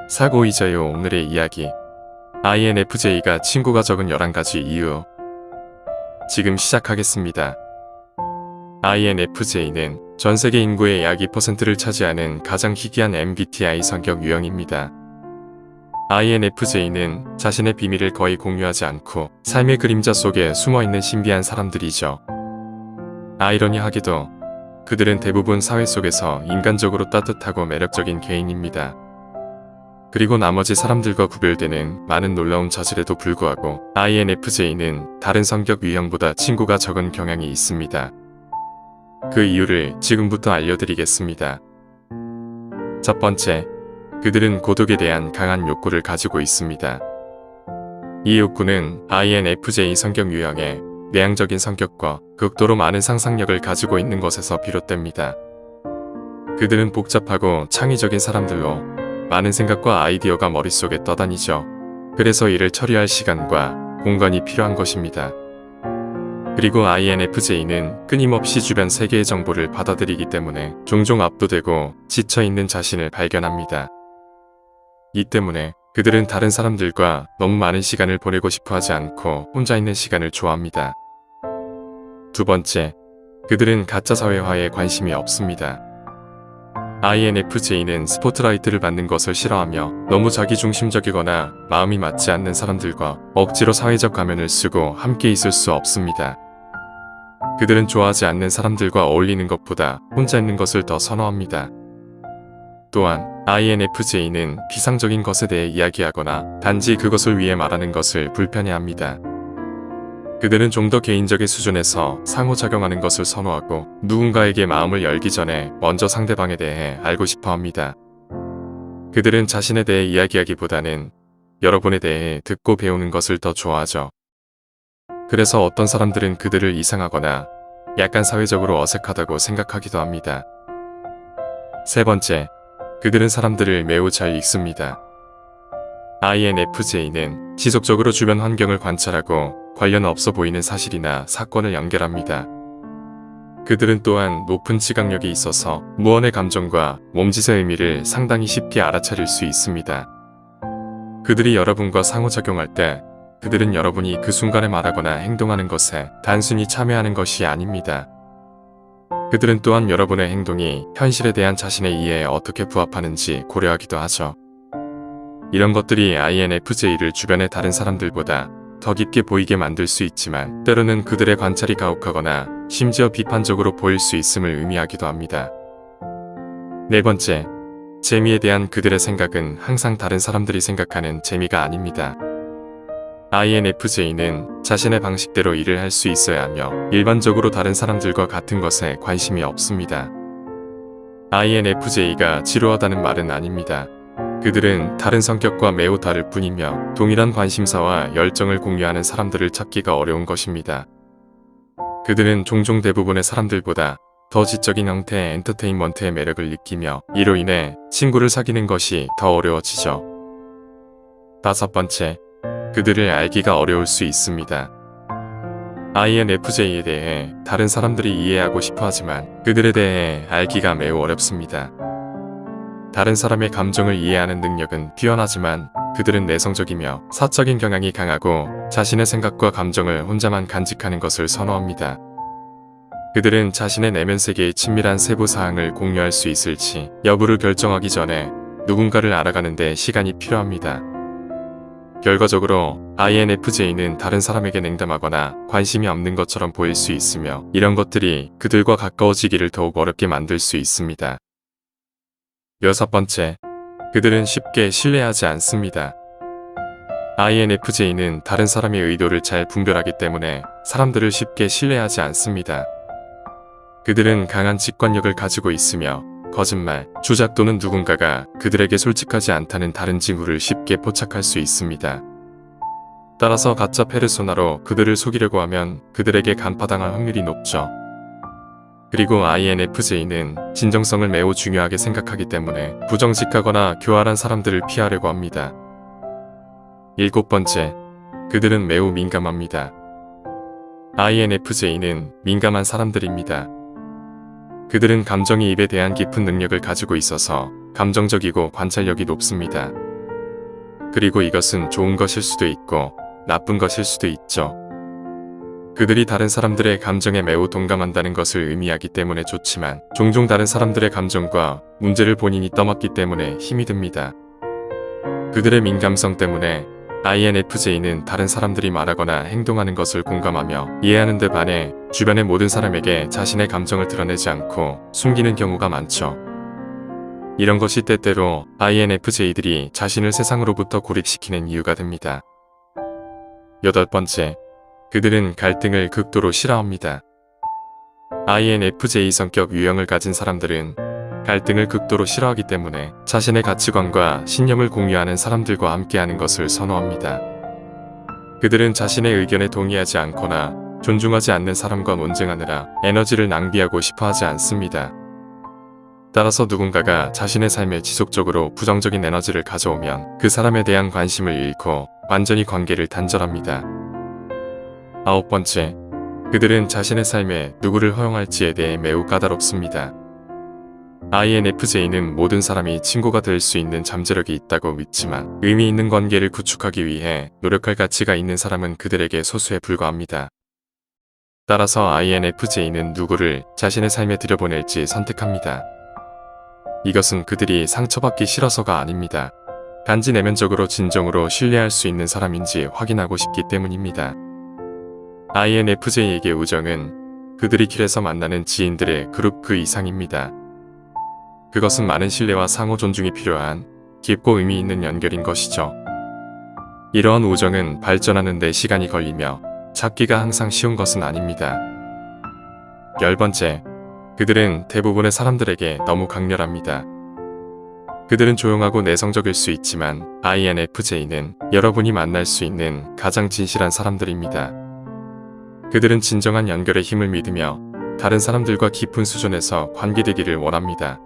사고이자요. 오늘의 이야기. INFJ가 친구가 적은 11가지 이유. 지금 시작하겠습니다. INFJ는 전 세계 인구의 약 2%를 차지하는 가장 희귀한 MBTI 성격 유형입니다. INFJ는 자신의 비밀을 거의 공유하지 않고 삶의 그림자 속에 숨어있는 신비한 사람들이죠. 아이러니하게도 그들은 대부분 사회 속에서 인간적으로 따뜻하고 매력적인 개인입니다. 그리고 나머지 사람들과 구별되는 많은 놀라운 자질에도 불구하고 INFJ는 다른 성격 유형보다 친구가 적은 경향이 있습니다. 그 이유를 지금부터 알려드리겠습니다. 첫 번째, 그들은 고독에 대한 강한 욕구를 가지고 있습니다. 이 욕구는 INFJ 성격 유형의 내향적인 성격과 극도로 많은 상상력을 가지고 있는 것에서 비롯됩니다. 그들은 복잡하고 창의적인 사람들로 많은 생각과 아이디어가 머릿속에 떠다니죠. 그래서 이를 처리할 시간과 공간이 필요한 것입니다. 그리고 INFJ는 끊임없이 주변 세계의 정보를 받아들이기 때문에 종종 압도되고 지쳐있는 자신을 발견합니다. 이 때문에 그들은 다른 사람들과 너무 많은 시간을 보내고 싶어 하지 않고 혼자 있는 시간을 좋아합니다. 두 번째, 그들은 가짜 사회화에 관심이 없습니다. INFJ는 스포트라이트를 받는 것을 싫어하며 너무 자기중심적이거나 마음이 맞지 않는 사람들과 억지로 사회적 가면을 쓰고 함께 있을 수 없습니다. 그들은 좋아하지 않는 사람들과 어울리는 것보다 혼자 있는 것을 더 선호합니다. 또한 INFJ는 비상적인 것에 대해 이야기하거나 단지 그것을 위해 말하는 것을 불편해합니다. 그들은 좀 더 개인적인 수준에서 상호작용하는 것을 선호하고 누군가에게 마음을 열기 전에 먼저 상대방에 대해 알고 싶어 합니다. 그들은 자신에 대해 이야기하기보다는 여러분에 대해 듣고 배우는 것을 더 좋아하죠. 그래서 어떤 사람들은 그들을 이상하거나 약간 사회적으로 어색하다고 생각하기도 합니다. 세 번째, 그들은 사람들을 매우 잘 읽습니다. INFJ는 지속적으로 주변 환경을 관찰하고 관련 없어 보이는 사실이나 사건을 연결합니다. 그들은 또한 높은 지각력이 있어서 무언의 감정과 몸짓의 의미를 상당히 쉽게 알아차릴 수 있습니다. 그들이 여러분과 상호작용할 때 그들은 여러분이 그 순간에 말하거나 행동하는 것에 단순히 참여하는 것이 아닙니다. 그들은 또한 여러분의 행동이 현실에 대한 자신의 이해에 어떻게 부합하는지 고려하기도 하죠. 이런 것들이 INFJ를 주변의 다른 사람들보다 더 깊게 보이게 만들 수 있지만 때로는 그들의 관찰이 가혹하거나 심지어 비판적으로 보일 수 있음을 의미하기도 합니다. 네 번째, 재미에 대한 그들의 생각은 항상 다른 사람들이 생각하는 재미가 아닙니다. INFJ는 자신의 방식대로 일을 할 수 있어야 하며 일반적으로 다른 사람들과 같은 것에 관심이 없습니다. INFJ가 지루하다는 말은 아닙니다. 그들은 다른 성격과 매우 다를 뿐이며 동일한 관심사와 열정을 공유하는 사람들을 찾기가 어려운 것입니다. 그들은 종종 대부분의 사람들보다 더 지적인 형태의 엔터테인먼트의 매력을 느끼며 이로 인해 친구를 사귀는 것이 더 어려워지죠. 다섯 번째, 그들을 알기가 어려울 수 있습니다. INFJ에 대해 다른 사람들이 이해하고 싶어 하지만 그들에 대해 알기가 매우 어렵습니다. 다른 사람의 감정을 이해하는 능력은 뛰어나지만 그들은 내성적이며 사적인 경향이 강하고 자신의 생각과 감정을 혼자만 간직하는 것을 선호합니다. 그들은 자신의 내면 세계의 친밀한 세부 사항을 공유할 수 있을지 여부를 결정하기 전에 누군가를 알아가는 데 시간이 필요합니다. 결과적으로 INFJ는 다른 사람에게 냉담하거나 관심이 없는 것처럼 보일 수 있으며 이런 것들이 그들과 가까워지기를 더욱 어렵게 만들 수 있습니다. 여섯 번째, 그들은 쉽게 신뢰하지 않습니다. INFJ는 다른 사람의 의도를 잘 분별하기 때문에 사람들을 쉽게 신뢰하지 않습니다. 그들은 강한 직관력을 가지고 있으며 거짓말, 조작 또는 누군가가 그들에게 솔직하지 않다는 다른 징후를 쉽게 포착할 수 있습니다. 따라서 가짜 페르소나로 그들을 속이려고 하면 그들에게 간파당할 확률이 높죠. 그리고 INFJ는 진정성을 매우 중요하게 생각하기 때문에 부정직하거나 교활한 사람들을 피하려고 합니다. 일곱 번째, 그들은 매우 민감합니다. INFJ는 민감한 사람들입니다. 그들은 감정이입에 대한 깊은 능력을 가지고 있어서 감정적이고 관찰력이 높습니다. 그리고 이것은 좋은 것일 수도 있고 나쁜 것일 수도 있죠. 그들이 다른 사람들의 감정에 매우 동감한다는 것을 의미하기 때문에 좋지만 종종 다른 사람들의 감정과 문제를 본인이 떠맡기 때문에 힘이 듭니다. 그들의 민감성 때문에 INFJ는 다른 사람들이 말하거나 행동하는 것을 공감하며 이해하는 데 반해 주변의 모든 사람에게 자신의 감정을 드러내지 않고 숨기는 경우가 많죠. 이런 것이 때때로 INFJ들이 자신을 세상으로부터 고립시키는 이유가 됩니다. 8번째, 그들은 갈등을 극도로 싫어합니다. INFJ 성격 유형을 가진 사람들은 갈등을 극도로 싫어하기 때문에 자신의 가치관과 신념을 공유하는 사람들과 함께하는 것을 선호합니다. 그들은 자신의 의견에 동의하지 않거나 존중하지 않는 사람과 논쟁하느라 에너지를 낭비하고 싶어 하지 않습니다. 따라서 누군가가 자신의 삶에 지속적으로 부정적인 에너지를 가져오면 그 사람에 대한 관심을 잃고 완전히 관계를 단절합니다. 9번째, 그들은 자신의 삶에 누구를 허용할지에 대해 매우 까다롭습니다. INFJ는 모든 사람이 친구가 될 수 있는 잠재력이 있다고 믿지만 의미 있는 관계를 구축하기 위해 노력할 가치가 있는 사람은 그들에게 소수에 불과합니다. 따라서 INFJ는 누구를 자신의 삶에 들여보낼지 선택합니다. 이것은 그들이 상처받기 싫어서가 아닙니다. 단지 내면적으로 진정으로 신뢰할 수 있는 사람인지 확인하고 싶기 때문입니다. INFJ에게 우정은 그들이 길에서 만나는 지인들의 그룹 그 이상입니다. 그것은 많은 신뢰와 상호 존중이 필요한 깊고 의미 있는 연결인 것이죠. 이러한 우정은 발전하는 데 시간이 걸리며 찾기가 항상 쉬운 것은 아닙니다. 10번째, 그들은 대부분의 사람들에게 너무 강렬합니다. 그들은 조용하고 내성적일 수 있지만 INFJ는 여러분이 만날 수 있는 가장 진실한 사람들입니다. 그들은 진정한 연결의 힘을 믿으며 다른 사람들과 깊은 수준에서 관계되기를 원합니다.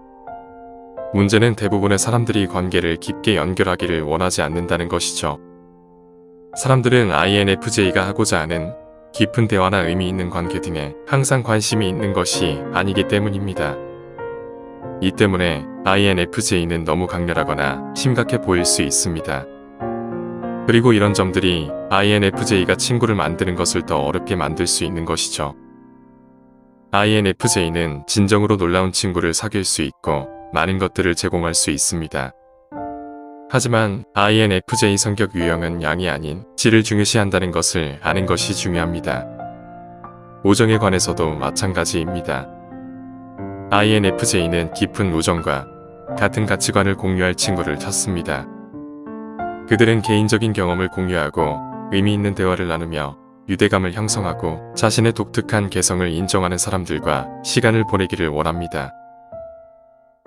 문제는 대부분의 사람들이 관계를 깊게 연결하기를 원하지 않는다는 것이죠. 사람들은 INFJ가 하고자 하는 깊은 대화나 의미 있는 관계 등에 항상 관심이 있는 것이 아니기 때문입니다. 이 때문에 INFJ는 너무 강렬하거나 심각해 보일 수 있습니다. 그리고 이런 점들이 INFJ가 친구를 만드는 것을 더 어렵게 만들 수 있는 것이죠. INFJ는 진정으로 놀라운 친구를 사귈 수 있고 많은 것들을 제공할 수 있습니다. 하지만 INFJ 성격 유형은 양이 아닌 질을 중요시한다는 것을 아는 것이 중요합니다. 우정에 관해서도 마찬가지입니다. INFJ는 깊은 우정과 같은 가치관을 공유할 친구를 찾습니다. 그들은 개인적인 경험을 공유하고 의미 있는 대화를 나누며 유대감을 형성하고 자신의 독특한 개성을 인정하는 사람들과 시간을 보내기를 원합니다.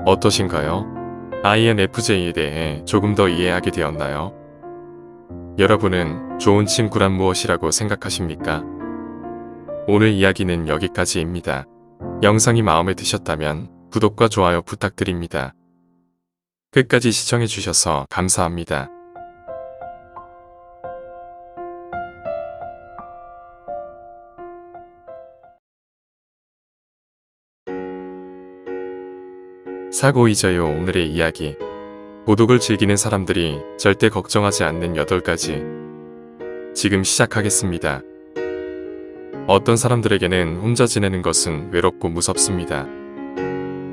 어떠신가요? INFJ에 대해 조금 더 이해하게 되었나요? 여러분은 좋은 친구란 무엇이라고 생각하십니까? 오늘 이야기는 여기까지입니다. 영상이 마음에 드셨다면 구독과 좋아요 부탁드립니다. 끝까지 시청해주셔서 감사합니다. 사고이저요 오늘의 이야기. 고독을 즐기는 사람들이 절대 걱정하지 않는 8가지. 지금 시작하겠습니다. 어떤 사람들에게는 혼자 지내는 것은 외롭고 무섭습니다.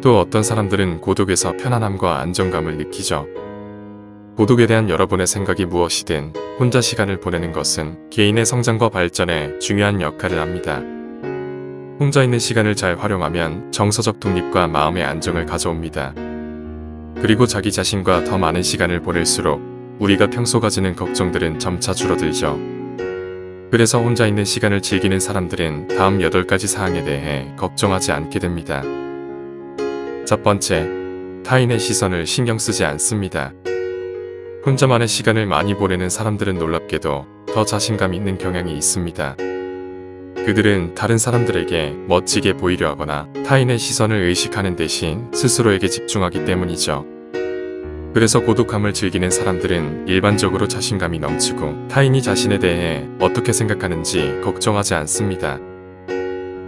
또 어떤 사람들은 고독에서 편안함과 안정감을 느끼죠. 고독에 대한 여러분의 생각이 무엇이든 혼자 시간을 보내는 것은 개인의 성장과 발전에 중요한 역할을 합니다. 혼자 있는 시간을 잘 활용하면 정서적 독립과 마음의 안정을 가져옵니다. 그리고 자기 자신과 더 많은 시간을 보낼수록 우리가 평소 가지는 걱정들은 점차 줄어들죠. 그래서 혼자 있는 시간을 즐기는 사람들은 다음 8가지 사항에 대해 걱정하지 않게 됩니다. 첫 번째, 타인의 시선을 신경 쓰지 않습니다. 혼자만의 시간을 많이 보내는 사람들은 놀랍게도 더 자신감 있는 경향이 있습니다. 그들은 다른 사람들에게 멋지게 보이려 하거나 타인의 시선을 의식하는 대신 스스로에게 집중하기 때문이죠. 그래서 고독함을 즐기는 사람들은 일반적으로 자신감이 넘치고 타인이 자신에 대해 어떻게 생각하는지 걱정하지 않습니다.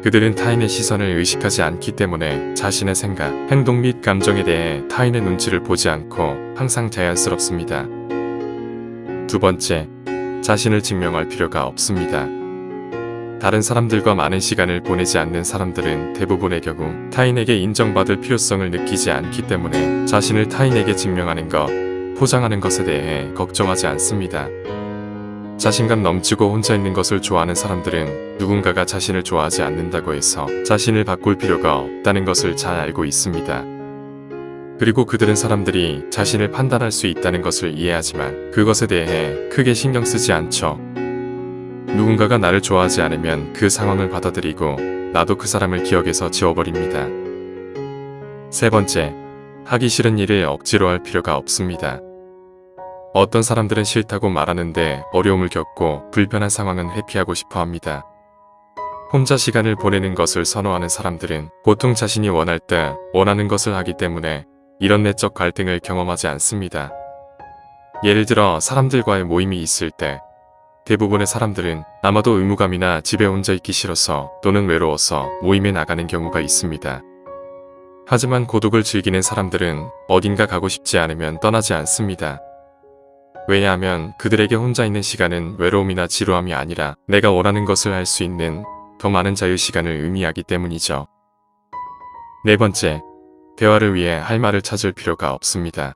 그들은 타인의 시선을 의식하지 않기 때문에 자신의 생각, 행동 및 감정에 대해 타인의 눈치를 보지 않고 항상 자연스럽습니다. 두 번째, 자신을 증명할 필요가 없습니다. 다른 사람들과 많은 시간을 보내지 않는 사람들은 대부분의 경우 타인에게 인정받을 필요성을 느끼지 않기 때문에 자신을 타인에게 증명하는 것, 포장하는 것에 대해 걱정하지 않습니다. 자신감 넘치고 혼자 있는 것을 좋아하는 사람들은 누군가가 자신을 좋아하지 않는다고 해서 자신을 바꿀 필요가 없다는 것을 잘 알고 있습니다. 그리고 그들은 사람들이 자신을 판단할 수 있다는 것을 이해하지만 그것에 대해 크게 신경 쓰지 않죠. 누군가가 나를 좋아하지 않으면 그 상황을 받아들이고 나도 그 사람을 기억에서 지워버립니다. 세 번째, 하기 싫은 일을 억지로 할 필요가 없습니다. 어떤 사람들은 싫다고 말하는데 어려움을 겪고 불편한 상황은 회피하고 싶어 합니다. 혼자 시간을 보내는 것을 선호하는 사람들은 보통 자신이 원할 때 원하는 것을 하기 때문에 이런 내적 갈등을 경험하지 않습니다. 예를 들어 사람들과의 모임이 있을 때 대부분의 사람들은 아마도 의무감이나 집에 혼자 있기 싫어서 또는 외로워서 모임에 나가는 경우가 있습니다. 하지만 고독을 즐기는 사람들은 어딘가 가고 싶지 않으면 떠나지 않습니다. 왜냐하면 그들에게 혼자 있는 시간은 외로움이나 지루함이 아니라 내가 원하는 것을 할 수 있는 더 많은 자유 시간을 의미하기 때문이죠. 네 번째, 대화를 위해 할 말을 찾을 필요가 없습니다.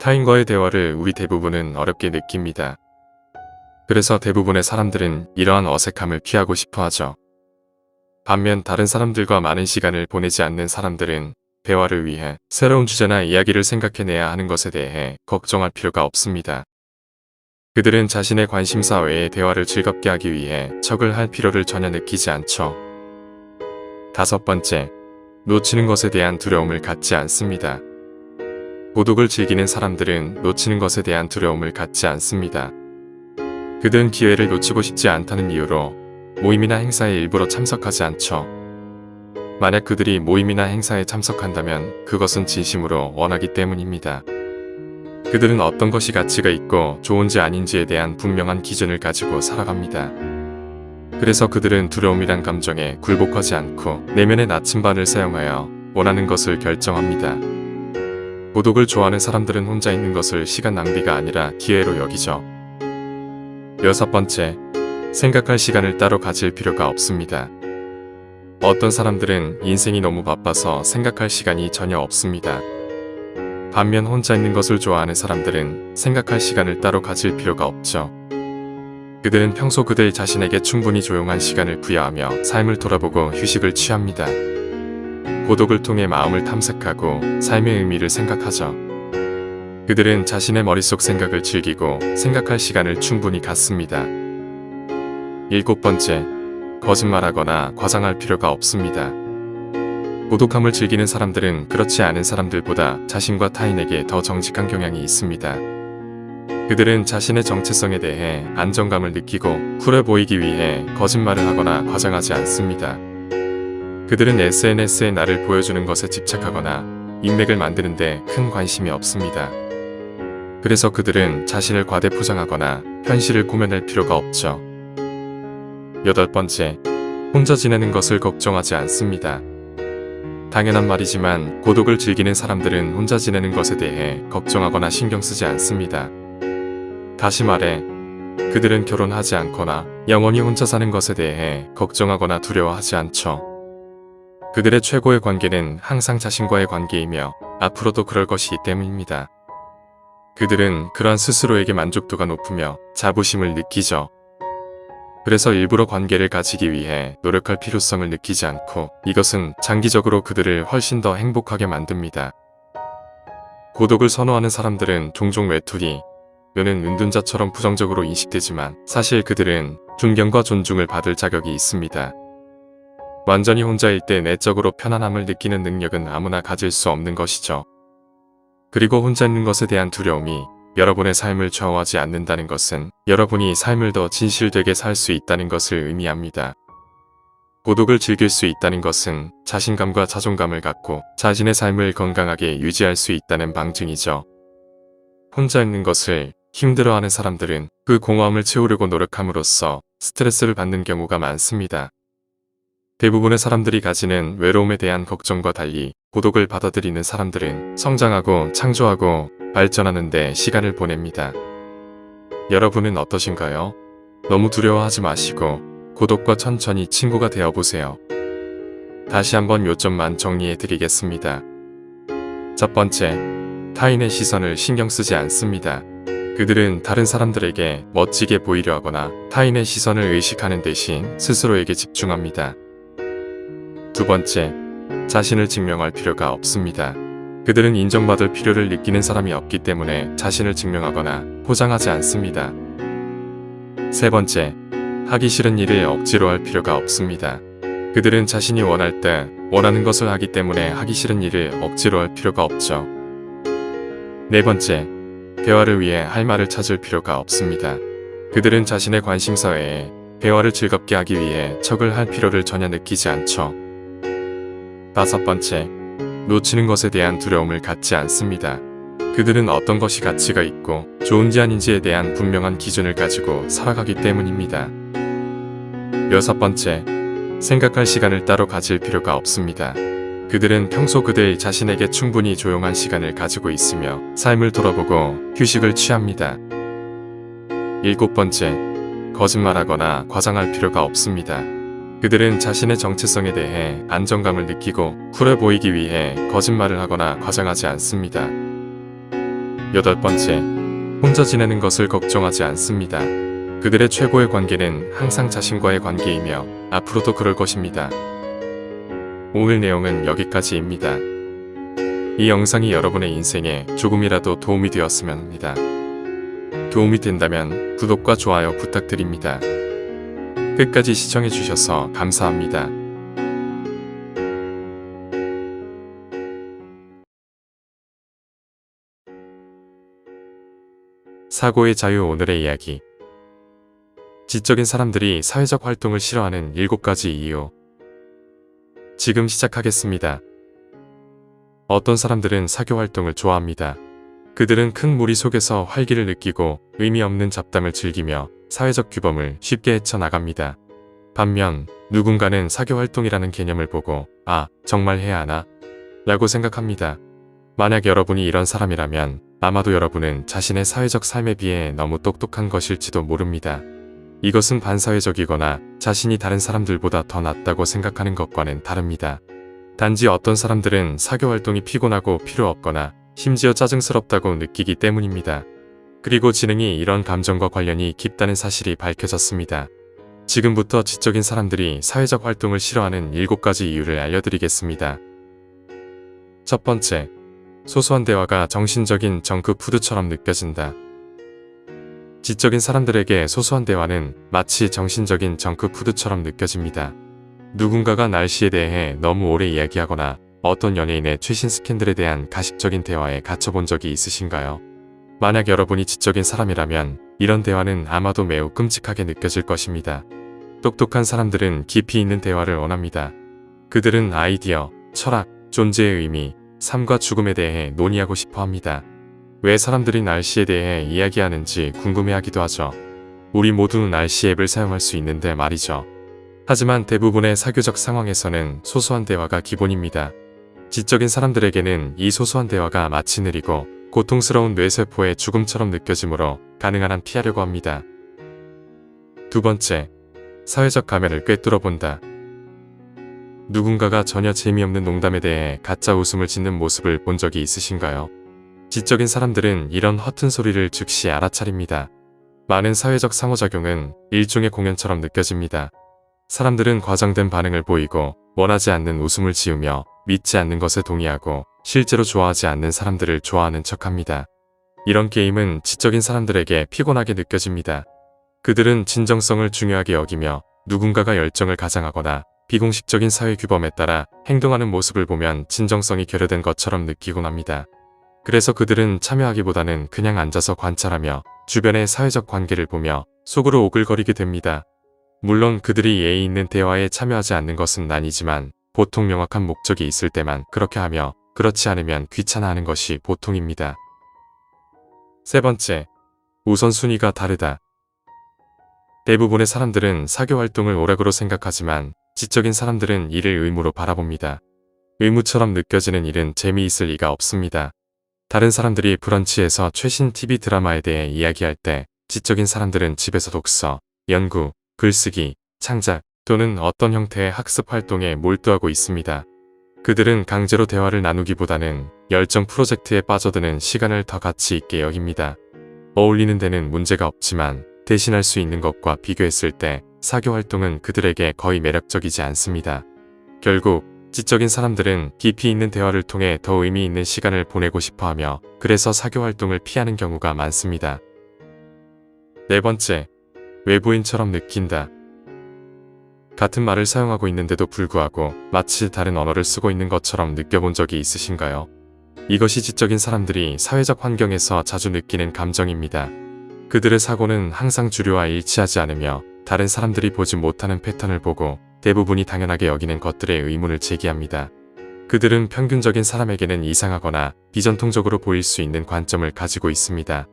타인과의 대화를 우리 대부분은 어렵게 느낍니다. 그래서 대부분의 사람들은 이러한 어색함을 피하고 싶어 하죠. 반면 다른 사람들과 많은 시간을 보내지 않는 사람들은 대화를 위해 새로운 주제나 이야기를 생각해내야 하는 것에 대해 걱정할 필요가 없습니다. 그들은 자신의 관심사 외의 대화를 즐겁게 하기 위해 척을 할 필요를 전혀 느끼지 않죠. 다섯 번째, 놓치는 것에 대한 두려움을 갖지 않습니다. 고독을 즐기는 사람들은 놓치는 것에 대한 두려움을 갖지 않습니다. 그들은 기회를 놓치고 싶지 않다는 이유로 모임이나 행사에 일부러 참석하지 않죠. 만약 그들이 모임이나 행사에 참석한다면 그것은 진심으로 원하기 때문입니다. 그들은 어떤 것이 가치가 있고 좋은지 아닌지에 대한 분명한 기준을 가지고 살아갑니다. 그래서 그들은 두려움이란 감정에 굴복하지 않고 내면의 나침반을 사용하여 원하는 것을 결정합니다. 고독을 좋아하는 사람들은 혼자 있는 것을 시간 낭비가 아니라 기회로 여기죠. 여섯 번째, 생각할 시간을 따로 가질 필요가 없습니다. 어떤 사람들은 인생이 너무 바빠서 생각할 시간이 전혀 없습니다. 반면 혼자 있는 것을 좋아하는 사람들은 생각할 시간을 따로 가질 필요가 없죠. 그들은 평소 그들 자신에게 충분히 조용한 시간을 부여하며 삶을 돌아보고 휴식을 취합니다. 고독을 통해 마음을 탐색하고 삶의 의미를 생각하죠. 그들은 자신의 머릿속 생각을 즐기고 생각할 시간을 충분히 갖습니다. 일곱 번째, 거짓말하거나 과장할 필요가 없습니다. 고독함을 즐기는 사람들은 그렇지 않은 사람들보다 자신과 타인에게 더 정직한 경향이 있습니다. 그들은 자신의 정체성에 대해 안정감을 느끼고 쿨해 보이기 위해 거짓말을 하거나 과장하지 않습니다. 그들은 SNS에 나를 보여주는 것에 집착하거나 인맥을 만드는 데 큰 관심이 없습니다. 그래서 그들은 자신을 과대 포장하거나 현실을 꾸며낼 필요가 없죠. 여덟 번째, 혼자 지내는 것을 걱정하지 않습니다. 당연한 말이지만 고독을 즐기는 사람들은 혼자 지내는 것에 대해 걱정하거나 신경 쓰지 않습니다. 다시 말해, 그들은 결혼하지 않거나 영원히 혼자 사는 것에 대해 걱정하거나 두려워하지 않죠. 그들의 최고의 관계는 항상 자신과의 관계이며 앞으로도 그럴 것이기 때문입니다. 그들은 그러한 스스로에게 만족도가 높으며 자부심을 느끼죠. 그래서 일부러 관계를 가지기 위해 노력할 필요성을 느끼지 않고 이것은 장기적으로 그들을 훨씬 더 행복하게 만듭니다. 고독을 선호하는 사람들은 종종 외톨이 또는 은둔자처럼 부정적으로 인식되지만 사실 그들은 존경과 존중을 받을 자격이 있습니다. 완전히 혼자일 때 내적으로 편안함을 느끼는 능력은 아무나 가질 수 없는 것이죠. 그리고 혼자 있는 것에 대한 두려움이 여러분의 삶을 좌우하지 않는다는 것은 여러분이 삶을 더 진실되게 살 수 있다는 것을 의미합니다. 고독을 즐길 수 있다는 것은 자신감과 자존감을 갖고 자신의 삶을 건강하게 유지할 수 있다는 방증이죠. 혼자 있는 것을 힘들어하는 사람들은 그 공허함을 채우려고 노력함으로써 스트레스를 받는 경우가 많습니다. 대부분의 사람들이 가지는 외로움에 대한 걱정과 달리 고독을 받아들이는 사람들은 성장하고 창조하고 발전하는 데 시간을 보냅니다. 여러분은 어떠신가요? 너무 두려워하지 마시고 고독과 천천히 친구가 되어보세요. 다시 한번 요점만 정리해 드리겠습니다. 첫 번째, 타인의 시선을 신경 쓰지 않습니다. 그들은 다른 사람들에게 멋지게 보이려 하거나 타인의 시선을 의식하는 대신 스스로에게 집중합니다. 두 번째, 자신을 증명할 필요가 없습니다. 그들은 인정받을 필요를 느끼는 사람이 없기 때문에 자신을 증명하거나 포장하지 않습니다. 세 번째, 하기 싫은 일을 억지로 할 필요가 없습니다. 그들은 자신이 원할 때 원하는 것을 하기 때문에 하기 싫은 일을 억지로 할 필요가 없죠. 네 번째, 대화를 위해 할 말을 찾을 필요가 없습니다. 그들은 자신의 관심사 외에 대화를 즐겁게 하기 위해 척을 할 필요를 전혀 느끼지 않죠. 다섯 번째, 놓치는 것에 대한 두려움을 갖지 않습니다. 그들은 어떤 것이 가치가 있고 좋은지 아닌지에 대한 분명한 기준을 가지고 살아가기 때문입니다. 여섯 번째, 생각할 시간을 따로 가질 필요가 없습니다. 그들은 평소 그들 자신에게 충분히 조용한 시간을 가지고 있으며 삶을 돌아보고 휴식을 취합니다. 일곱 번째, 거짓말하거나 과장할 필요가 없습니다. 그들은 자신의 정체성에 대해 안정감을 느끼고 쿨해 보이기 위해 거짓말을 하거나 과장하지 않습니다. 여덟 번째, 혼자 지내는 것을 걱정하지 않습니다. 그들의 최고의 관계는 항상 자신과의 관계이며 앞으로도 그럴 것입니다. 오늘 내용은 여기까지입니다. 이 영상이 여러분의 인생에 조금이라도 도움이 되었으면 합니다. 도움이 된다면 구독과 좋아요 부탁드립니다. 끝까지 시청해주셔서 감사합니다. 사고의 자유. 오늘의 이야기. 지적인 사람들이 사회적 활동을 싫어하는 7가지 이유. 지금 시작하겠습니다. 어떤 사람들은 사교 활동을 좋아합니다. 그들은 큰 무리 속에서 활기를 느끼고 의미 없는 잡담을 즐기며 사회적 규범을 쉽게 헤쳐나갑니다. 반면 누군가는 사교 활동이라는 개념을 보고 아, 정말 해야 하나? 라고 생각합니다. 만약 여러분이 이런 사람이라면 아마도 여러분은 자신의 사회적 삶에 비해 너무 똑똑한 것일지도 모릅니다. 이것은 반사회적이거나 자신이 다른 사람들보다 더 낫다고 생각하는 것과는 다릅니다. 단지 어떤 사람들은 사교 활동이 피곤하고 필요 없거나 심지어 짜증스럽다고 느끼기 때문입니다. 그리고 지능이 이런 감정과 관련이 깊다는 사실이 밝혀졌습니다. 지금부터 지적인 사람들이 사회적 활동을 싫어하는 7가지 이유를 알려드리겠습니다. 첫 번째, 소소한 대화가 정신적인 정크푸드처럼 느껴진다. 지적인 사람들에게 소소한 대화는 마치 정신적인 정크푸드처럼 느껴집니다. 누군가가 날씨에 대해 너무 오래 이야기하거나 어떤 연예인의 최신 스캔들에 대한 가식적인 대화에 갇혀본 적이 있으신가요? 만약 여러분이 지적인 사람이라면 이런 대화는 아마도 매우 끔찍하게 느껴질 것입니다. 똑똑한 사람들은 깊이 있는 대화를 원합니다. 그들은 아이디어, 철학, 존재의 의미, 삶과 죽음에 대해 논의하고 싶어 합니다. 왜 사람들이 날씨에 대해 이야기하는지 궁금해하기도 하죠. 우리 모두 날씨 앱을 사용할 수 있는데 말이죠. 하지만 대부분의 사교적 상황에서는 소소한 대화가 기본입니다. 지적인 사람들에게는 이 소소한 대화가 마치 느리고 고통스러운 뇌세포의 죽음처럼 느껴지므로 가능한 한 피하려고 합니다. 두 번째, 사회적 가면을 꿰뚫어 본다. 누군가가 전혀 재미없는 농담에 대해 가짜 웃음을 짓는 모습을 본 적이 있으신가요? 지적인 사람들은 이런 허튼 소리를 즉시 알아차립니다. 많은 사회적 상호작용은 일종의 공연처럼 느껴집니다. 사람들은 과장된 반응을 보이고 원하지 않는 웃음을 지으며 믿지 않는 것에 동의하고 실제로 좋아하지 않는 사람들을 좋아하는 척합니다. 이런 게임은 지적인 사람들에게 피곤하게 느껴집니다. 그들은 진정성을 중요하게 여기며 누군가가 열정을 가장하거나 비공식적인 사회 규범에 따라 행동하는 모습을 보면 진정성이 결여된 것처럼 느끼곤 합니다. 그래서 그들은 참여하기보다는 그냥 앉아서 관찰하며 주변의 사회적 관계를 보며 속으로 오글거리게 됩니다. 물론 그들이 예의 있는 대화에 참여하지 않는 것은 아니지만 보통 명확한 목적이 있을 때만 그렇게 하며 그렇지 않으면 귀찮아하는 것이 보통입니다. 세 번째, 우선순위가 다르다. 대부분의 사람들은 사교 활동을 오락으로 생각하지만 지적인 사람들은 이를 의무로 바라봅니다. 의무처럼 느껴지는 일은 재미있을 리가 없습니다. 다른 사람들이 브런치에서 최신 TV 드라마에 대해 이야기할 때 지적인 사람들은 집에서 독서, 연구, 글쓰기, 창작 또는 어떤 형태의 학습 활동에 몰두하고 있습니다. 그들은 강제로 대화를 나누기보다는 열정 프로젝트에 빠져드는 시간을 더 가치 있게 여깁니다. 어울리는 데는 문제가 없지만 대신할 수 있는 것과 비교했을 때 사교 활동은 그들에게 거의 매력적이지 않습니다. 결국 지적인 사람들은 깊이 있는 대화를 통해 더 의미 있는 시간을 보내고 싶어하며 그래서 사교 활동을 피하는 경우가 많습니다. 네 번째, 외부인처럼 느낀다. 같은 말을 사용하고 있는데도 불구하고 마치 다른 언어를 쓰고 있는 것처럼 느껴본 적이 있으신가요? 이것이 지적인 사람들이 사회적 환경에서 자주 느끼는 감정입니다. 그들의 사고는 항상 주류와 일치하지 않으며 다른 사람들이 보지 못하는 패턴을 보고 대부분이 당연하게 여기는 것들에 의문을 제기합니다. 그들은 평균적인 사람에게는 이상하거나 비전통적으로 보일 수 있는 관점을 가지고 있습니다.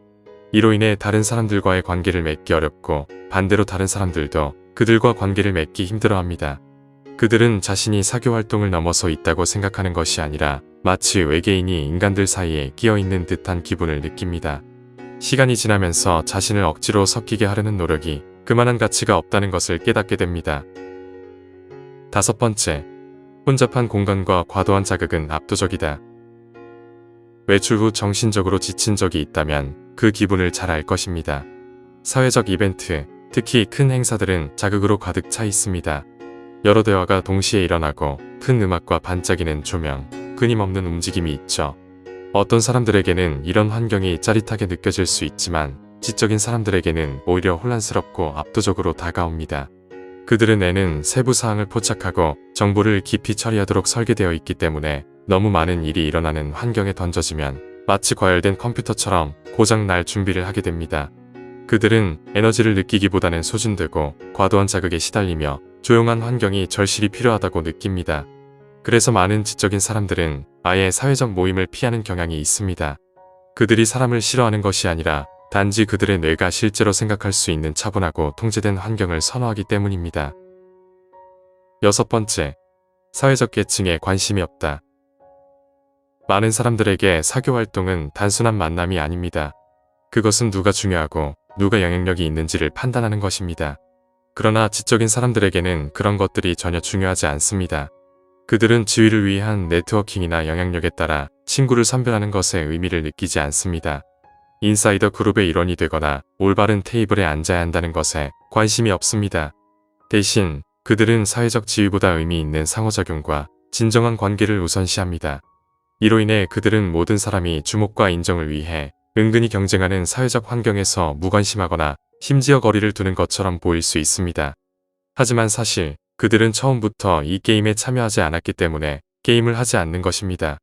이로 인해 다른 사람들과의 관계를 맺기 어렵고 반대로 다른 사람들도 그들과 관계를 맺기 힘들어합니다. 그들은 자신이 사교 활동을 넘어서 있다고 생각하는 것이 아니라 마치 외계인이 인간들 사이에 끼어있는 듯한 기분을 느낍니다. 시간이 지나면서 자신을 억지로 섞이게 하려는 노력이 그만한 가치가 없다는 것을 깨닫게 됩니다. 다섯 번째, 혼잡한 공간과 과도한 자극은 압도적이다. 외출 후 정신적으로 지친 적이 있다면 그 기분을 잘 알 것입니다. 사회적 이벤트, 특히 큰 행사들은 자극으로 가득 차 있습니다. 여러 대화가 동시에 일어나고 큰 음악과 반짝이는 조명, 끊임없는 움직임이 있죠. 어떤 사람들에게는 이런 환경이 짜릿하게 느껴질 수 있지만 지적인 사람들에게는 오히려 혼란스럽고 압도적으로 다가옵니다. 그들의 뇌는 세부 사항을 포착하고 정보를 깊이 처리하도록 설계되어 있기 때문에 너무 많은 일이 일어나는 환경에 던져지면 마치 과열된 컴퓨터처럼 고장 날 준비를 하게 됩니다. 그들은 에너지를 느끼기보다는 소진되고 과도한 자극에 시달리며 조용한 환경이 절실히 필요하다고 느낍니다. 그래서 많은 지적인 사람들은 아예 사회적 모임을 피하는 경향이 있습니다. 그들이 사람을 싫어하는 것이 아니라 단지 그들의 뇌가 실제로 생각할 수 있는 차분하고 통제된 환경을 선호하기 때문입니다. 여섯 번째, 사회적 계층에 관심이 없다. 많은 사람들에게 사교 활동은 단순한 만남이 아닙니다. 그것은 누가 중요하고 누가 영향력이 있는지를 판단하는 것입니다. 그러나 지적인 사람들에게는 그런 것들이 전혀 중요하지 않습니다. 그들은 지위를 위한 네트워킹이나 영향력에 따라 친구를 선별하는 것에 의미를 느끼지 않습니다. 인사이더 그룹의 일원이 되거나 올바른 테이블에 앉아야 한다는 것에 관심이 없습니다. 대신 그들은 사회적 지위보다 의미 있는 상호작용과 진정한 관계를 우선시합니다. 이로 인해 그들은 모든 사람이 주목과 인정을 위해 은근히 경쟁하는 사회적 환경에서 무관심하거나 심지어 거리를 두는 것처럼 보일 수 있습니다. 하지만 사실 그들은 처음부터 이 게임에 참여하지 않았기 때문에 게임을 하지 않는 것입니다.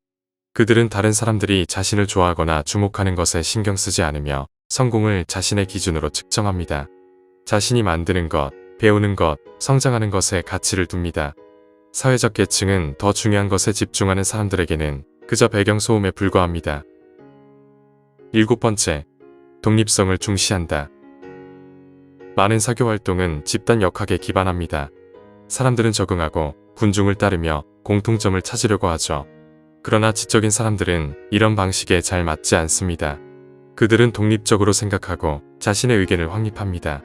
그들은 다른 사람들이 자신을 좋아하거나 주목하는 것에 신경 쓰지 않으며 성공을 자신의 기준으로 측정합니다. 자신이 만드는 것, 배우는 것, 성장하는 것에 가치를 둡니다. 사회적 계층은 더 중요한 것에 집중하는 사람들에게는 그저 배경소음에 불과합니다. 일곱 번째, 독립성을 중시한다. 많은 사교 활동은 집단 역학에 기반합니다. 사람들은 적응하고 군중을 따르며 공통점을 찾으려고 하죠. 그러나 지적인 사람들은 이런 방식에 잘 맞지 않습니다. 그들은 독립적으로 생각하고 자신의 의견을 확립합니다.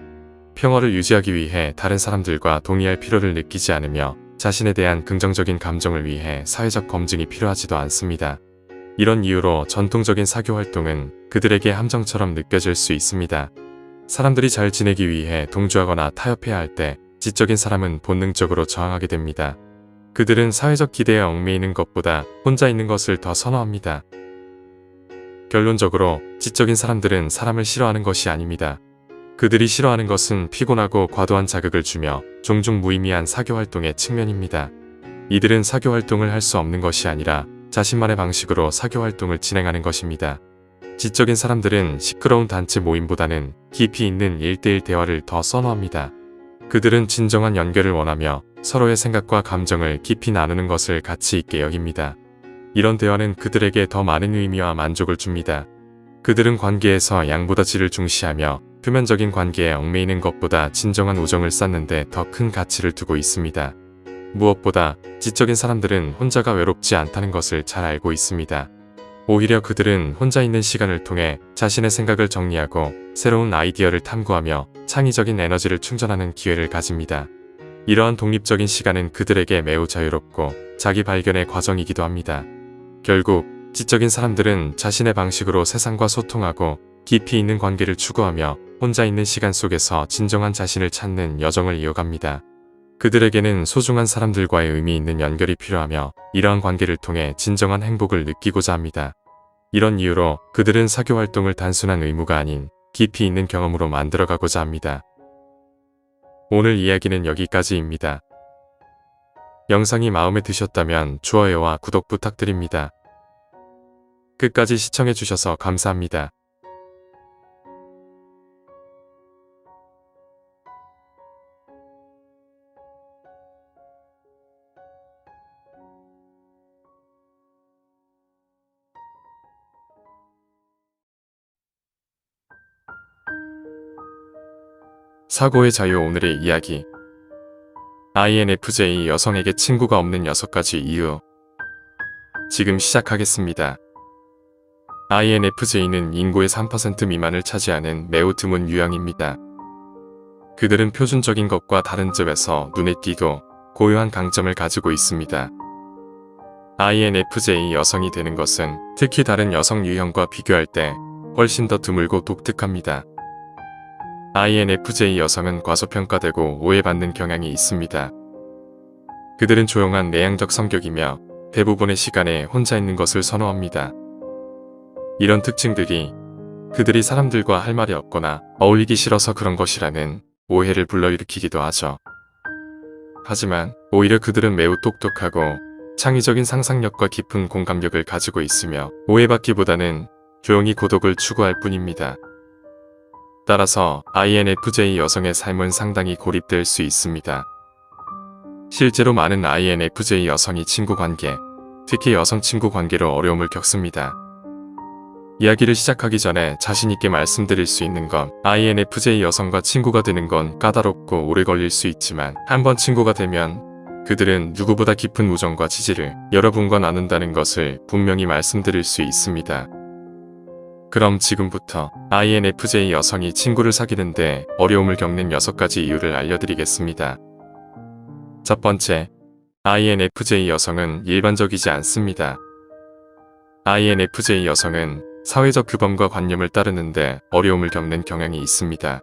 평화를 유지하기 위해 다른 사람들과 동의할 필요를 느끼지 않으며 자신에 대한 긍정적인 감정을 위해 사회적 검증이 필요하지도 않습니다. 이런 이유로 전통적인 사교 활동은 그들에게 함정처럼 느껴질 수 있습니다. 사람들이 잘 지내기 위해 동조하거나 타협해야 할 때 지적인 사람은 본능적으로 저항하게 됩니다. 그들은 사회적 기대에 얽매이는 것보다 혼자 있는 것을 더 선호합니다. 결론적으로 지적인 사람들은 사람을 싫어하는 것이 아닙니다. 그들이 싫어하는 것은 피곤하고 과도한 자극을 주며 종종 무의미한 사교 활동의 측면입니다. 이들은 사교 활동을 할 수 없는 것이 아니라 자신만의 방식으로 사교 활동을 진행하는 것입니다. 지적인 사람들은 시끄러운 단체 모임보다는 깊이 있는 1대1 대화를 더 선호합니다. 그들은 진정한 연결을 원하며 서로의 생각과 감정을 깊이 나누는 것을 가치 있게 여깁니다. 이런 대화는 그들에게 더 많은 의미와 만족을 줍니다. 그들은 관계에서 양보다 질을 중시하며 표면적인 관계에 얽매이는 것보다 진정한 우정을 쌓는 데 더 큰 가치를 두고 있습니다. 무엇보다 지적인 사람들은 혼자가 외롭지 않다는 것을 잘 알고 있습니다. 오히려 그들은 혼자 있는 시간을 통해 자신의 생각을 정리하고 새로운 아이디어를 탐구하며 창의적인 에너지를 충전하는 기회를 가집니다. 이러한 독립적인 시간은 그들에게 매우 자유롭고 자기 발견의 과정이기도 합니다. 결국 지적인 사람들은 자신의 방식으로 세상과 소통하고 깊이 있는 관계를 추구하며 혼자 있는 시간 속에서 진정한 자신을 찾는 여정을 이어갑니다. 그들에게는 소중한 사람들과의 의미 있는 연결이 필요하며 이러한 관계를 통해 진정한 행복을 느끼고자 합니다. 이런 이유로 그들은 사교 활동을 단순한 의무가 아닌 깊이 있는 경험으로 만들어가고자 합니다. 오늘 이야기는 여기까지입니다. 영상이 마음에 드셨다면 좋아요와 구독 부탁드립니다. 끝까지 시청해주셔서 감사합니다. 사고의 자유. 오늘의 이야기. INFJ 여성에게 친구가 없는 6가지 이유. 지금 시작하겠습니다. INFJ는 인구의 3% 미만을 차지하는 매우 드문 유형입니다. 그들은 표준적인 것과 다른 점에서 눈에 띄고 고유한 강점을 가지고 있습니다. INFJ 여성이 되는 것은 특히 다른 여성 유형과 비교할 때 훨씬 더 드물고 독특합니다. INFJ 여성은 과소평가되고 오해받는 경향이 있습니다. 그들은 조용한 내향적 성격이며 대부분의 시간에 혼자 있는 것을 선호합니다. 이런 특징들이 그들이 사람들과 할 말이 없거나 어울리기 싫어서 그런 것이라는 오해를 불러일으키기도 하죠. 하지만 오히려 그들은 매우 똑똑하고 창의적인 상상력과 깊은 공감력을 가지고 있으며 오해받기보다는 조용히 고독을 추구할 뿐입니다. 따라서 INFJ 여성의 삶은 상당히 고립될 수 있습니다. 실제로 많은 INFJ 여성이 친구 관계, 특히 여성 친구 관계로 어려움을 겪습니다. 이야기를 시작하기 전에 자신있게 말씀드릴 수 있는 건 INFJ 여성과 친구가 되는 건 까다롭고 오래 걸릴 수 있지만 한번 친구가 되면 그들은 누구보다 깊은 우정과 지지를 여러분과 나눈다는 것을 분명히 말씀드릴 수 있습니다. 그럼 지금부터 INFJ 여성이 친구를 사귀는데 어려움을 겪는 6가지 이유를 알려드리겠습니다. 첫 번째, INFJ 여성은 일반적이지 않습니다. INFJ 여성은 사회적 규범과 관념을 따르는데 어려움을 겪는 경향이 있습니다.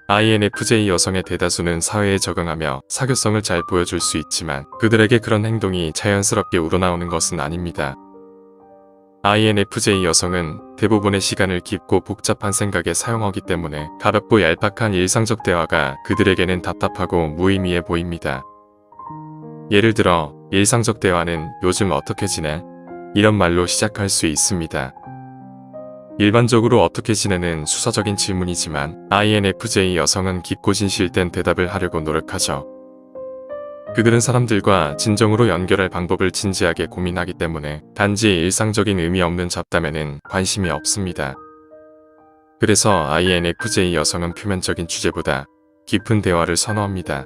INFJ 여성의 대다수는 사회에 적응하며 사교성을 잘 보여줄 수 있지만 그들에게 그런 행동이 자연스럽게 우러나오는 것은 아닙니다. INFJ 여성은 대부분의 시간을 깊고 복잡한 생각에 사용하기 때문에 가볍고 얄팍한 일상적 대화가 그들에게는 답답하고 무의미해 보입니다. 예를 들어 일상적 대화는 "요즘 어떻게 지내?" 이런 말로 시작할 수 있습니다. 일반적으로 "어떻게 지내는?" 수사적인 질문이지만 INFJ 여성은 깊고 진실된 대답을 하려고 노력하죠. 그들은 사람들과 진정으로 연결할 방법을 진지하게 고민하기 때문에 단지 일상적인 의미 없는 잡담에는 관심이 없습니다. 그래서 INFJ 여성은 표면적인 주제보다 깊은 대화를 선호합니다.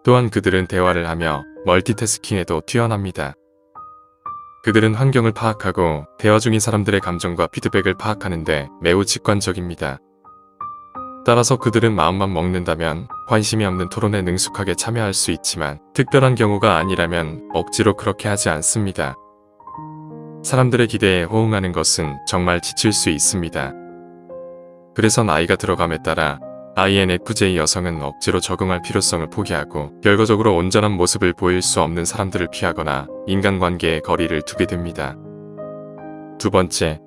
또한 그들은 대화를 하며 멀티태스킹에도 뛰어납니다. 그들은 환경을 파악하고 대화 중인 사람들의 감정과 피드백을 파악하는데 매우 직관적입니다. 따라서 그들은 마음만 먹는다면 관심이 없는 토론에 능숙하게 참여할 수 있지만 특별한 경우가 아니라면 억지로 그렇게 하지 않습니다. 사람들의 기대에 호응하는 것은 정말 지칠 수 있습니다. 그래서 나이가 들어감에 따라 INFJ 여성은 억지로 적응할 필요성을 포기하고 결과적으로 온전한 모습을 보일 수 없는 사람들을 피하거나 인간관계에 거리를 두게 됩니다. 두 번째,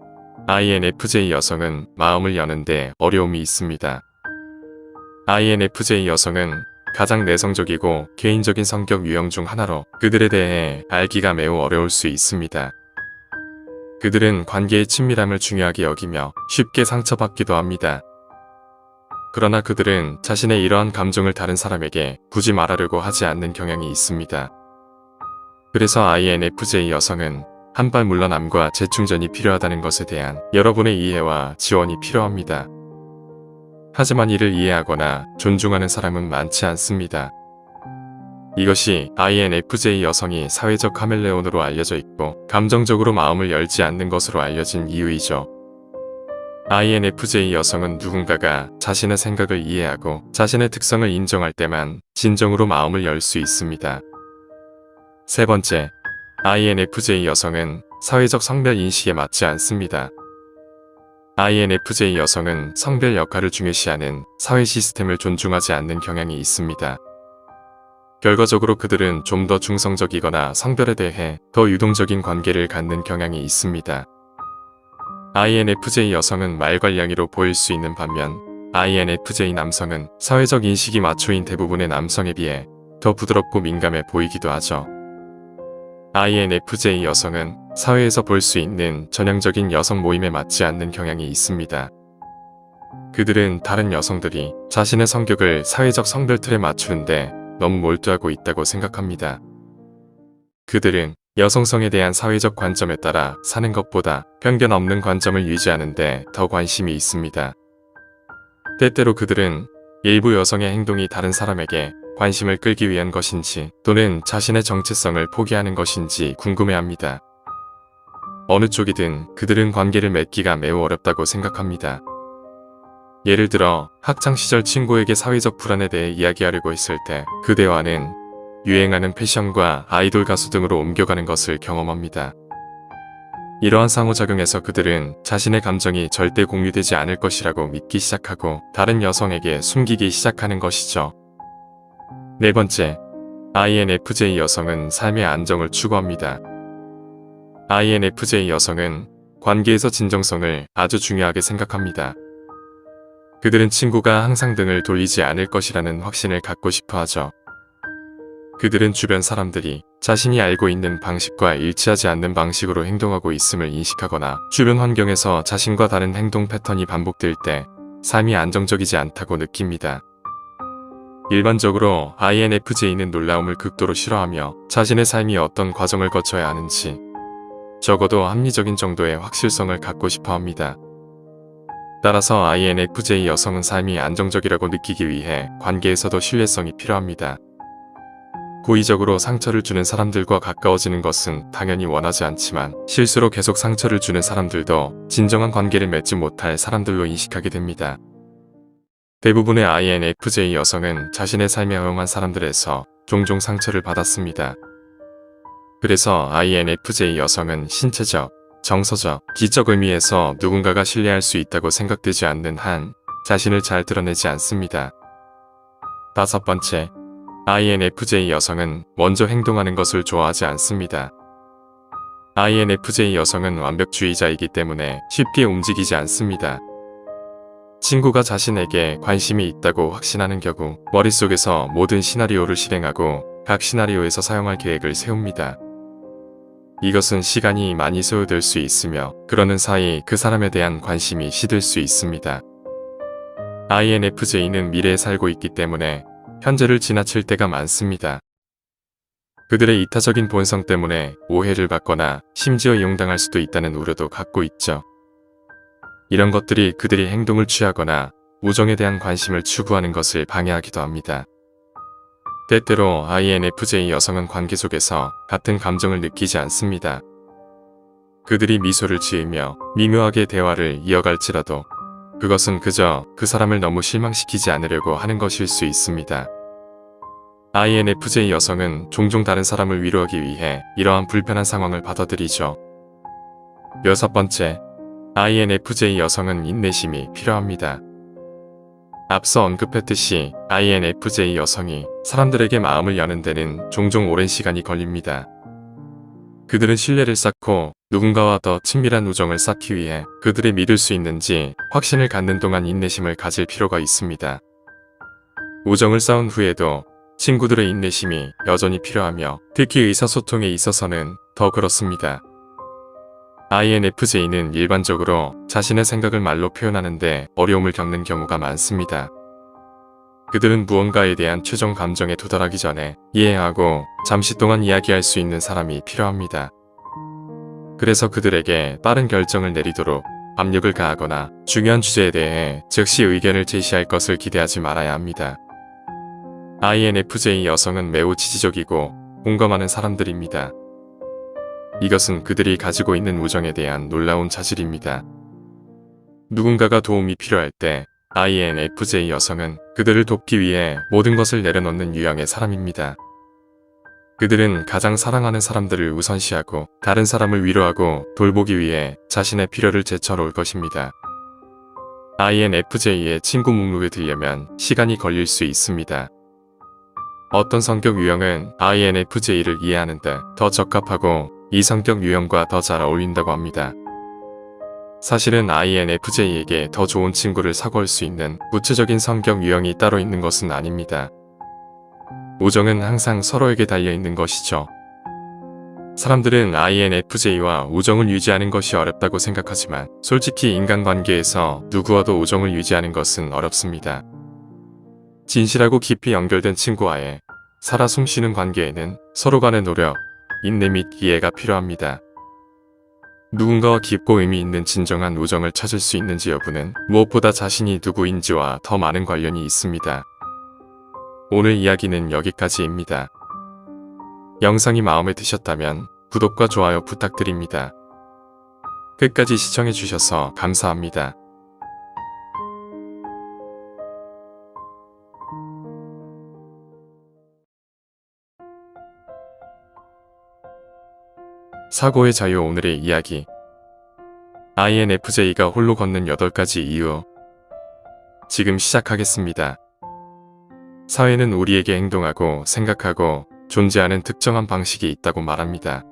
INFJ 여성은 마음을 여는데 어려움이 있습니다. INFJ 여성은 가장 내성적이고 개인적인 성격 유형 중 하나로 그들에 대해 알기가 매우 어려울 수 있습니다. 그들은 관계의 친밀함을 중요하게 여기며 쉽게 상처받기도 합니다. 그러나 그들은 자신의 이러한 감정을 다른 사람에게 굳이 말하려고 하지 않는 경향이 있습니다. 그래서 INFJ 여성은 한 발 물러남과 재충전이 필요하다는 것에 대한 여러분의 이해와 지원이 필요합니다. 하지만 이를 이해하거나 존중하는 사람은 많지 않습니다. 이것이 INFJ 여성이 사회적 카멜레온으로 알려져 있고 감정적으로 마음을 열지 않는 것으로 알려진 이유이죠. INFJ 여성은 누군가가 자신의 생각을 이해하고 자신의 특성을 인정할 때만 진정으로 마음을 열 수 있습니다. 세 번째, INFJ 여성은 사회적 성별 인식에 맞지 않습니다. INFJ 여성은 성별 역할을 중요시하는 사회 시스템을 존중하지 않는 경향이 있습니다. 결과적으로 그들은 좀 더 중성적이거나 성별에 대해 더 유동적인 관계를 갖는 경향이 있습니다. INFJ 여성은 말괄량이로 보일 수 있는 반면 INFJ 남성은 사회적 인식이 마초인 대부분의 남성에 비해 더 부드럽고 민감해 보이기도 하죠. INFJ 여성은 사회에서 볼 수 있는 전형적인 여성 모임에 맞지 않는 경향이 있습니다. 그들은 다른 여성들이 자신의 성격을 사회적 성별 틀에 맞추는데 너무 몰두하고 있다고 생각합니다. 그들은 여성성에 대한 사회적 관점에 따라 사는 것보다 편견 없는 관점을 유지하는 데 더 관심이 있습니다. 때때로 그들은 일부 여성의 행동이 다른 사람에게 관심을 끌기 위한 것인지 또는 자신의 정체성을 포기하는 것인지 궁금해합니다. 어느 쪽이든 그들은 관계를 맺기가 매우 어렵다고 생각합니다. 예를 들어 학창시절 친구에게 사회적 불안에 대해 이야기하려고 했을 때 그 대화는 유행하는 패션과 아이돌 가수 등으로 옮겨가는 것을 경험합니다. 이러한 상호작용에서 그들은 자신의 감정이 절대 공유되지 않을 것이라고 믿기 시작하고 다른 여성에게 숨기기 시작하는 것이죠. 네 번째, INFJ 여성은 삶의 안정을 추구합니다. INFJ 여성은 관계에서 진정성을 아주 중요하게 생각합니다. 그들은 친구가 항상 등을 돌리지 않을 것이라는 확신을 갖고 싶어 하죠. 그들은 주변 사람들이 자신이 알고 있는 방식과 일치하지 않는 방식으로 행동하고 있음을 인식하거나 주변 환경에서 자신과 다른 행동 패턴이 반복될 때 삶이 안정적이지 않다고 느낍니다. 일반적으로 INFJ는 놀라움을 극도로 싫어하며 자신의 삶이 어떤 과정을 거쳐야 하는지 적어도 합리적인 정도의 확실성을 갖고 싶어 합니다. 따라서 INFJ 여성은 삶이 안정적이라고 느끼기 위해 관계에서도 신뢰성이 필요합니다. 고의적으로 상처를 주는 사람들과 가까워지는 것은 당연히 원하지 않지만 실수로 계속 상처를 주는 사람들도 진정한 관계를 맺지 못할 사람들로 인식하게 됩니다. 대부분의 INFJ 여성은 자신의 삶에 허용한 사람들에서 종종 상처를 받았습니다. 그래서 INFJ 여성은 신체적, 정서적, 기적 의미에서 누군가가 신뢰할 수 있다고 생각되지 않는 한 자신을 잘 드러내지 않습니다. 다섯 번째, INFJ 여성은 먼저 행동하는 것을 좋아하지 않습니다. INFJ 여성은 완벽주의자이기 때문에 쉽게 움직이지 않습니다. 친구가 자신에게 관심이 있다고 확신하는 경우 머릿속에서 모든 시나리오를 실행하고 각 시나리오에서 사용할 계획을 세웁니다. 이것은 시간이 많이 소요될 수 있으며 그러는 사이 그 사람에 대한 관심이 시들 수 있습니다. INFJ는 미래에 살고 있기 때문에 현재를 지나칠 때가 많습니다. 그들의 이타적인 본성 때문에 오해를 받거나 심지어 이용당할 수도 있다는 우려도 갖고 있죠. 이런 것들이 그들이 행동을 취하거나 우정에 대한 관심을 추구하는 것을 방해하기도 합니다. 때때로 INFJ 여성은 관계 속에서 같은 감정을 느끼지 않습니다. 그들이 미소를 지으며 미묘하게 대화를 이어갈지라도 그것은 그저 그 사람을 너무 실망시키지 않으려고 하는 것일 수 있습니다. INFJ 여성은 종종 다른 사람을 위로하기 위해 이러한 불편한 상황을 받아들이죠. 여섯 번째, INFJ 여성은 인내심이 필요합니다. 앞서 언급했듯이 INFJ 여성이 사람들에게 마음을 여는 데는 종종 오랜 시간이 걸립니다. 그들은 신뢰를 쌓고 누군가와 더 친밀한 우정을 쌓기 위해 그들이 믿을 수 있는지 확신을 갖는 동안 인내심을 가질 필요가 있습니다. 우정을 쌓은 후에도 친구들의 인내심이 여전히 필요하며 특히 의사소통에 있어서는 더 그렇습니다. INFJ는 일반적으로 자신의 생각을 말로 표현하는데 어려움을 겪는 경우가 많습니다. 그들은 무언가에 대한 최종 감정에 도달하기 전에 이해하고 잠시 동안 이야기할 수 있는 사람이 필요합니다. 그래서 그들에게 빠른 결정을 내리도록 압력을 가하거나 중요한 주제에 대해 즉시 의견을 제시할 것을 기대하지 말아야 합니다. INFJ 여성은 매우 지지적이고 공감하는 사람들입니다. 이것은 그들이 가지고 있는 우정에 대한 놀라운 자질입니다. 누군가가 도움이 필요할 때 INFJ 여성은 그들을 돕기 위해 모든 것을 내려놓는 유형의 사람입니다. 그들은 가장 사랑하는 사람들을 우선시하고 다른 사람을 위로하고 돌보기 위해 자신의 필요를 제쳐놓을 것입니다. INFJ의 친구 목록에 들려면 시간이 걸릴 수 있습니다. 어떤 성격 유형은 INFJ를 이해하는 데 더 적합하고 이 성격 유형과 더 잘 어울린다고 합니다. 사실은 INFJ에게 더 좋은 친구를 사고할 수 있는 구체적인 성격 유형이 따로 있는 것은 아닙니다. 우정은 항상 서로에게 달려있는 것이죠. 사람들은 INFJ와 우정을 유지하는 것이 어렵다고 생각하지만 솔직히 인간관계에서 누구와도 우정을 유지하는 것은 어렵습니다. 진실하고 깊이 연결된 친구와의 살아 숨쉬는 관계에는 서로 간의 노력, 인내 및 이해가 필요합니다. 누군가와 깊고 의미 있는 진정한 우정을 찾을 수 있는지 여부는 무엇보다 자신이 누구인지와 더 많은 관련이 있습니다. 오늘 이야기는 여기까지입니다. 영상이 마음에 드셨다면 구독과 좋아요 부탁드립니다. 끝까지 시청해주셔서 감사합니다. 사고의 자유 오늘의 이야기 INFJ가 홀로 걷는 8가지 이유 지금 시작하겠습니다. 사회는 우리에게 행동하고 생각하고 존재하는 특정한 방식이 있다고 말합니다.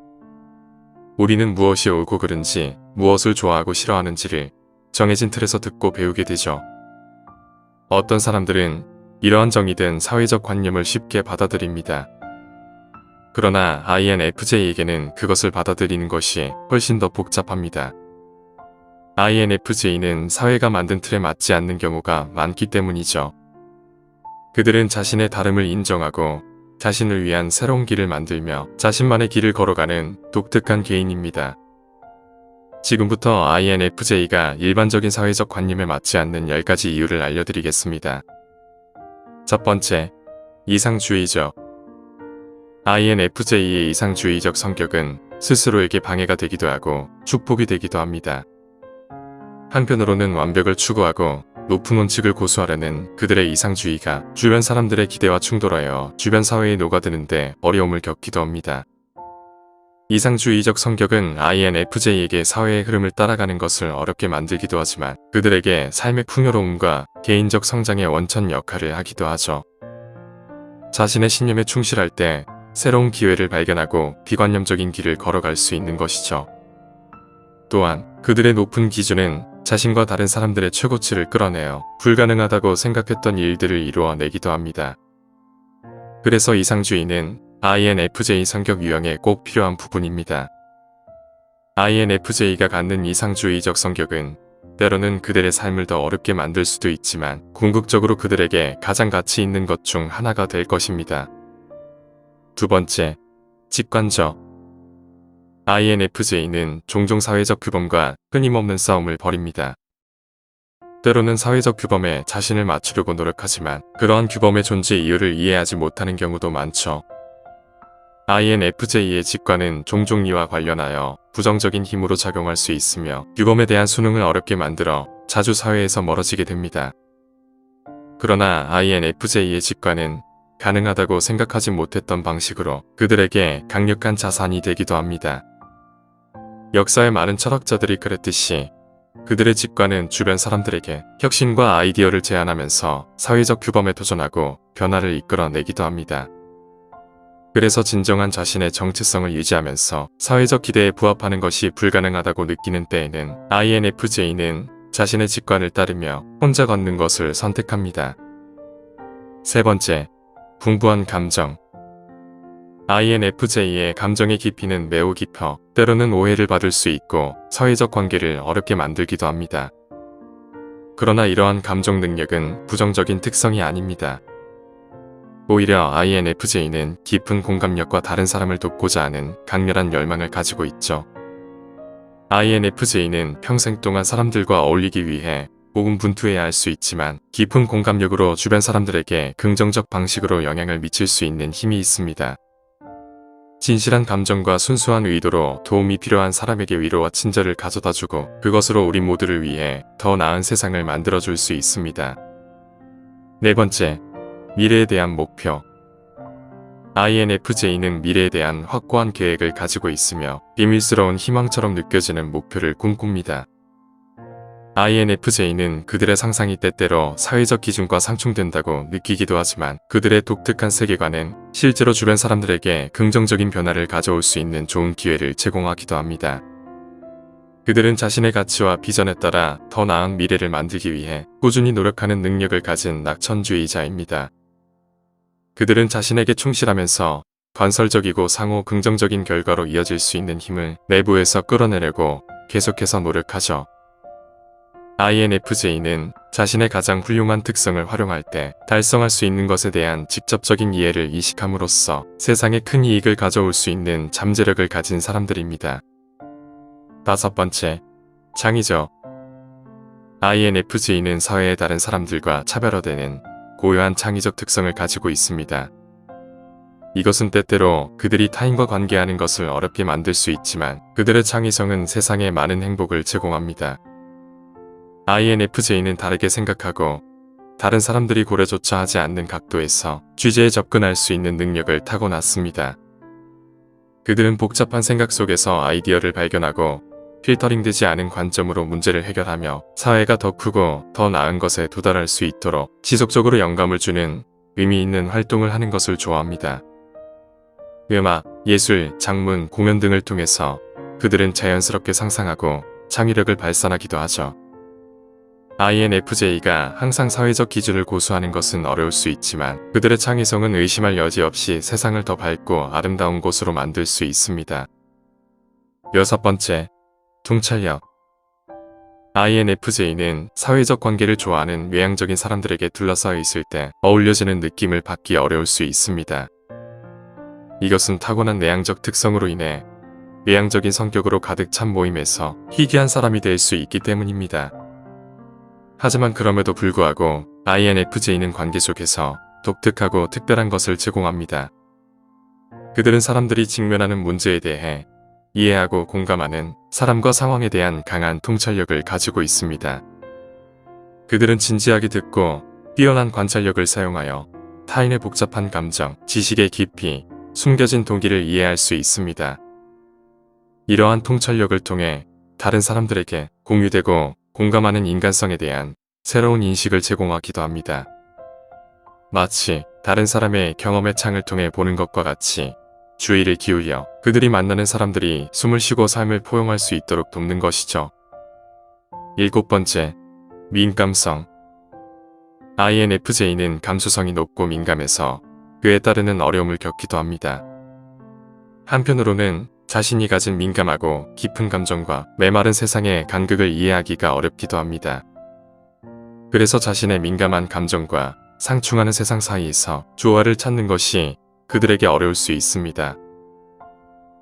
우리는 무엇이 옳고 그른지, 무엇을 좋아하고 싫어하는지를 정해진 틀에서 듣고 배우게 되죠. 어떤 사람들은 이러한 정의된 사회적 관념을 쉽게 받아들입니다. 그러나 INFJ에게는 그것을 받아들이는 것이 훨씬 더 복잡합니다. INFJ는 사회가 만든 틀에 맞지 않는 경우가 많기 때문이죠. 그들은 자신의 다름을 인정하고 자신을 위한 새로운 길을 만들며 자신만의 길을 걸어가는 독특한 개인입니다. 지금부터 INFJ가 일반적인 사회적 관념에 맞지 않는 10가지 이유를 알려드리겠습니다. 첫 번째, 이상주의적. INFJ의 이상주의적 성격은 스스로에게 방해가 되기도 하고 축복이 되기도 합니다. 한편으로는 완벽을 추구하고 높은 원칙을 고수하려는 그들의 이상주의가 주변 사람들의 기대와 충돌하여 주변 사회에 녹아드는데 어려움을 겪기도 합니다. 이상주의적 성격은 INFJ에게 사회의 흐름을 따라가는 것을 어렵게 만들기도 하지만 그들에게 삶의 풍요로움과 개인적 성장의 원천 역할을 하기도 하죠. 자신의 신념에 충실할 때 새로운 기회를 발견하고 비관념적인 길을 걸어갈 수 있는 것이죠. 또한 그들의 높은 기준은 자신과 다른 사람들의 최고치를 끌어내어 불가능하다고 생각했던 일들을 이루어내기도 합니다. 그래서 이상주의는 INFJ 성격 유형에 꼭 필요한 부분입니다. INFJ가 갖는 이상주의적 성격은 때로는 그들의 삶을 더 어렵게 만들 수도 있지만 궁극적으로 그들에게 가장 가치 있는 것 중 하나가 될 것입니다. 두 번째, 직관적. INFJ는 종종 사회적 규범과 끊임없는 싸움을 벌입니다. 때로는 사회적 규범에 자신을 맞추려고 노력하지만 그러한 규범의 존재 이유를 이해하지 못하는 경우도 많죠. INFJ의 직관은 종종 이와 관련하여 부정적인 힘으로 작용할 수 있으며 규범에 대한 수능을 어렵게 만들어 자주 사회에서 멀어지게 됩니다. 그러나 INFJ의 직관은 가능하다고 생각하지 못했던 방식으로 그들에게 강력한 자산이 되기도 합니다. 역사의 많은 철학자들이 그랬듯이 그들의 직관은 주변 사람들에게 혁신과 아이디어를 제안하면서 사회적 규범에 도전하고 변화를 이끌어내기도 합니다. 그래서 진정한 자신의 정체성을 유지하면서 사회적 기대에 부합하는 것이 불가능하다고 느끼는 때에는 INFJ는 자신의 직관을 따르며 혼자 걷는 것을 선택합니다. 세 번째, 풍부한 감정. INFJ의 감정의 깊이는 매우 깊어 때로는 오해를 받을 수 있고 사회적 관계를 어렵게 만들기도 합니다. 그러나 이러한 감정 능력은 부정적인 특성이 아닙니다. 오히려 INFJ는 깊은 공감력과 다른 사람을 돕고자 하는 강렬한 열망을 가지고 있죠. INFJ는 평생 동안 사람들과 어울리기 위해 고군분투해야 할 수 있지만 깊은 공감력으로 주변 사람들에게 긍정적 방식으로 영향을 미칠 수 있는 힘이 있습니다. 진실한 감정과 순수한 의도로 도움이 필요한 사람에게 위로와 친절을 가져다주고 그것으로 우리 모두를 위해 더 나은 세상을 만들어줄 수 있습니다. 네 번째, 미래에 대한 목표. INFJ는 미래에 대한 확고한 계획을 가지고 있으며 비밀스러운 희망처럼 느껴지는 목표를 꿈꿉니다. INFJ는 그들의 상상이 때때로 사회적 기준과 상충된다고 느끼기도 하지만 그들의 독특한 세계관은 실제로 주변 사람들에게 긍정적인 변화를 가져올 수 있는 좋은 기회를 제공하기도 합니다. 그들은 자신의 가치와 비전에 따라 더 나은 미래를 만들기 위해 꾸준히 노력하는 능력을 가진 낙천주의자입니다. 그들은 자신에게 충실하면서 건설적이고 상호 긍정적인 결과로 이어질 수 있는 힘을 내부에서 끌어내려고 계속해서 노력하죠. INFJ는 자신의 가장 훌륭한 특성을 활용할 때 달성할 수 있는 것에 대한 직접적인 이해를 이식함으로써 세상에 큰 이익을 가져올 수 있는 잠재력을 가진 사람들입니다. 다섯 번째, 창의적. INFJ는 사회의 다른 사람들과 차별화되는 고유한 창의적 특성을 가지고 있습니다. 이것은 때때로 그들이 타인과 관계하는 것을 어렵게 만들 수 있지만 그들의 창의성은 세상에 많은 행복을 제공합니다. INFJ는 다르게 생각하고 다른 사람들이 고려조차 하지 않는 각도에서 주제에 접근할 수 있는 능력을 타고났습니다. 그들은 복잡한 생각 속에서 아이디어를 발견하고 필터링되지 않은 관점으로 문제를 해결하며 사회가 더 크고 더 나은 것에 도달할 수 있도록 지속적으로 영감을 주는 의미 있는 활동을 하는 것을 좋아합니다. 음악, 예술, 작문, 공연 등을 통해서 그들은 자연스럽게 상상하고 창의력을 발산하기도 하죠. INFJ가 항상 사회적 기준을 고수하는 것은 어려울 수 있지만 그들의 창의성은 의심할 여지 없이 세상을 더 밝고 아름다운 곳으로 만들 수 있습니다. 여섯 번째, 통찰력. INFJ는 사회적 관계를 좋아하는 외향적인 사람들에게 둘러싸여 있을 때 어울려지는 느낌을 받기 어려울 수 있습니다. 이것은 타고난 내향적 특성으로 인해 외향적인 성격으로 가득 찬 모임에서 희귀한 사람이 될 수 있기 때문입니다. 하지만 그럼에도 불구하고 INFJ는 관계 속에서 독특하고 특별한 것을 제공합니다. 그들은 사람들이 직면하는 문제에 대해 이해하고 공감하는 사람과 상황에 대한 강한 통찰력을 가지고 있습니다. 그들은 진지하게 듣고 뛰어난 관찰력을 사용하여 타인의 복잡한 감정, 지식의 깊이, 숨겨진 동기를 이해할 수 있습니다. 이러한 통찰력을 통해 다른 사람들에게 공유되고 공감하는 인간성에 대한 새로운 인식을 제공하기도 합니다. 마치 다른 사람의 경험의 창을 통해 보는 것과 같이 주의를 기울여 그들이 만나는 사람들이 숨을 쉬고 삶을 포용할 수 있도록 돕는 것이죠. 일곱 번째, 민감성. INFJ는 감수성이 높고 민감해서 그에 따르는 어려움을 겪기도 합니다. 한편으로는 자신이 가진 민감하고 깊은 감정과 메마른 세상의 간극을 이해하기가 어렵기도 합니다. 그래서 자신의 민감한 감정과 상충하는 세상 사이에서 조화를 찾는 것이 그들에게 어려울 수 있습니다.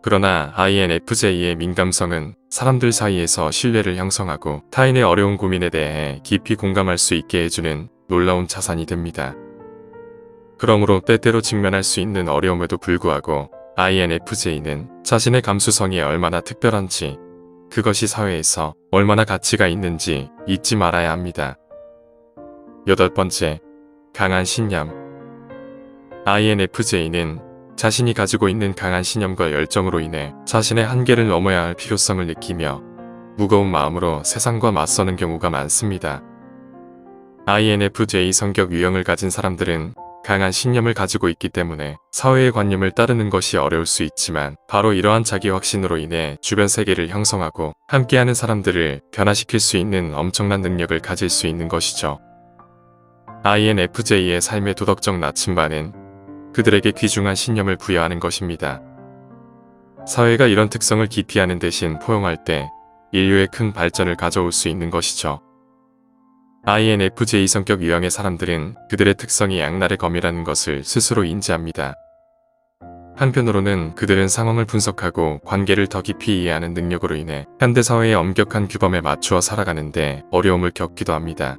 그러나 INFJ의 민감성은 사람들 사이에서 신뢰를 형성하고 타인의 어려운 고민에 대해 깊이 공감할 수 있게 해주는 놀라운 자산이 됩니다. 그러므로 때때로 직면할 수 있는 어려움에도 불구하고 INFJ는 자신의 감수성이 얼마나 특별한지, 그것이 사회에서 얼마나 가치가 있는지 잊지 말아야 합니다. 여덟 번째, 강한 신념. INFJ는 자신이 가지고 있는 강한 신념과 열정으로 인해 자신의 한계를 넘어야 할 필요성을 느끼며 무거운 마음으로 세상과 맞서는 경우가 많습니다. INFJ 성격 유형을 가진 사람들은 강한 신념을 가지고 있기 때문에 사회의 관념을 따르는 것이 어려울 수 있지만 바로 이러한 자기 확신으로 인해 주변 세계를 형성하고 함께하는 사람들을 변화시킬 수 있는 엄청난 능력을 가질 수 있는 것이죠. INFJ의 삶의 도덕적 나침반은 그들에게 귀중한 신념을 부여하는 것입니다. 사회가 이런 특성을 기피하는 대신 포용할 때 인류의 큰 발전을 가져올 수 있는 것이죠. INFJ 성격 유형의 사람들은 그들의 특성이 양날의 검이라는 것을 스스로 인지합니다. 한편으로는 그들은 상황을 분석하고 관계를 더 깊이 이해하는 능력으로 인해 현대사회의 엄격한 규범에 맞추어 살아가는데 어려움을 겪기도 합니다.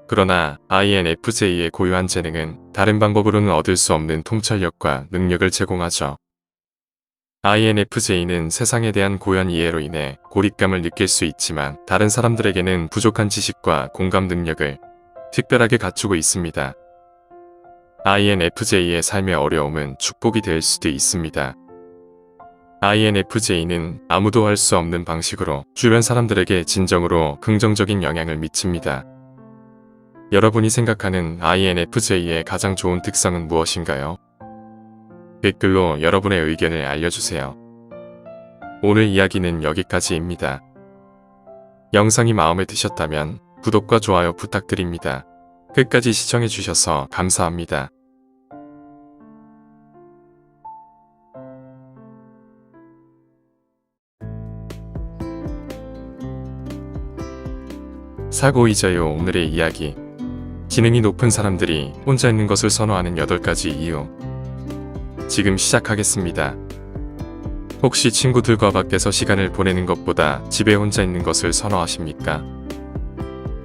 그러나 INFJ의 고유한 재능은 다른 방법으로는 얻을 수 없는 통찰력과 능력을 제공하죠. INFJ는 세상에 대한 고유한 이해로 인해 고립감을 느낄 수 있지만 다른 사람들에게는 부족한 지식과 공감 능력을 특별하게 갖추고 있습니다. INFJ의 삶의 어려움은 축복이 될 수도 있습니다. INFJ는 아무도 할 수 없는 방식으로 주변 사람들에게 진정으로 긍정적인 영향을 미칩니다. 여러분이 생각하는 INFJ의 가장 좋은 특성은 무엇인가요? 댓글로 여러분의 의견을 알려주세요. 오늘 이야기는 여기까지입니다. 영상이 마음에 드셨다면 구독과 좋아요 부탁드립니다. 끝까지 시청해주셔서 감사합니다. 사고이자요. 오늘의 이야기. 지능이 높은 사람들이 혼자 있는 것을 선호하는 8가지 이유. 지금 시작하겠습니다. 혹시 친구들과 밖에서 시간을 보내는 것보다 집에 혼자 있는 것을 선호하십니까?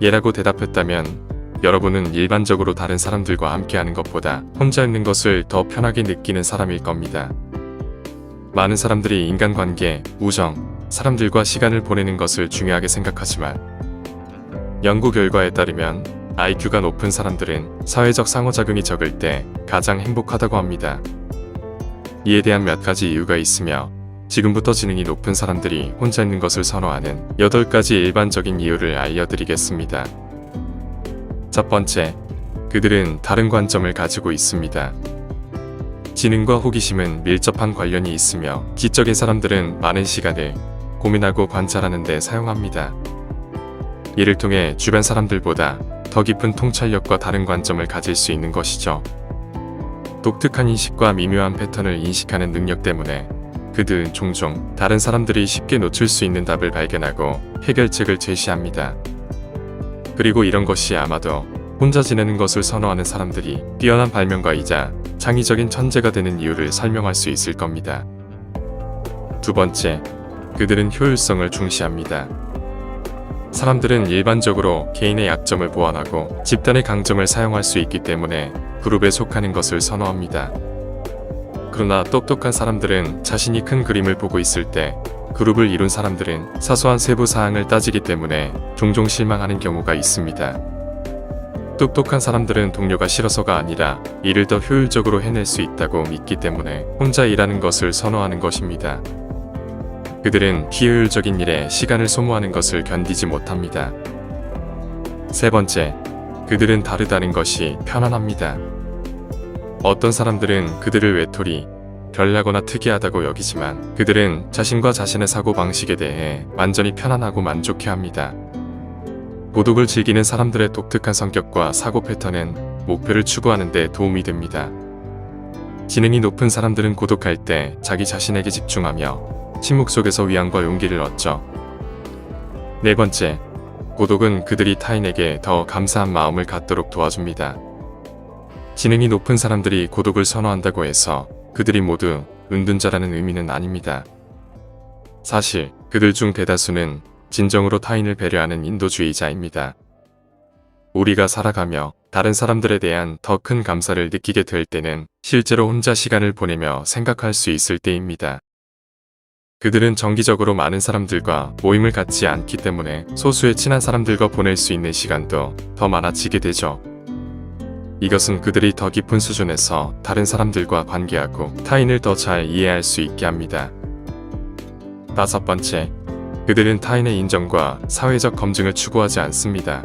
예라고 대답했다면 여러분은 일반적으로 다른 사람들과 함께하는 것보다 혼자 있는 것을 더 편하게 느끼는 사람일 겁니다. 많은 사람들이 인간관계, 우정, 사람들과 시간을 보내는 것을 중요하게 생각하지만 연구 결과에 따르면 IQ가 높은 사람들은 사회적 상호작용이 적을 때 가장 행복하다고 합니다. 이에 대한 몇 가지 이유가 있으며 지금부터 지능이 높은 사람들이 혼자 있는 것을 선호하는 8가지 일반적인 이유를 알려드리겠습니다. 첫 번째, 그들은 다른 관점을 가지고 있습니다. 지능과 호기심은 밀접한 관련이 있으며 지적인 사람들은 많은 시간을 고민하고 관찰하는 데 사용합니다. 이를 통해 주변 사람들보다 더 깊은 통찰력과 다른 관점을 가질 수 있는 것이죠. 독특한 인식과 미묘한 패턴을 인식하는 능력 때문에 그들은 종종 다른 사람들이 쉽게 놓칠 수 있는 답을 발견하고 해결책을 제시합니다. 그리고 이런 것이 아마도 혼자 지내는 것을 선호하는 사람들이 뛰어난 발명가이자 창의적인 천재가 되는 이유를 설명할 수 있을 겁니다. 두 번째, 그들은 효율성을 중시합니다. 사람들은 일반적으로 개인의 약점을 보완하고 집단의 강점을 사용할 수 있기 때문에 그룹에 속하는 것을 선호합니다. 그러나 똑똑한 사람들은 자신이 큰 그림을 보고 있을 때 그룹을 이룬 사람들은 사소한 세부 사항을 따지기 때문에 종종 실망하는 경우가 있습니다. 똑똑한 사람들은 동료가 싫어서가 아니라 일을 더 효율적으로 해낼 수 있다고 믿기 때문에 혼자 일하는 것을 선호하는 것입니다. 그들은 비효율적인 일에 시간을 소모하는 것을 견디지 못합니다. 세 번째, 그들은 다르다는 것이 편안합니다. 어떤 사람들은 그들을 외톨이, 별나거나 특이하다고 여기지만 그들은 자신과 자신의 사고방식에 대해 완전히 편안하고 만족해합니다. 고독을 즐기는 사람들의 독특한 성격과 사고 패턴은 목표를 추구하는 데 도움이 됩니다. 지능이 높은 사람들은 고독할 때 자기 자신에게 집중하며 침묵 속에서 위안과 용기를 얻죠. 네 번째, 고독은 그들이 타인에게 더 감사한 마음을 갖도록 도와줍니다. 지능이 높은 사람들이 고독을 선호한다고 해서 그들이 모두 은둔자라는 의미는 아닙니다. 사실 그들 중 대다수는 진정으로 타인을 배려하는 인도주의자입니다. 우리가 살아가며 다른 사람들에 대한 더 큰 감사를 느끼게 될 때는 실제로 혼자 시간을 보내며 생각할 수 있을 때입니다. 그들은 정기적으로 많은 사람들과 모임을 갖지 않기 때문에 소수의 친한 사람들과 보낼 수 있는 시간도 더 많아지게 되죠. 이것은 그들이 더 깊은 수준에서 다른 사람들과 관계하고 타인을 더 잘 이해할 수 있게 합니다. 다섯 번째, 그들은 타인의 인정과 사회적 검증을 추구하지 않습니다.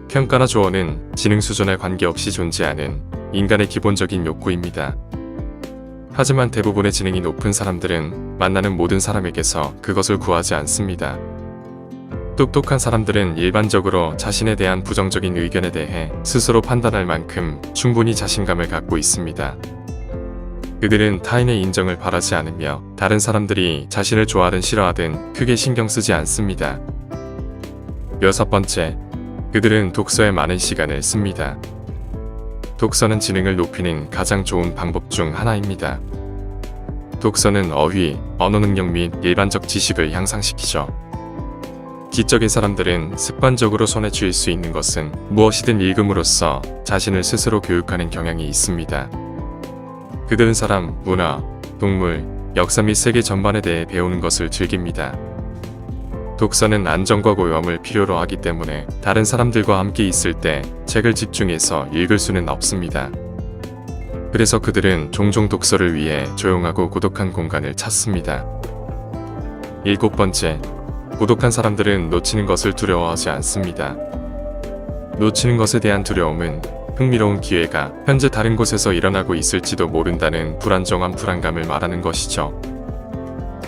평가나 조언은 지능 수준에 관계없이 존재하는 인간의 기본적인 욕구입니다. 하지만 대부분의 지능이 높은 사람들은 만나는 모든 사람에게서 그것을 구하지 않습니다. 똑똑한 사람들은 일반적으로 자신에 대한 부정적인 의견에 대해 스스로 판단할 만큼 충분히 자신감을 갖고 있습니다. 그들은 타인의 인정을 바라지 않으며 다른 사람들이 자신을 좋아하든 싫어하든 크게 신경 쓰지 않습니다. 여섯 번째, 그들은 독서에 많은 시간을 씁니다. 독서는 지능을 높이는 가장 좋은 방법 중 하나입니다. 독서는 어휘, 언어 능력 및 일반적 지식을 향상시키죠. 지적인 사람들은 습관적으로 손에 쥘 수 있는 것은 무엇이든 읽음으로써 자신을 스스로 교육하는 경향이 있습니다. 그들은 사람, 문화, 동물, 역사 및 세계 전반에 대해 배우는 것을 즐깁니다. 독서는 안정과 고요함을 필요로 하기 때문에 다른 사람들과 함께 있을 때 책을 집중해서 읽을 수는 없습니다. 그래서 그들은 종종 독서를 위해 조용하고 고독한 공간을 찾습니다. 7번째, 고독한 사람들은 놓치는 것을 두려워하지 않습니다. 놓치는 것에 대한 두려움은 흥미로운 기회가 현재 다른 곳에서 일어나고 있을지도 모른다는 불안정한 불안감을 말하는 것이죠.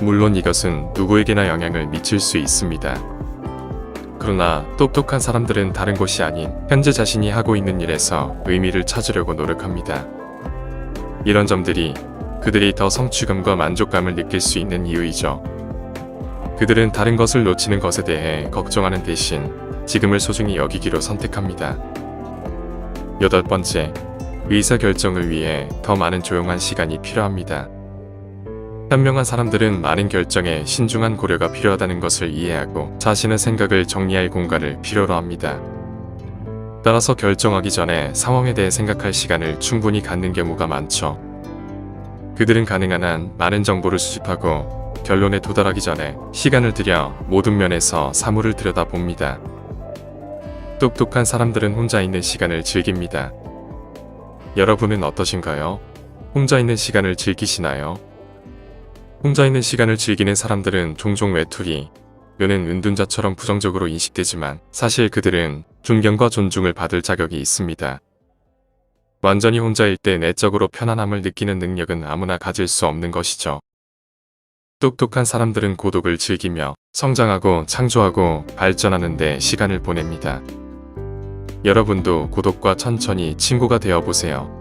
물론 이것은 누구에게나 영향을 미칠 수 있습니다. 그러나 똑똑한 사람들은 다른 곳이 아닌 현재 자신이 하고 있는 일에서 의미를 찾으려고 노력합니다. 이런 점들이 그들이 더 성취감과 만족감을 느낄 수 있는 이유이죠. 그들은 다른 것을 놓치는 것에 대해 걱정하는 대신 지금을 소중히 여기기로 선택합니다. 8번째, 의사결정을 위해 더 많은 조용한 시간이 필요합니다. 현명한 사람들은 많은 결정에 신중한 고려가 필요하다는 것을 이해하고 자신의 생각을 정리할 공간을 필요로 합니다. 따라서 결정하기 전에 상황에 대해 생각할 시간을 충분히 갖는 경우가 많죠. 그들은 가능한 한 많은 정보를 수집하고 결론에 도달하기 전에 시간을 들여 모든 면에서 사물을 들여다봅니다. 똑똑한 사람들은 혼자 있는 시간을 즐깁니다. 여러분은 어떠신가요? 혼자 있는 시간을 즐기시나요? 혼자 있는 시간을 즐기는 사람들은 종종 외톨이, 는 은둔자처럼 부정적으로 인식되지만 사실 그들은 존경과 존중을 받을 자격이 있습니다. 완전히 혼자일 때 내적으로 편안함을 느끼는 능력은 아무나 가질 수 없는 것이죠. 똑똑한 사람들은 고독을 즐기며 성장하고 창조하고 발전하는 데 시간을 보냅니다. 여러분도 고독과 천천히 친구가 되어보세요.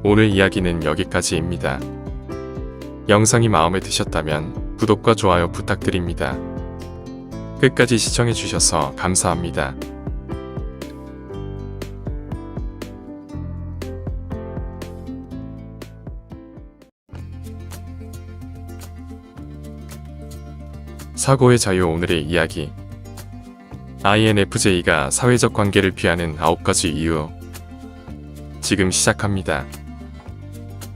오늘 이야기는 여기까지입니다. 영상이 마음에 드셨다면 구독과 좋아요 부탁드립니다. 끝까지 시청해주셔서 감사합니다. 사고의 자유. 오늘의 이야기. INFJ가 사회적 관계를 피하는 9가지 이유. 지금 시작합니다.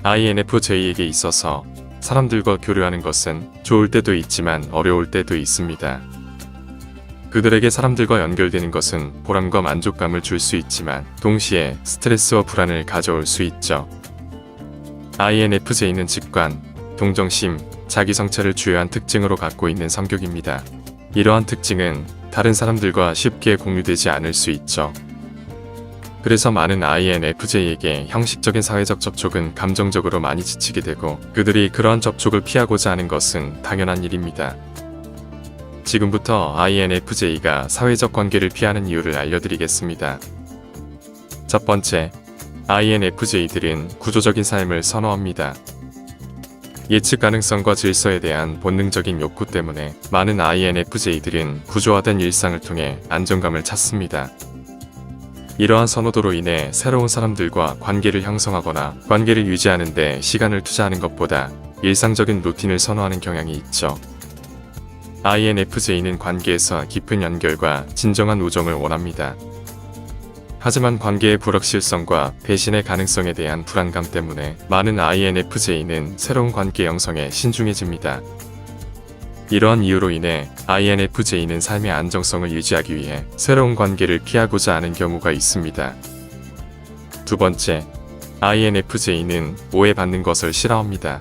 INFJ에게 있어서 사람들과 교류하는 것은 좋을 때도 있지만 어려울 때도 있습니다. 그들에게 사람들과 연결되는 것은 보람과 만족감을 줄 수 있지만 동시에 스트레스와 불안을 가져올 수 있죠. INFJ는 직관, 동정심, 자기성찰을 주요한 특징으로 갖고 있는 성격입니다. 이러한 특징은 다른 사람들과 쉽게 공유되지 않을 수 있죠. 그래서 많은 INFJ에게 형식적인 사회적 접촉은 감정적으로 많이 지치게 되고 그들이 그러한 접촉을 피하고자 하는 것은 당연한 일입니다. 지금부터 INFJ가 사회적 관계를 피하는 이유를 알려드리겠습니다. 첫 번째, INFJ들은 구조적인 삶을 선호합니다. 예측 가능성과 질서에 대한 본능적인 욕구 때문에 많은 INFJ들은 구조화된 일상을 통해 안정감을 찾습니다. 이러한 선호도로 인해 새로운 사람들과 관계를 형성하거나 관계를 유지하는 데 시간을 투자하는 것보다 일상적인 루틴을 선호하는 경향이 있죠. INFJ는 관계에서 깊은 연결과 진정한 우정을 원합니다. 하지만 관계의 불확실성과 배신의 가능성에 대한 불안감 때문에 많은 INFJ는 새로운 관계 형성에 신중해집니다. 이러한 이유로 인해 INFJ는 삶의 안정성을 유지하기 위해 새로운 관계를 피하고자 하는 경우가 있습니다. 두 번째, INFJ는 오해받는 것을 싫어합니다.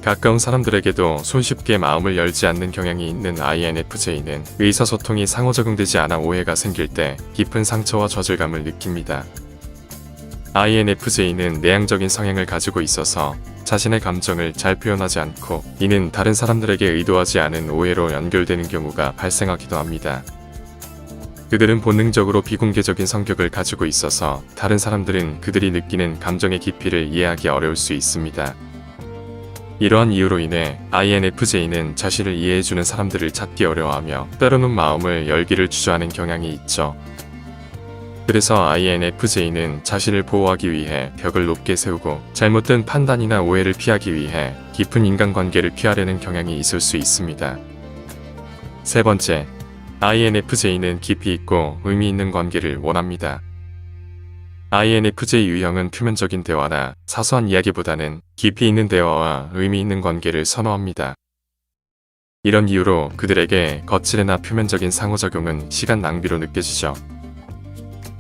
가까운 사람들에게도 손쉽게 마음을 열지 않는 경향이 있는 INFJ는 의사소통이 상호작용되지 않아 오해가 생길 때 깊은 상처와 좌절감을 느낍니다. INFJ는 내향적인 성향을 가지고 있어서 자신의 감정을 잘 표현하지 않고 이는 다른 사람들에게 의도하지 않은 오해로 연결되는 경우가 발생하기도 합니다. 그들은 본능적으로 비공개적인 성격을 가지고 있어서 다른 사람들은 그들이 느끼는 감정의 깊이를 이해하기 어려울 수 있습니다. 이러한 이유로 인해 INFJ는 자신을 이해해주는 사람들을 찾기 어려워하며 때로는 마음을 열기를 주저하는 경향이 있죠. 그래서 INFJ는 자신을 보호하기 위해 벽을 높게 세우고 잘못된 판단이나 오해를 피하기 위해 깊은 인간관계를 피하려는 경향이 있을 수 있습니다. 세 번째, INFJ는 깊이 있고 의미 있는 관계를 원합니다. INFJ 유형은 표면적인 대화나 사소한 이야기보다는 깊이 있는 대화와 의미 있는 관계를 선호합니다. 이런 이유로 그들에게 거칠이나 표면적인 상호작용은 시간 낭비로 느껴지죠.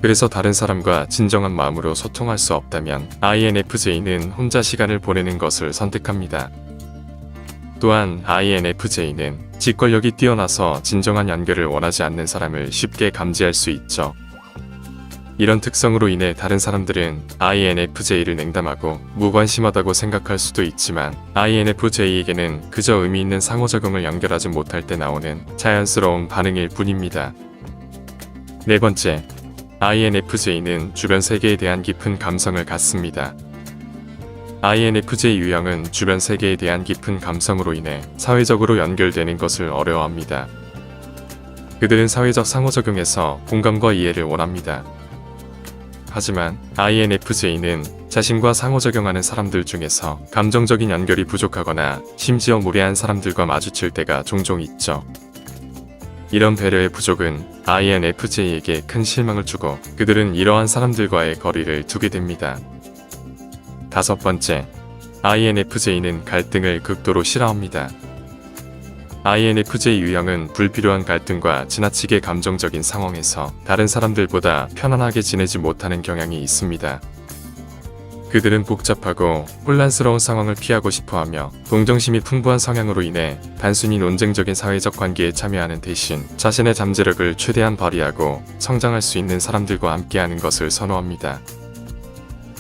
그래서 다른 사람과 진정한 마음으로 소통할 수 없다면 INFJ는 혼자 시간을 보내는 것을 선택합니다. 또한 INFJ는 직관력이 뛰어나서 진정한 연결을 원하지 않는 사람을 쉽게 감지할 수 있죠. 이런 특성으로 인해 다른 사람들은 INFJ를 냉담하고 무관심하다고 생각할 수도 있지만 INFJ에게는 그저 의미 있는 상호작용을 연결하지 못할 때 나오는 자연스러운 반응일 뿐입니다. 네 번째, INFJ는 주변 세계에 대한 깊은 감성을 갖습니다. INFJ 유형은 주변 세계에 대한 깊은 감성으로 인해 사회적으로 연결되는 것을 어려워합니다. 그들은 사회적 상호작용에서 공감과 이해를 원합니다. 하지만 INFJ는 자신과 상호작용하는 사람들 중에서 감정적인 연결이 부족하거나 심지어 무례한 사람들과 마주칠 때가 종종 있죠. 이런 배려의 부족은 INFJ에게 큰 실망을 주고 그들은 이러한 사람들과의 거리를 두게 됩니다. 다섯 번째, INFJ는 갈등을 극도로 싫어합니다. INFJ 유형은 불필요한 갈등과 지나치게 감정적인 상황에서 다른 사람들보다 편안하게 지내지 못하는 경향이 있습니다. 그들은 복잡하고 혼란스러운 상황을 피하고 싶어하며 동정심이 풍부한 성향으로 인해 단순히 논쟁적인 사회적 관계에 참여하는 대신 자신의 잠재력을 최대한 발휘하고 성장할 수 있는 사람들과 함께하는 것을 선호합니다.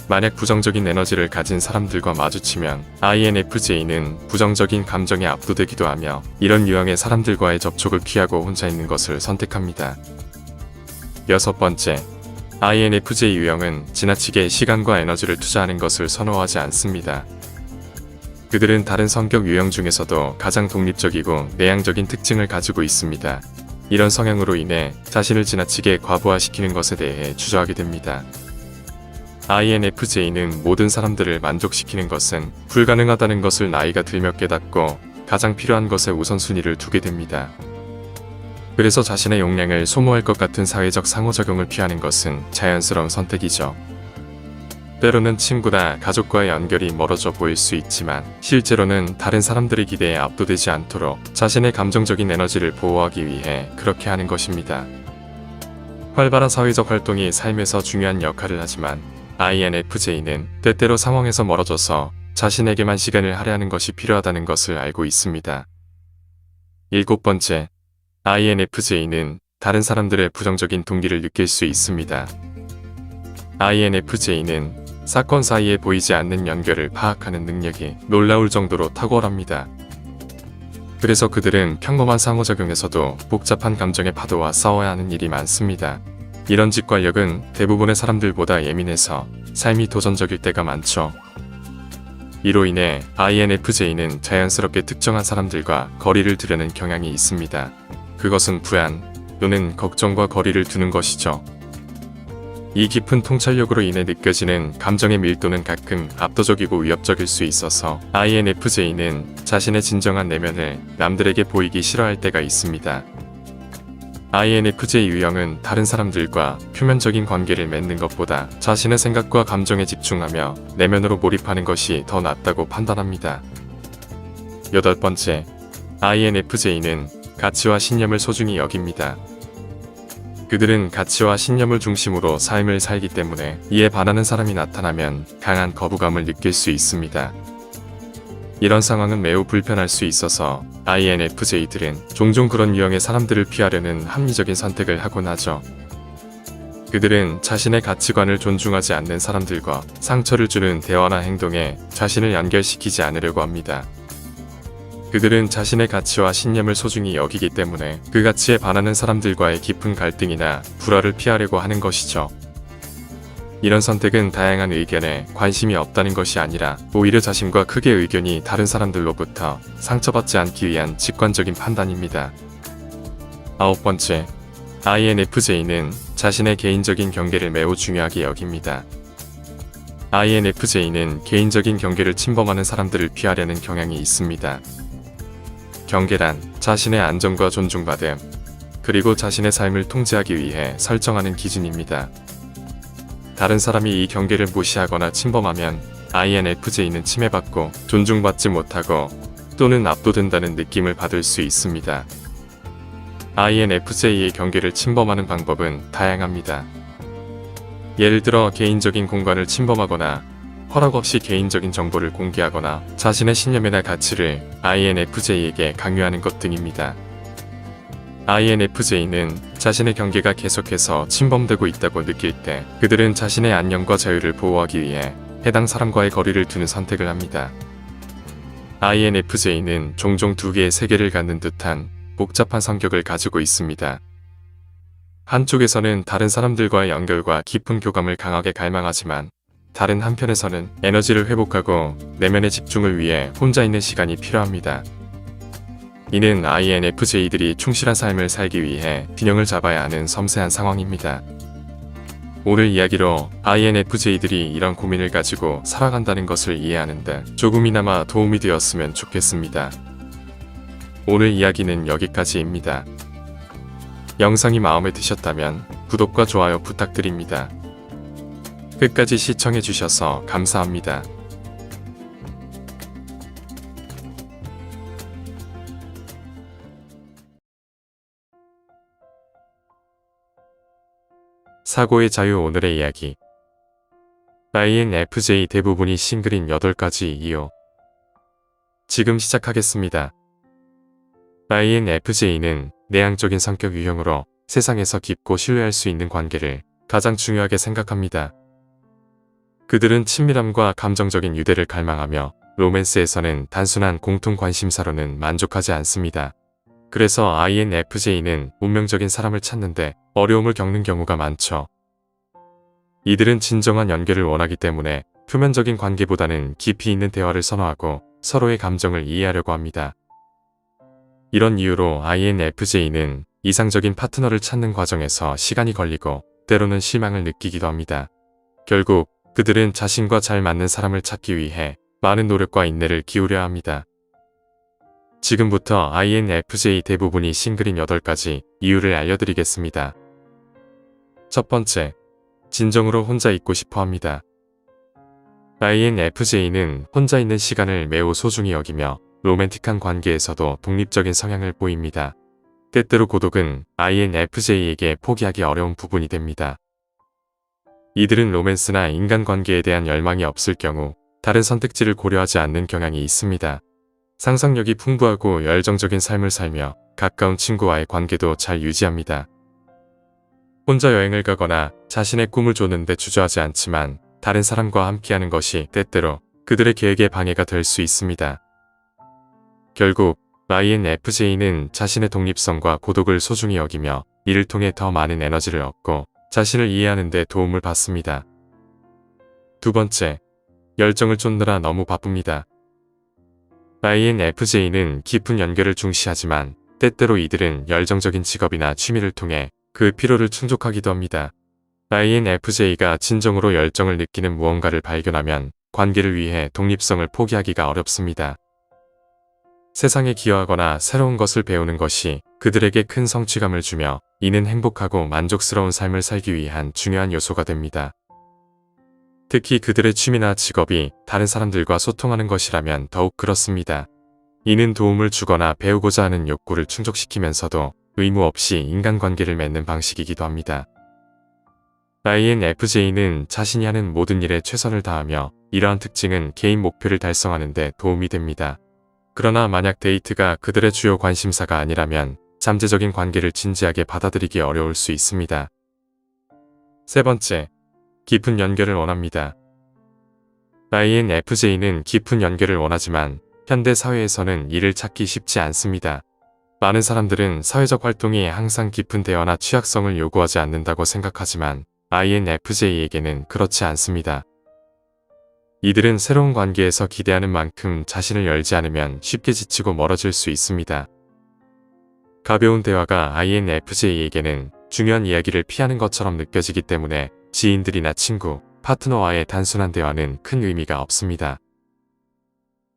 만약 부정적인 에너지를 가진 사람들과 마주치면 INFJ는 부정적인 감정에 압도되기도 하며 이런 유형의 사람들과의 접촉을 피하고 혼자 있는 것을 선택합니다. 여섯 번째, INFJ 유형은 지나치게 시간과 에너지를 투자하는 것을 선호하지 않습니다. 그들은 다른 성격 유형 중에서도 가장 독립적이고 내향적인 특징을 가지고 있습니다. 이런 성향으로 인해 자신을 지나치게 과부하시키는 것에 대해 주저하게 됩니다. INFJ는 모든 사람들을 만족시키는 것은 불가능하다는 것을 나이가 들며 깨닫고 가장 필요한 것에 우선순위를 두게 됩니다. 그래서 자신의 역량을 소모할 것 같은 사회적 상호작용을 피하는 것은 자연스러운 선택이죠. 때로는 친구나 가족과의 연결이 멀어져 보일 수 있지만 실제로는 다른 사람들의 기대에 압도되지 않도록 자신의 감정적인 에너지를 보호하기 위해 그렇게 하는 것입니다. 활발한 사회적 활동이 삶에서 중요한 역할을 하지만 INFJ는 때때로 상황에서 멀어져서 자신에게만 시간을 할애하는 것이 필요하다는 것을 알고 있습니다. 일곱 번째, INFJ는 다른 사람들의 부정적인 동기를 느낄 수 있습니다. INFJ는 사건 사이에 보이지 않는 연결을 파악하는 능력이 놀라울 정도로 탁월합니다. 그래서 그들은 평범한 상호작용에서도 복잡한 감정의 파도와 싸워야 하는 일이 많습니다. 이런 직관력은 대부분의 사람들보다 예민해서 삶이 도전적일 때가 많죠. 이로 인해 INFJ는 자연스럽게 특정한 사람들과 거리를 두려는 경향이 있습니다. 그것은 불안 또는 걱정과 거리를 두는 것이죠. 이 깊은 통찰력으로 인해 느껴지는 감정의 밀도는 가끔 압도적이고 위협적일 수 있어서 INFJ는 자신의 진정한 내면을 남들에게 보이기 싫어할 때가 있습니다. INFJ 유형은 다른 사람들과 표면적인 관계를 맺는 것보다 자신의 생각과 감정에 집중하며 내면으로 몰입하는 것이 더 낫다고 판단합니다. 여덟 번째, INFJ는 가치와 신념을 소중히 여깁니다. 그들은 가치와 신념을 중심으로 삶을 살기 때문에 이에 반하는 사람이 나타나면 강한 거부감을 느낄 수 있습니다. 이런 상황은 매우 불편할 수 있어서 INFJ들은 종종 그런 유형의 사람들을 피하려는 합리적인 선택을 하곤 하죠. 그들은 자신의 가치관을 존중하지 않는 사람들과 상처를 주는 대화나 행동에 자신을 연결시키지 않으려고 합니다. 그들은 자신의 가치와 신념을 소중히 여기기 때문에 그 가치에 반하는 사람들과의 깊은 갈등이나 불화를 피하려고 하는 것이죠. 이런 선택은 다양한 의견에 관심이 없다는 것이 아니라 오히려 자신과 크게 의견이 다른 사람들로부터 상처받지 않기 위한 직관적인 판단입니다. 아홉 번째, INFJ는 자신의 개인적인 경계를 매우 중요하게 여깁니다. INFJ는 개인적인 경계를 침범하는 사람들을 피하려는 경향이 있습니다. 경계란 자신의 안정과 존중받음, 그리고 자신의 삶을 통제하기 위해 설정하는 기준입니다. 다른 사람이 이 경계를 무시하거나 침범하면 INFJ는 침해받고 존중받지 못하고 또는 압도된다는 느낌을 받을 수 있습니다. INFJ의 경계를 침범하는 방법은 다양합니다. 예를 들어 개인적인 공간을 침범하거나 허락 없이 개인적인 정보를 공개하거나 자신의 신념이나 가치를 INFJ에게 강요하는 것 등입니다. INFJ는 자신의 경계가 계속해서 침범되고 있다고 느낄 때 그들은 자신의 안녕과 자유를 보호하기 위해 해당 사람과의 거리를 두는 선택을 합니다. INFJ는 종종 두 개의 세계를 갖는 듯한 복잡한 성격을 가지고 있습니다. 한쪽에서는 다른 사람들과의 연결과 깊은 교감을 강하게 갈망하지만 다른 한편에서는 에너지를 회복하고 내면의 집중을 위해 혼자 있는 시간이 필요합니다. 이는 INFJ들이 충실한 삶을 살기 위해 균형을 잡아야 하는 섬세한 상황입니다. 오늘 이야기로 INFJ들이 이런 고민을 가지고 살아간다는 것을 이해하는데 조금이나마 도움이 되었으면 좋겠습니다. 오늘 이야기는 여기까지입니다. 영상이 마음에 드셨다면 구독과 좋아요 부탁드립니다. 끝까지 시청해주셔서 감사합니다. 사고의 자유 오늘의 이야기. INFJ 대부분이 싱글인 8가지 이유. 지금 시작하겠습니다. INFJ는 내향적인 성격 유형으로 세상에서 깊고 신뢰할 수 있는 관계를 가장 중요하게 생각합니다. 그들은 친밀함과 감정적인 유대를 갈망하며 로맨스에서는 단순한 공통 관심사로는 만족하지 않습니다. 그래서 INFJ는 운명적인 사람을 찾는데 어려움을 겪는 경우가 많죠. 이들은 진정한 연결을 원하기 때문에 표면적인 관계보다는 깊이 있는 대화를 선호하고 서로의 감정을 이해하려고 합니다. 이런 이유로 INFJ는 이상적인 파트너를 찾는 과정에서 시간이 걸리고 때로는 실망을 느끼기도 합니다. 결국 그들은 자신과 잘 맞는 사람을 찾기 위해 많은 노력과 인내를 기울여야 합니다. 지금부터 INFJ 대부분이 싱글인 8가지 이유를 알려드리겠습니다. 첫 번째, 진정으로 혼자 있고 싶어 합니다. INFJ는 혼자 있는 시간을 매우 소중히 여기며 로맨틱한 관계에서도 독립적인 성향을 보입니다. 때때로 고독은 INFJ에게 포기하기 어려운 부분이 됩니다. 이들은 로맨스나 인간관계에 대한 열망이 없을 경우 다른 선택지를 고려하지 않는 경향이 있습니다. 상상력이 풍부하고 열정적인 삶을 살며 가까운 친구와의 관계도 잘 유지합니다. 혼자 여행을 가거나 자신의 꿈을 쫓는데 주저하지 않지만 다른 사람과 함께하는 것이 때때로 그들의 계획에 방해가 될 수 있습니다. 결국 INFJ는 자신의 독립성과 고독을 소중히 여기며 이를 통해 더 많은 에너지를 얻고 자신을 이해하는 데 도움을 받습니다. 두 번째, 열정을 쫓느라 너무 바쁩니다. INFJ는 깊은 연결을 중시하지만 때때로 이들은 열정적인 직업이나 취미를 통해 그 피로를 충족하기도 합니다. INFJ가 진정으로 열정을 느끼는 무언가를 발견하면 관계를 위해 독립성을 포기하기가 어렵습니다. 세상에 기여하거나 새로운 것을 배우는 것이 그들에게 큰 성취감을 주며 이는 행복하고 만족스러운 삶을 살기 위한 중요한 요소가 됩니다. 특히 그들의 취미나 직업이 다른 사람들과 소통하는 것이라면 더욱 그렇습니다. 이는 도움을 주거나 배우고자 하는 욕구를 충족시키면서도 의무 없이 인간관계를 맺는 방식이기도 합니다. INFJ는 자신이 하는 모든 일에 최선을 다하며 이러한 특징은 개인 목표를 달성하는 데 도움이 됩니다. 그러나 만약 데이트가 그들의 주요 관심사가 아니라면 잠재적인 관계를 진지하게 받아들이기 어려울 수 있습니다. 세 번째, 깊은 연결을 원합니다. INFJ는 깊은 연결을 원하지만 현대 사회에서는 이를 찾기 쉽지 않습니다. 많은 사람들은 사회적 활동이 항상 깊은 대화나 취약성을 요구하지 않는다고 생각하지만 INFJ에게는 그렇지 않습니다. 이들은 새로운 관계에서 기대하는 만큼 자신을 열지 않으면 쉽게 지치고 멀어질 수 있습니다. 가벼운 대화가 INFJ에게는 중요한 이야기를 피하는 것처럼 느껴지기 때문에 지인들이나 친구, 파트너와의 단순한 대화는 큰 의미가 없습니다.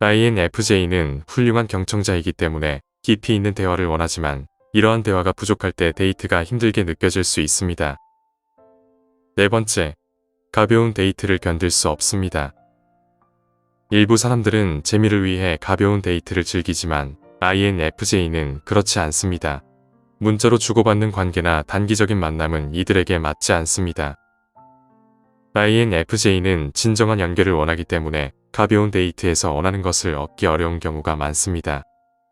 INFJ는 훌륭한 경청자이기 때문에 깊이 있는 대화를 원하지만 이러한 대화가 부족할 때 데이트가 힘들게 느껴질 수 있습니다. 네 번째, 가벼운 데이트를 견딜 수 없습니다. 일부 사람들은 재미를 위해 가벼운 데이트를 즐기지만 INFJ는 그렇지 않습니다. 문자로 주고받는 관계나 단기적인 만남은 이들에게 맞지 않습니다. INFJ는 진정한 연결을 원하기 때문에 가벼운 데이트에서 원하는 것을 얻기 어려운 경우가 많습니다.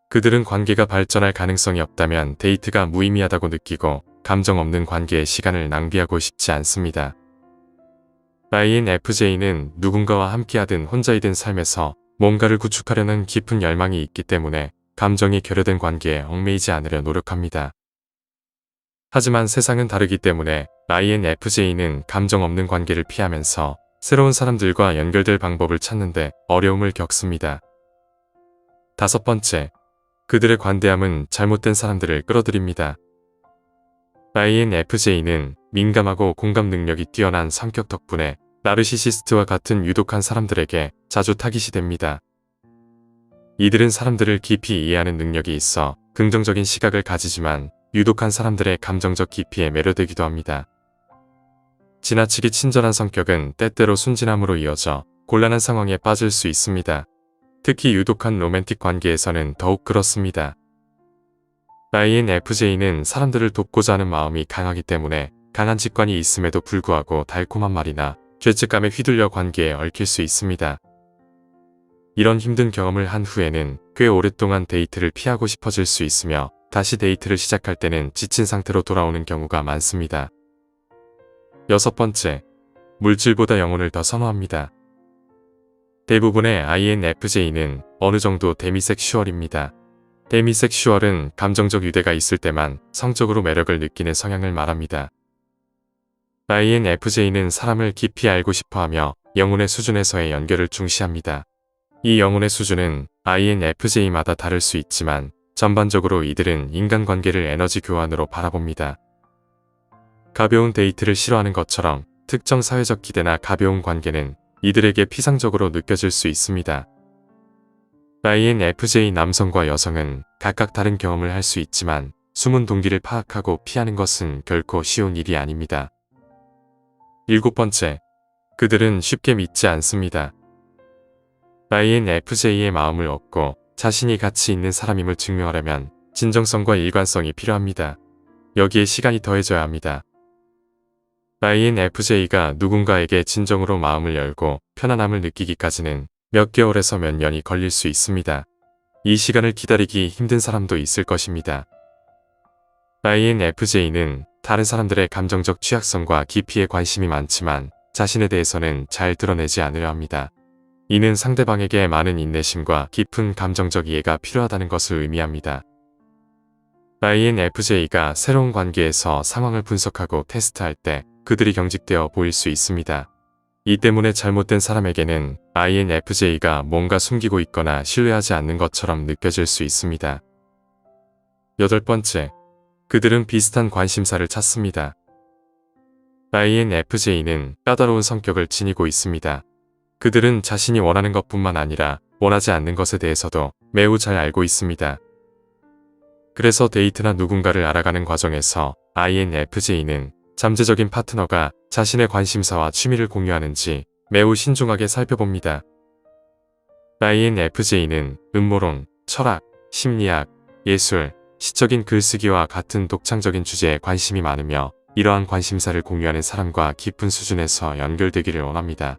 그들은 관계가 발전할 가능성이 없다면 데이트가 무의미하다고 느끼고 감정 없는 관계에 시간을 낭비하고 싶지 않습니다. INFJ는 누군가와 함께하든 혼자이든 삶에서 뭔가를 구축하려는 깊은 열망이 있기 때문에 감정이 결여된 관계에 얽매이지 않으려 노력합니다. 하지만 세상은 다르기 때문에 INFJ는 감정 없는 관계를 피하면서 새로운 사람들과 연결될 방법을 찾는데 어려움을 겪습니다. 다섯 번째, 그들의 관대함은 잘못된 사람들을 끌어들입니다. INFJ는 민감하고 공감 능력이 뛰어난 성격 덕분에 나르시시스트와 같은 유독한 사람들에게 자주 타깃이 됩니다. 이들은 사람들을 깊이 이해하는 능력이 있어 긍정적인 시각을 가지지만 유독한 사람들의 감정적 깊이에 매료되기도 합니다. 지나치게 친절한 성격은 때때로 순진함으로 이어져 곤란한 상황에 빠질 수 있습니다. 특히 유독한 로맨틱 관계에서는 더욱 그렇습니다. INFJ는 사람들을 돕고자 하는 마음이 강하기 때문에 강한 직관이 있음에도 불구하고 달콤한 말이나 죄책감에 휘둘려 관계에 얽힐 수 있습니다. 이런 힘든 경험을 한 후에는 꽤 오랫동안 데이트를 피하고 싶어질 수 있으며 다시 데이트를 시작할 때는 지친 상태로 돌아오는 경우가 많습니다. 여섯 번째, 물질보다 영혼을 더 선호합니다. 대부분의 INFJ는 어느 정도 데미섹슈얼입니다. 데미섹슈얼은 감정적 유대가 있을 때만 성적으로 매력을 느끼는 성향을 말합니다. INFJ는 사람을 깊이 알고 싶어하며 영혼의 수준에서의 연결을 중시합니다. 이 영혼의 수준은 INFJ마다 다를 수 있지만 전반적으로 이들은 인간관계를 에너지 교환으로 바라봅니다. 가벼운 데이트를 싫어하는 것처럼 특정 사회적 기대나 가벼운 관계는 이들에게 피상적으로 느껴질 수 있습니다. INFJ 남성과 여성은 각각 다른 경험을 할 수 있지만 숨은 동기를 파악하고 피하는 것은 결코 쉬운 일이 아닙니다. 일곱 번째, 그들은 쉽게 믿지 않습니다. INFJ의 마음을 얻고 자신이 가치 있는 사람임을 증명하려면 진정성과 일관성이 필요합니다. 여기에 시간이 더해져야 합니다. INFJ가 누군가에게 진정으로 마음을 열고 편안함을 느끼기까지는 몇 개월에서 몇 년이 걸릴 수 있습니다. 이 시간을 기다리기 힘든 사람도 있을 것입니다. INFJ는 다른 사람들의 감정적 취약성과 깊이에 관심이 많지만 자신에 대해서는 잘 드러내지 않으려 합니다. 이는 상대방에게 많은 인내심과 깊은 감정적 이해가 필요하다는 것을 의미합니다. INFJ가 새로운 관계에서 상황을 분석하고 테스트할 때 그들이 경직되어 보일 수 있습니다. 이 때문에 잘못된 사람에게는 INFJ가 뭔가 숨기고 있거나 신뢰하지 않는 것처럼 느껴질 수 있습니다. 여덟 번째, 그들은 비슷한 관심사를 찾습니다. INFJ는 까다로운 성격을 지니고 있습니다. 그들은 자신이 원하는 것뿐만 아니라 원하지 않는 것에 대해서도 매우 잘 알고 있습니다. 그래서 데이트나 누군가를 알아가는 과정에서 INFJ는 잠재적인 파트너가 자신의 관심사와 취미를 공유하는지 매우 신중하게 살펴봅니다. INFJ는 음모론, 철학, 심리학, 예술, 시적인 글쓰기와 같은 독창적인 주제에 관심이 많으며 이러한 관심사를 공유하는 사람과 깊은 수준에서 연결되기를 원합니다.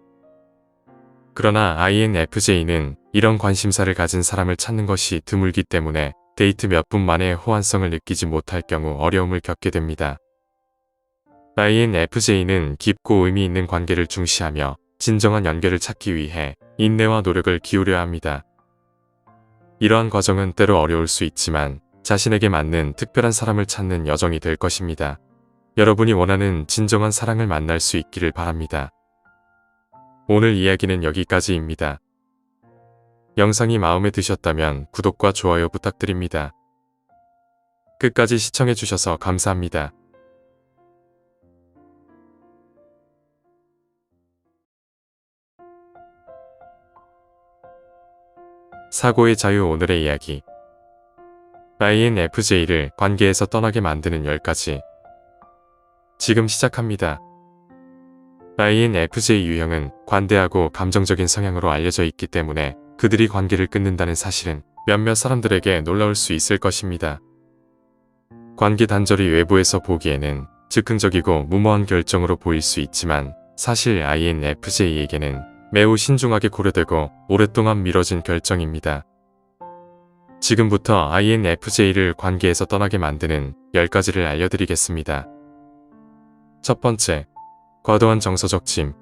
그러나 INFJ는 이런 관심사를 가진 사람을 찾는 것이 드물기 때문에 데이트 몇 분 만에 호환성을 느끼지 못할 경우 어려움을 겪게 됩니다. INFJ는 깊고 의미 있는 관계를 중시하며 진정한 연결을 찾기 위해 인내와 노력을 기울여야 합니다. 이러한 과정은 때로 어려울 수 있지만 자신에게 맞는 특별한 사람을 찾는 여정이 될 것입니다. 여러분이 원하는 진정한 사랑을 만날 수 있기를 바랍니다. 오늘 이야기는 여기까지입니다. 영상이 마음에 드셨다면 구독과 좋아요 부탁드립니다. 끝까지 시청해주셔서 감사합니다. 사고의 자유 오늘의 이야기. INFJ를 관계에서 떠나게 만드는 10가지. 지금 시작합니다. INFJ 유형은 관대하고 감정적인 성향으로 알려져 있기 때문에 그들이 관계를 끊는다는 사실은 몇몇 사람들에게 놀라울 수 있을 것입니다. 관계 단절이 외부에서 보기에는 즉흥적이고 무모한 결정으로 보일 수 있지만 사실 INFJ에게는 매우 신중하게 고려되고 오랫동안 미뤄진 결정입니다. 지금부터 INFJ를 관계에서 떠나게 만드는 10가지를 알려드리겠습니다. 첫 번째, 과도한 정서적 짐.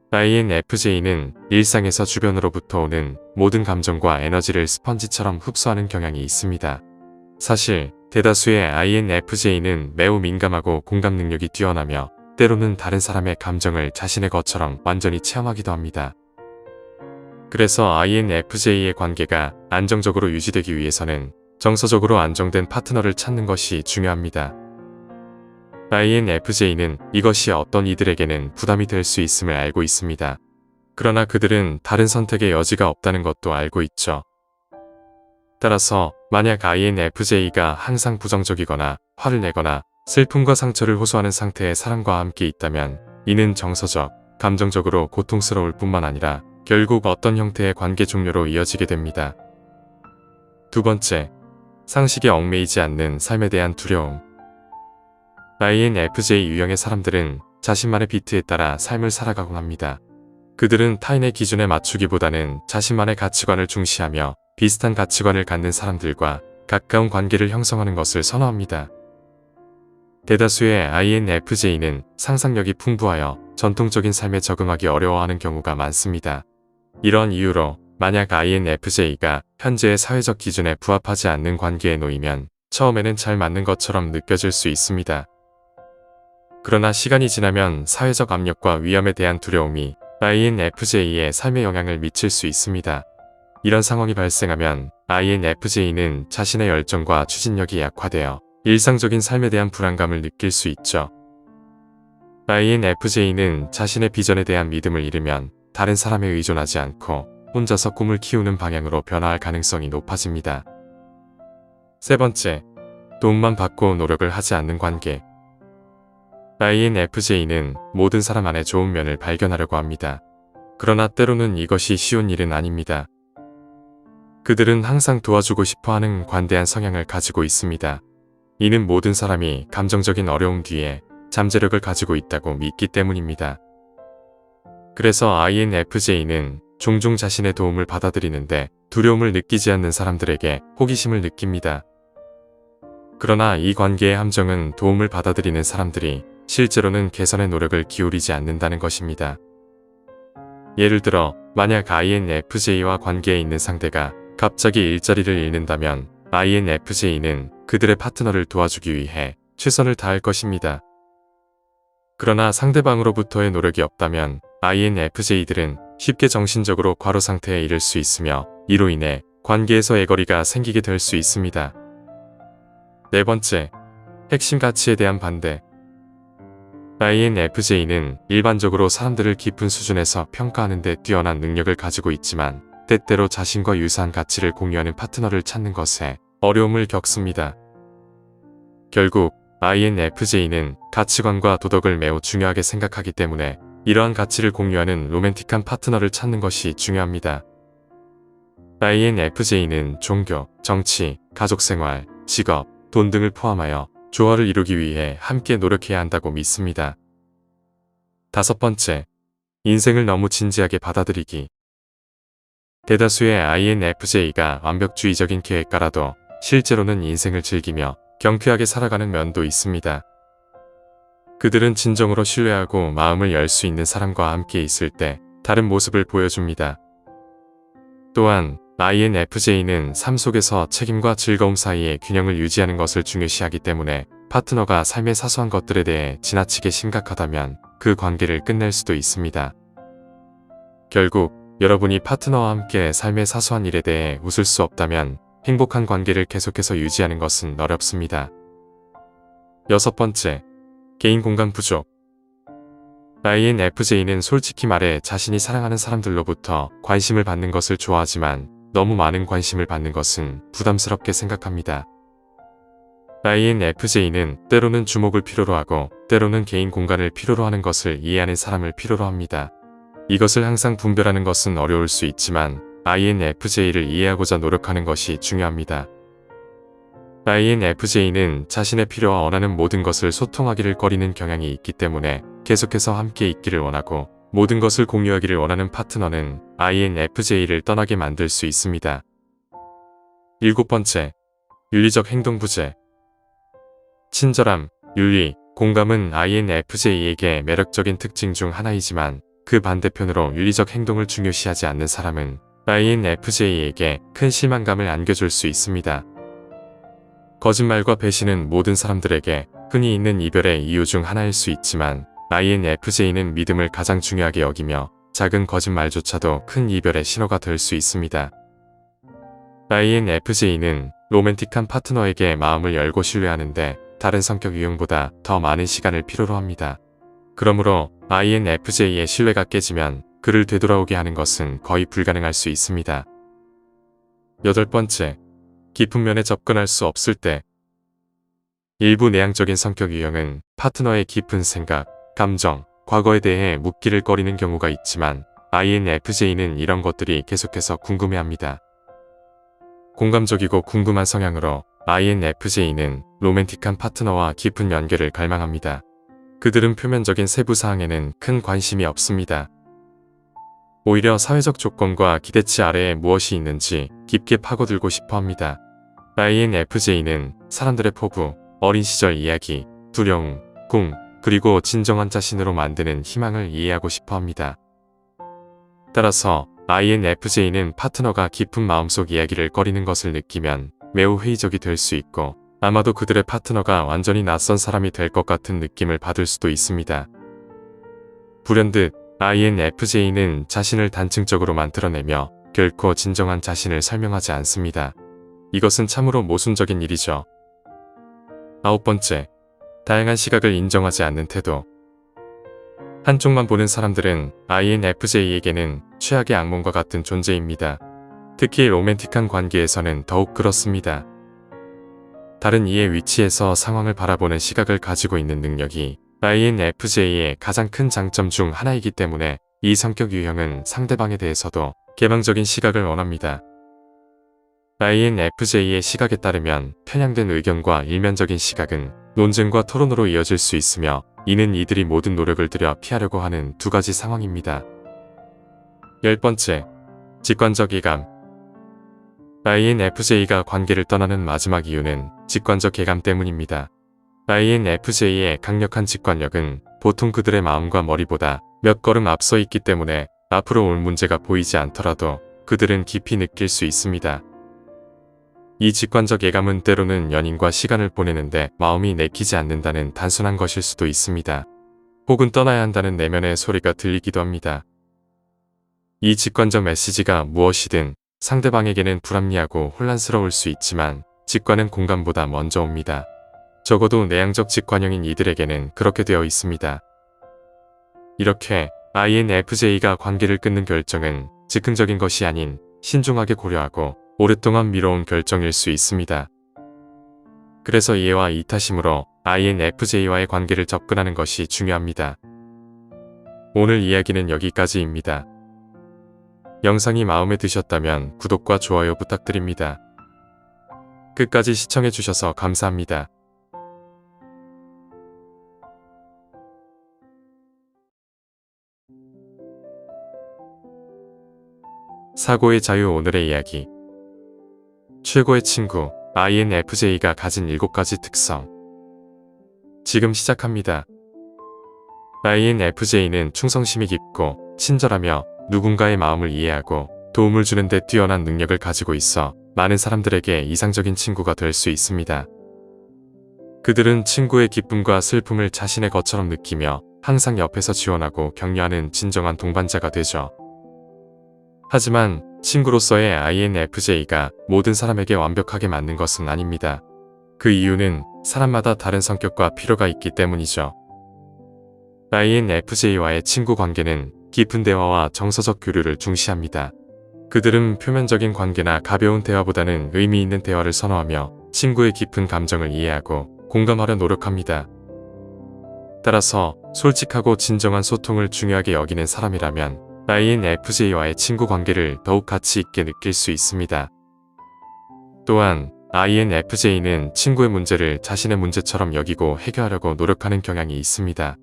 INFJ는 일상에서 주변으로부터 오는 모든 감정과 에너지를 스펀지처럼 흡수하는 경향이 있습니다. 사실 대다수의 INFJ는 매우 민감하고 공감 능력이 뛰어나며 때로는 다른 사람의 감정을 자신의 것처럼 완전히 체험하기도 합니다. 그래서 INFJ의 관계가 안정적으로 유지되기 위해서는 정서적으로 안정된 파트너를 찾는 것이 중요합니다. INFJ는 이것이 어떤 이들에게는 부담이 될 수 있음을 알고 있습니다. 그러나 그들은 다른 선택의 여지가 없다는 것도 알고 있죠. 따라서 만약 INFJ가 항상 부정적이거나 화를 내거나 슬픔과 상처를 호소하는 상태의 사람과 함께 있다면 이는 정서적, 감정적으로 고통스러울 뿐만 아니라 결국 어떤 형태의 관계 종료로 이어지게 됩니다. 두 번째, 상식에 얽매이지 않는 삶에 대한 두려움. INFJ 유형의 사람들은 자신만의 비트에 따라 삶을 살아가곤 합니다. 그들은 타인의 기준에 맞추기보다는 자신만의 가치관을 중시하며 비슷한 가치관을 갖는 사람들과 가까운 관계를 형성하는 것을 선호합니다. 대다수의 INFJ는 상상력이 풍부하여 전통적인 삶에 적응하기 어려워하는 경우가 많습니다. 이런 이유로 만약 INFJ가 현재의 사회적 기준에 부합하지 않는 관계에 놓이면 처음에는 잘 맞는 것처럼 느껴질 수 있습니다. 그러나 시간이 지나면 사회적 압력과 위험에 대한 두려움이 INFJ의 삶에 영향을 미칠 수 있습니다. 이런 상황이 발생하면 INFJ는 자신의 열정과 추진력이 약화되어 일상적인 삶에 대한 불안감을 느낄 수 있죠. INFJ는 자신의 비전에 대한 믿음을 잃으면 다른 사람에 의존하지 않고 혼자서 꿈을 키우는 방향으로 변화할 가능성이 높아집니다. 세 번째, 도움만 받고 노력을 하지 않는 관계. INFJ는 모든 사람 안에 좋은 면을 발견하려고 합니다. 그러나 때로는 이것이 쉬운 일은 아닙니다. 그들은 항상 도와주고 싶어하는 관대한 성향을 가지고 있습니다. 이는 모든 사람이 감정적인 어려움 뒤에 잠재력을 가지고 있다고 믿기 때문입니다. 그래서 INFJ는 종종 자신의 도움을 받아들이는데 두려움을 느끼지 않는 사람들에게 호기심을 느낍니다. 그러나 이 관계의 함정은 도움을 받아들이는 사람들이 실제로는 개선의 노력을 기울이지 않는다는 것입니다. 예를 들어 만약 INFJ와 관계에 있는 상대가 갑자기 일자리를 잃는다면 INFJ는 그들의 파트너를 도와주기 위해 최선을 다할 것입니다. 그러나 상대방으로부터의 노력이 없다면 INFJ들은 쉽게 정신적으로 과로 상태에 이를 수 있으며 이로 인해 관계에서 애거리가 생기게 될 수 있습니다. 네 번째, 핵심 가치에 대한 반대. INFJ는 일반적으로 사람들을 깊은 수준에서 평가하는 데 뛰어난 능력을 가지고 있지만 때때로 자신과 유사한 가치를 공유하는 파트너를 찾는 것에 어려움을 겪습니다. 결국 INFJ는 가치관과 도덕을 매우 중요하게 생각하기 때문에 이러한 가치를 공유하는 로맨틱한 파트너를 찾는 것이 중요합니다. INFJ는 종교, 정치, 가족생활, 직업, 돈 등을 포함하여 조화를 이루기 위해 함께 노력해야 한다고 믿습니다. 다섯 번째, 인생을 너무 진지하게 받아들이기. 대다수의 INFJ가 완벽주의적인 계획가라도 실제로는 인생을 즐기며 경쾌하게 살아가는 면도 있습니다. 그들은 진정으로 신뢰하고 마음을 열 수 있는 사람과 함께 있을 때 다른 모습을 보여줍니다. 또한 INFJ는 삶 속에서 책임과 즐거움 사이의 균형을 유지하는 것을 중요시하기 때문에 파트너가 삶의 사소한 것들에 대해 지나치게 심각하다면 그 관계를 끝낼 수도 있습니다. 결국 여러분이 파트너와 함께 삶의 사소한 일에 대해 웃을 수 없다면 행복한 관계를 계속해서 유지하는 것은 어렵습니다. 여섯 번째, 개인 공간 부족. INFJ는 솔직히 말해 자신이 사랑하는 사람들로부터 관심을 받는 것을 좋아하지만 너무 많은 관심을 받는 것은 부담스럽게 생각합니다. INFJ는 때로는 주목을 필요로 하고 때로는 개인 공간을 필요로 하는 것을 이해하는 사람을 필요로 합니다. 이것을 항상 분별하는 것은 어려울 수 있지만 INFJ를 이해하고자 노력하는 것이 중요합니다. INFJ는 자신의 필요와 원하는 모든 것을 소통하기를 꺼리는 경향이 있기 때문에 계속해서 함께 있기를 원하고 모든 것을 공유하기를 원하는 파트너는 INFJ를 떠나게 만들 수 있습니다. 7번째, 윤리적 행동 부재. 친절함, 윤리, 공감은 INFJ에게 매력적인 특징 중 하나이지만 그 반대편으로 윤리적 행동을 중요시하지 않는 사람은 INFJ에게 큰 실망감을 안겨줄 수 있습니다. 거짓말과 배신은 모든 사람들에게 흔히 있는 이별의 이유 중 하나일 수 있지만 INFJ는 믿음을 가장 중요하게 여기며 작은 거짓말조차도 큰 이별의 신호가 될 수 있습니다. INFJ는 로맨틱한 파트너에게 마음을 열고 신뢰하는데 다른 성격 유형보다 더 많은 시간을 필요로 합니다. 그러므로 INFJ의 신뢰가 깨지면 그를 되돌아오게 하는 것은 거의 불가능할 수 있습니다. 8번째, 깊은 면에 접근할 수 없을 때. 일부 내향적인 성격 유형은 파트너의 깊은 생각, 감정, 과거에 대해 묻기를 꺼리는 경우가 있지만 INFJ는 이런 것들이 계속해서 궁금해합니다. 공감적이고 궁금한 성향으로 INFJ는 로맨틱한 파트너와 깊은 연계를 갈망합니다. 그들은 표면적인 세부 사항에는 큰 관심이 없습니다. 오히려 사회적 조건과 기대치 아래에 무엇이 있는지 깊게 파고들고 싶어 합니다. INFJ는 사람들의 포부, 어린 시절 이야기, 두려움, 꿈, 그리고 진정한 자신으로 만드는 희망을 이해하고 싶어 합니다. 따라서 INFJ는 파트너가 깊은 마음속 이야기를 꺼리는 것을 느끼면 매우 회의적이 될 수 있고 아마도 그들의 파트너가 완전히 낯선 사람이 될 것 같은 느낌을 받을 수도 있습니다. 불현듯 INFJ는 자신을 단층적으로만 드러내며 결코 진정한 자신을 설명하지 않습니다. 이것은 참으로 모순적인 일이죠. 9번째, 다양한 시각을 인정하지 않는 태도. 한쪽만 보는 사람들은 INFJ에게는 최악의 악몽과 같은 존재입니다. 특히 로맨틱한 관계에서는 더욱 그렇습니다. 다른 이의 위치에서 상황을 바라보는 시각을 가지고 있는 능력이 INFJ의 가장 큰 장점 중 하나이기 때문에 이 성격 유형은 상대방에 대해서도 개방적인 시각을 원합니다. INFJ의 시각에 따르면 편향된 의견과 일면적인 시각은 논쟁과 토론으로 이어질 수 있으며 이는 이들이 모든 노력을 들여 피하려고 하는 두 가지 상황입니다. 10번째, 직관적 예감. INFJ가 관계를 떠나는 마지막 이유는 직관적 예감 때문입니다. INFJ의 강력한 직관력은 보통 그들의 마음과 머리보다 몇 걸음 앞서 있기 때문에 앞으로 올 문제가 보이지 않더라도 그들은 깊이 느낄 수 있습니다. 이 직관적 예감은 때로는 연인과 시간을 보내는데 마음이 내키지 않는다는 단순한 것일 수도 있습니다. 혹은 떠나야 한다는 내면의 소리가 들리기도 합니다. 이 직관적 메시지가 무엇이든 상대방에게는 불합리하고 혼란스러울 수 있지만 직관은 공감보다 먼저 옵니다. 적어도 내향적 직관형인 이들에게는 그렇게 되어 있습니다. 이렇게 INFJ가 관계를 끊는 결정은 즉흥적인 것이 아닌 신중하게 고려하고 오랫동안 미뤄온 결정일 수 있습니다. 그래서 이해와 이타심으로 INFJ와의 관계를 접근하는 것이 중요합니다. 오늘 이야기는 여기까지입니다. 영상이 마음에 드셨다면 구독과 좋아요 부탁드립니다. 끝까지 시청해주셔서 감사합니다. 사고의 자유. 오늘의 이야기. 최고의 친구, INFJ가 가진 7가지 특성. 지금 시작합니다. INFJ는 충성심이 깊고 친절하며 누군가의 마음을 이해하고 도움을 주는 데 뛰어난 능력을 가지고 있어 많은 사람들에게 이상적인 친구가 될 수 있습니다. 그들은 친구의 기쁨과 슬픔을 자신의 것처럼 느끼며 항상 옆에서 지원하고 격려하는 진정한 동반자가 되죠. 하지만 친구로서의 INFJ가 모든 사람에게 완벽하게 맞는 것은 아닙니다. 그 이유는 사람마다 다른 성격과 필요가 있기 때문이죠. INFJ와의 친구 관계는 깊은 대화와 정서적 교류를 중시합니다. 그들은 표면적인 관계나 가벼운 대화보다는 의미 있는 대화를 선호하며 친구의 깊은 감정을 이해하고 공감하려 노력합니다. 따라서 솔직하고 진정한 소통을 중요하게 여기는 사람이라면 INFJ와의 친구 관계를 더욱 가치 있게 느낄 수 있습니다. 또한 INFJ는 친구의 문제를 자신의 문제처럼 여기고 해결하려고 노력하는 경향이 있습니다.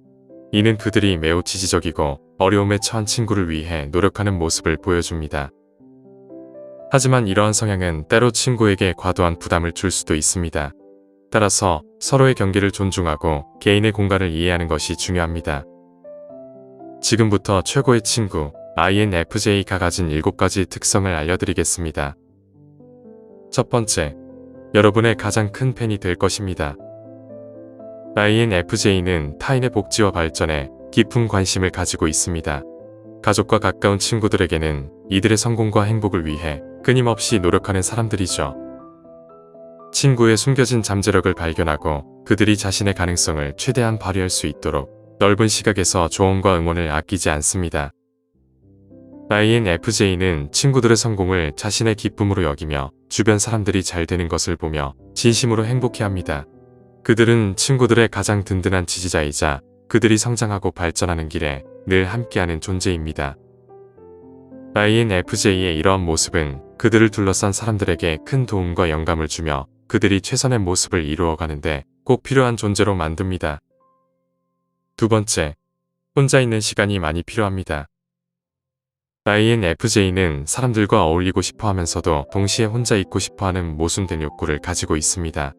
이는 그들이 매우 지지적이고 어려움에 처한 친구를 위해 노력하는 모습을 보여줍니다. 하지만 이러한 성향은 때로 친구에게 과도한 부담을 줄 수도 있습니다. 따라서 서로의 경계를 존중하고 개인의 공간을 이해하는 것이 중요합니다. 지금부터 최고의 친구 INFJ가 가진 7가지 특성을 알려드리겠습니다. 첫 번째, 여러분의 가장 큰 팬이 될 것입니다. INFJ는 타인의 복지와 발전에 깊은 관심을 가지고 있습니다. 가족과 가까운 친구들에게는 이들의 성공과 행복을 위해 끊임없이 노력하는 사람들이죠. 친구의 숨겨진 잠재력을 발견하고 그들이 자신의 가능성을 최대한 발휘할 수 있도록 넓은 시각에서 조언과 응원을 아끼지 않습니다. INFJ는 친구들의 성공을 자신의 기쁨으로 여기며 주변 사람들이 잘 되는 것을 보며 진심으로 행복해합니다. 그들은 친구들의 가장 든든한 지지자이자 그들이 성장하고 발전하는 길에 늘 함께하는 존재입니다. INFJ의 이러한 모습은 그들을 둘러싼 사람들에게 큰 도움과 영감을 주며 그들이 최선의 모습을 이루어가는데 꼭 필요한 존재로 만듭니다. 두 번째, 혼자 있는 시간이 많이 필요합니다. INFJ는 사람들과 어울리고 싶어 하면서도 동시에 혼자 있고 싶어 하는 모순된 욕구를 가지고 있습니다.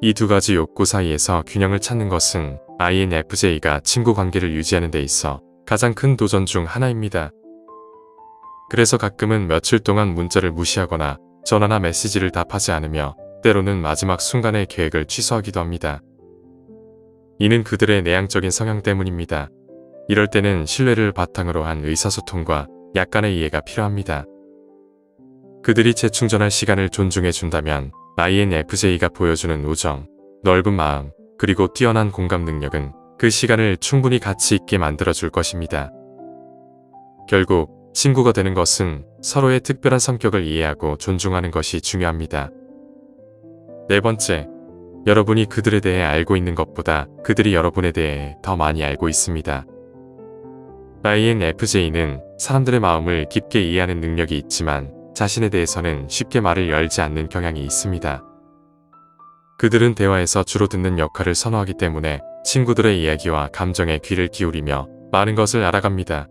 이 두 가지 욕구 사이에서 균형을 찾는 것은 INFJ가 친구 관계를 유지하는 데 있어 가장 큰 도전 중 하나입니다. 그래서 가끔은 며칠 동안 문자를 무시하거나 전화나 메시지를 답하지 않으며 때로는 마지막 순간에 계획을 취소하기도 합니다. 이는 그들의 내향적인 성향 때문입니다. 이럴 때는 신뢰를 바탕으로 한 의사소통과 약간의 이해가 필요합니다. 그들이 재충전할 시간을 존중해 준다면 INFJ가 보여주는 우정, 넓은 마음, 그리고 뛰어난 공감 능력은 그 시간을 충분히 가치 있게 만들어줄 것입니다. 결국 친구가 되는 것은 서로의 특별한 성격을 이해하고 존중하는 것이 중요합니다. 네 번째, 여러분이 그들에 대해 알고 있는 것보다 그들이 여러분에 대해 더 많이 알고 있습니다. INFJ는 사람들의 마음을 깊게 이해하는 능력이 있지만 자신에 대해서는 쉽게 말을 열지 않는 경향이 있습니다. 그들은 대화에서 주로 듣는 역할을 선호하기 때문에 친구들의 이야기와 감정에 귀를 기울이며 많은 것을 알아갑니다.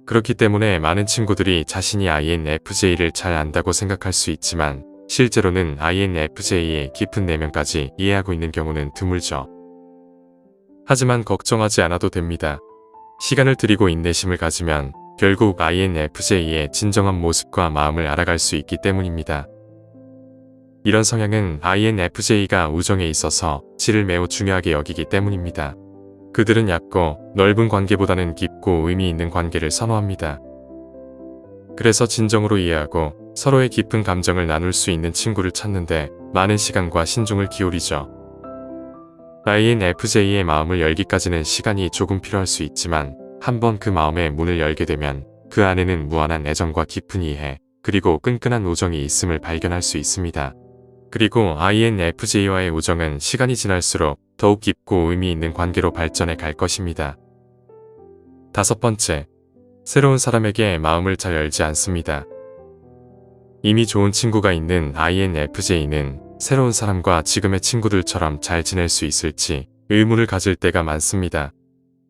그렇기 때문에 많은 친구들이 자신이 INFJ를 잘 안다고 생각할 수 있지만 실제로는 INFJ의 깊은 내면까지 이해하고 있는 경우는 드물죠. 하지만 걱정하지 않아도 됩니다. 시간을 들이고 인내심을 가지면 결국 INFJ의 진정한 모습과 마음을 알아갈 수 있기 때문입니다. 이런 성향은 INFJ가 우정에 있어서 질을 매우 중요하게 여기기 때문입니다. 그들은 얕고 넓은 관계보다는 깊고 의미 있는 관계를 선호합니다. 그래서 진정으로 이해하고 서로의 깊은 감정을 나눌 수 있는 친구를 찾는데 많은 시간과 신중을 기울이죠. INFJ의 마음을 열기까지는 시간이 조금 필요할 수 있지만 한번 그 마음의 문을 열게 되면 그 안에는 무한한 애정과 깊은 이해, 그리고 끈끈한 우정이 있음을 발견할 수 있습니다. 그리고 INFJ와의 우정은 시간이 지날수록 더욱 깊고 의미 있는 관계로 발전해 갈 것입니다. 다섯 번째, 새로운 사람에게 마음을 잘 열지 않습니다. 이미 좋은 친구가 있는 INFJ는 새로운 사람과 지금의 친구들처럼 잘 지낼 수 있을지 의문을 가질 때가 많습니다.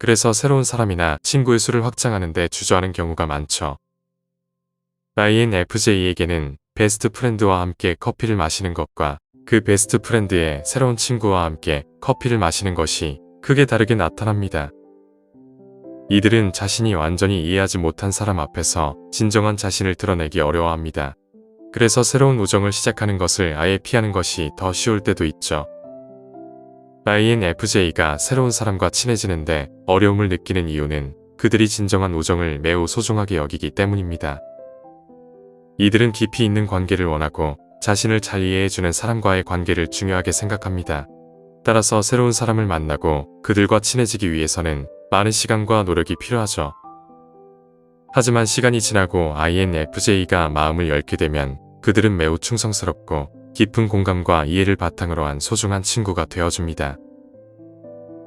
그래서 새로운 사람이나 친구의 수를 확장하는 데 주저하는 경우가 많죠. INFJ에게는 베스트 프렌드와 함께 커피를 마시는 것과 그 베스트 프렌드의 새로운 친구와 함께 커피를 마시는 것이 크게 다르게 나타납니다. 이들은 자신이 완전히 이해하지 못한 사람 앞에서 진정한 자신을 드러내기 어려워합니다. 그래서 새로운 우정을 시작하는 것을 아예 피하는 것이 더 쉬울 때도 있죠. INFJ가 새로운 사람과 친해지는데 어려움을 느끼는 이유는 그들이 진정한 우정을 매우 소중하게 여기기 때문입니다. 이들은 깊이 있는 관계를 원하고 자신을 잘 이해해주는 사람과의 관계를 중요하게 생각합니다. 따라서 새로운 사람을 만나고 그들과 친해지기 위해서는 많은 시간과 노력이 필요하죠. 하지만 시간이 지나고 INFJ가 마음을 열게 되면 그들은 매우 충성스럽고 깊은 공감과 이해를 바탕으로 한 소중한 친구가 되어줍니다.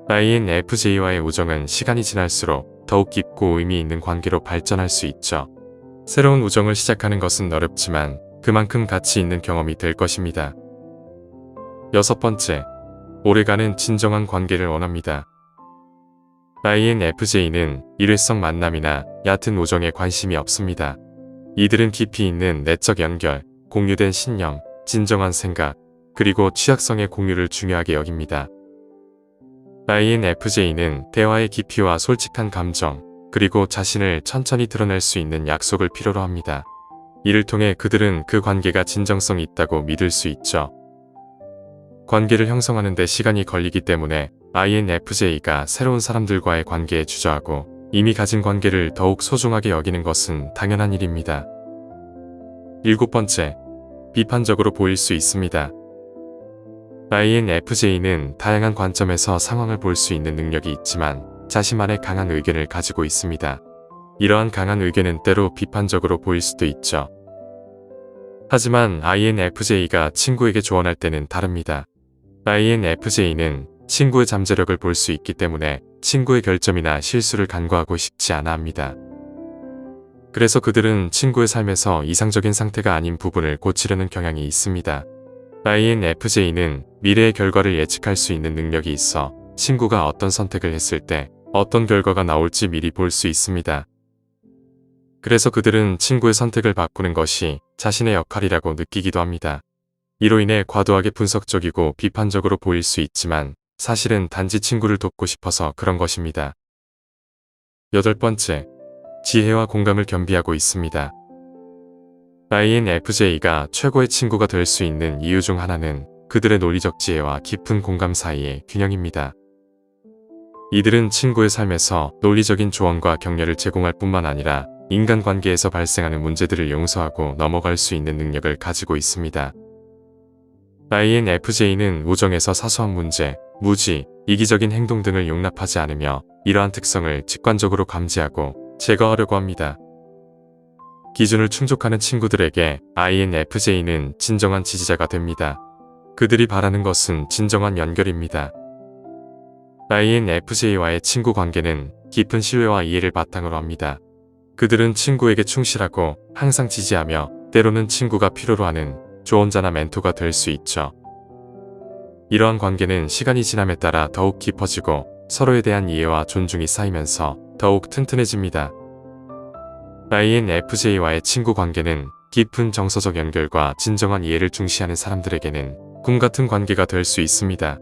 INFJ와의 우정은 시간이 지날수록 더욱 깊고 의미 있는 관계로 발전할 수 있죠. 새로운 우정을 시작하는 것은 어렵지만 그만큼 가치 있는 경험이 될 것입니다. 여섯 번째, 오래가는 진정한 관계를 원합니다. INFJ는 일회성 만남이나 얕은 우정에 관심이 없습니다. 이들은 깊이 있는 내적 연결, 공유된 신념, 진정한 생각, 그리고 취약성의 공유를 중요하게 여깁니다. INFJ는 대화의 깊이와 솔직한 감정, 그리고 자신을 천천히 드러낼 수 있는 약속을 필요로 합니다. 이를 통해 그들은 그 관계가 진정성이 있다고 믿을 수 있죠. 관계를 형성하는 데 시간이 걸리기 때문에 INFJ가 새로운 사람들과의 관계에 주저하고 이미 가진 관계를 더욱 소중하게 여기는 것은 당연한 일입니다. 일곱 번째, 비판적으로 보일 수 있습니다. INFJ는 다양한 관점에서 상황을 볼 수 있는 능력이 있지만 자신만의 강한 의견을 가지고 있습니다. 이러한 강한 의견은 때로 비판적으로 보일 수도 있죠. 하지만 INFJ가 친구에게 조언할 때는 다릅니다. INFJ는 친구의 잠재력을 볼 수 있기 때문에 친구의 결점이나 실수를 간과하고 싶지 않아 합니다. 그래서 그들은 친구의 삶에서 이상적인 상태가 아닌 부분을 고치려는 경향이 있습니다. INFJ는 미래의 결과를 예측할 수 있는 능력이 있어 친구가 어떤 선택을 했을 때 어떤 결과가 나올지 미리 볼 수 있습니다. 그래서 그들은 친구의 선택을 바꾸는 것이 자신의 역할이라고 느끼기도 합니다. 이로 인해 과도하게 분석적이고 비판적으로 보일 수 있지만 사실은 단지 친구를 돕고 싶어서 그런 것입니다. 여덟 번째, 지혜와 공감을 겸비하고 있습니다. INFJ가 최고의 친구가 될 수 있는 이유 중 하나는 그들의 논리적 지혜와 깊은 공감 사이의 균형입니다. 이들은 친구의 삶에서 논리적인 조언과 격려를 제공할 뿐만 아니라 인간관계에서 발생하는 문제들을 용서하고 넘어갈 수 있는 능력을 가지고 있습니다. INFJ는 우정에서 사소한 문제, 무지, 이기적인 행동 등을 용납하지 않으며 이러한 특성을 직관적으로 감지하고 제거하려고 합니다. 기준을 충족하는 친구들에게 INFJ는 진정한 지지자가 됩니다. 그들이 바라는 것은 진정한 연결입니다. INFJ와의 친구 관계는 깊은 신뢰와 이해를 바탕으로 합니다. 그들은 친구에게 충실하고 항상 지지하며 때로는 친구가 필요로 하는 조언자나 멘토가 될 수 있죠. 이러한 관계는 시간이 지남에 따라 더욱 깊어지고 서로에 대한 이해와 존중이 쌓이면서 더욱 튼튼해집니다. INFJ와의 친구 관계는 깊은 정서적 연결과 진정한 이해를 중시하는 사람들에게는 꿈 같은 관계가 될 수 있습니다.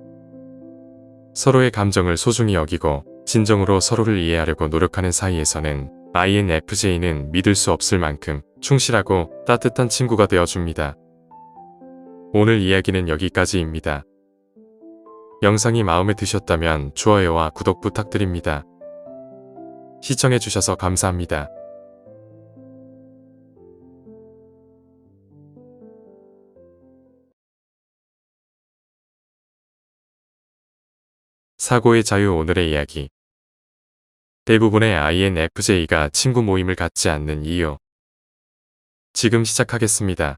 서로의 감정을 소중히 여기고 진정으로 서로를 이해하려고 노력하는 사이에서는 INFJ는 믿을 수 없을 만큼 충실하고 따뜻한 친구가 되어줍니다. 오늘 이야기는 여기까지입니다. 영상이 마음에 드셨다면 좋아요와 구독 부탁드립니다. 시청해주셔서 감사합니다. 사고의 자유. 오늘의 이야기. 대부분의 INFJ가 친구 모임을 갖지 않는 이유. 지금 시작하겠습니다.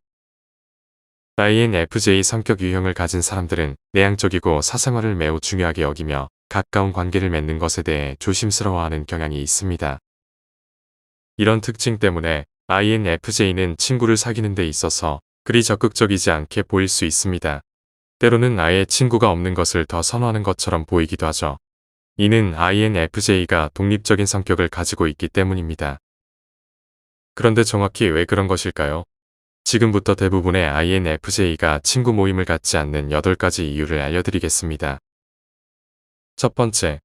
INFJ 성격 유형을 가진 사람들은 내향적이고 사생활을 매우 중요하게 여기며 가까운 관계를 맺는 것에 대해 조심스러워하는 경향이 있습니다. 이런 특징 때문에 INFJ는 친구를 사귀는 데 있어서 그리 적극적이지 않게 보일 수 있습니다. 때로는 아예 친구가 없는 것을 더 선호하는 것처럼 보이기도 하죠. 이는 INFJ가 독립적인 성격을 가지고 있기 때문입니다. 그런데 정확히 왜 그런 것일까요? 지금부터 대부분의 INFJ가 친구 모임을 갖지 않는 8가지 이유를 알려드리겠습니다. 첫 번째,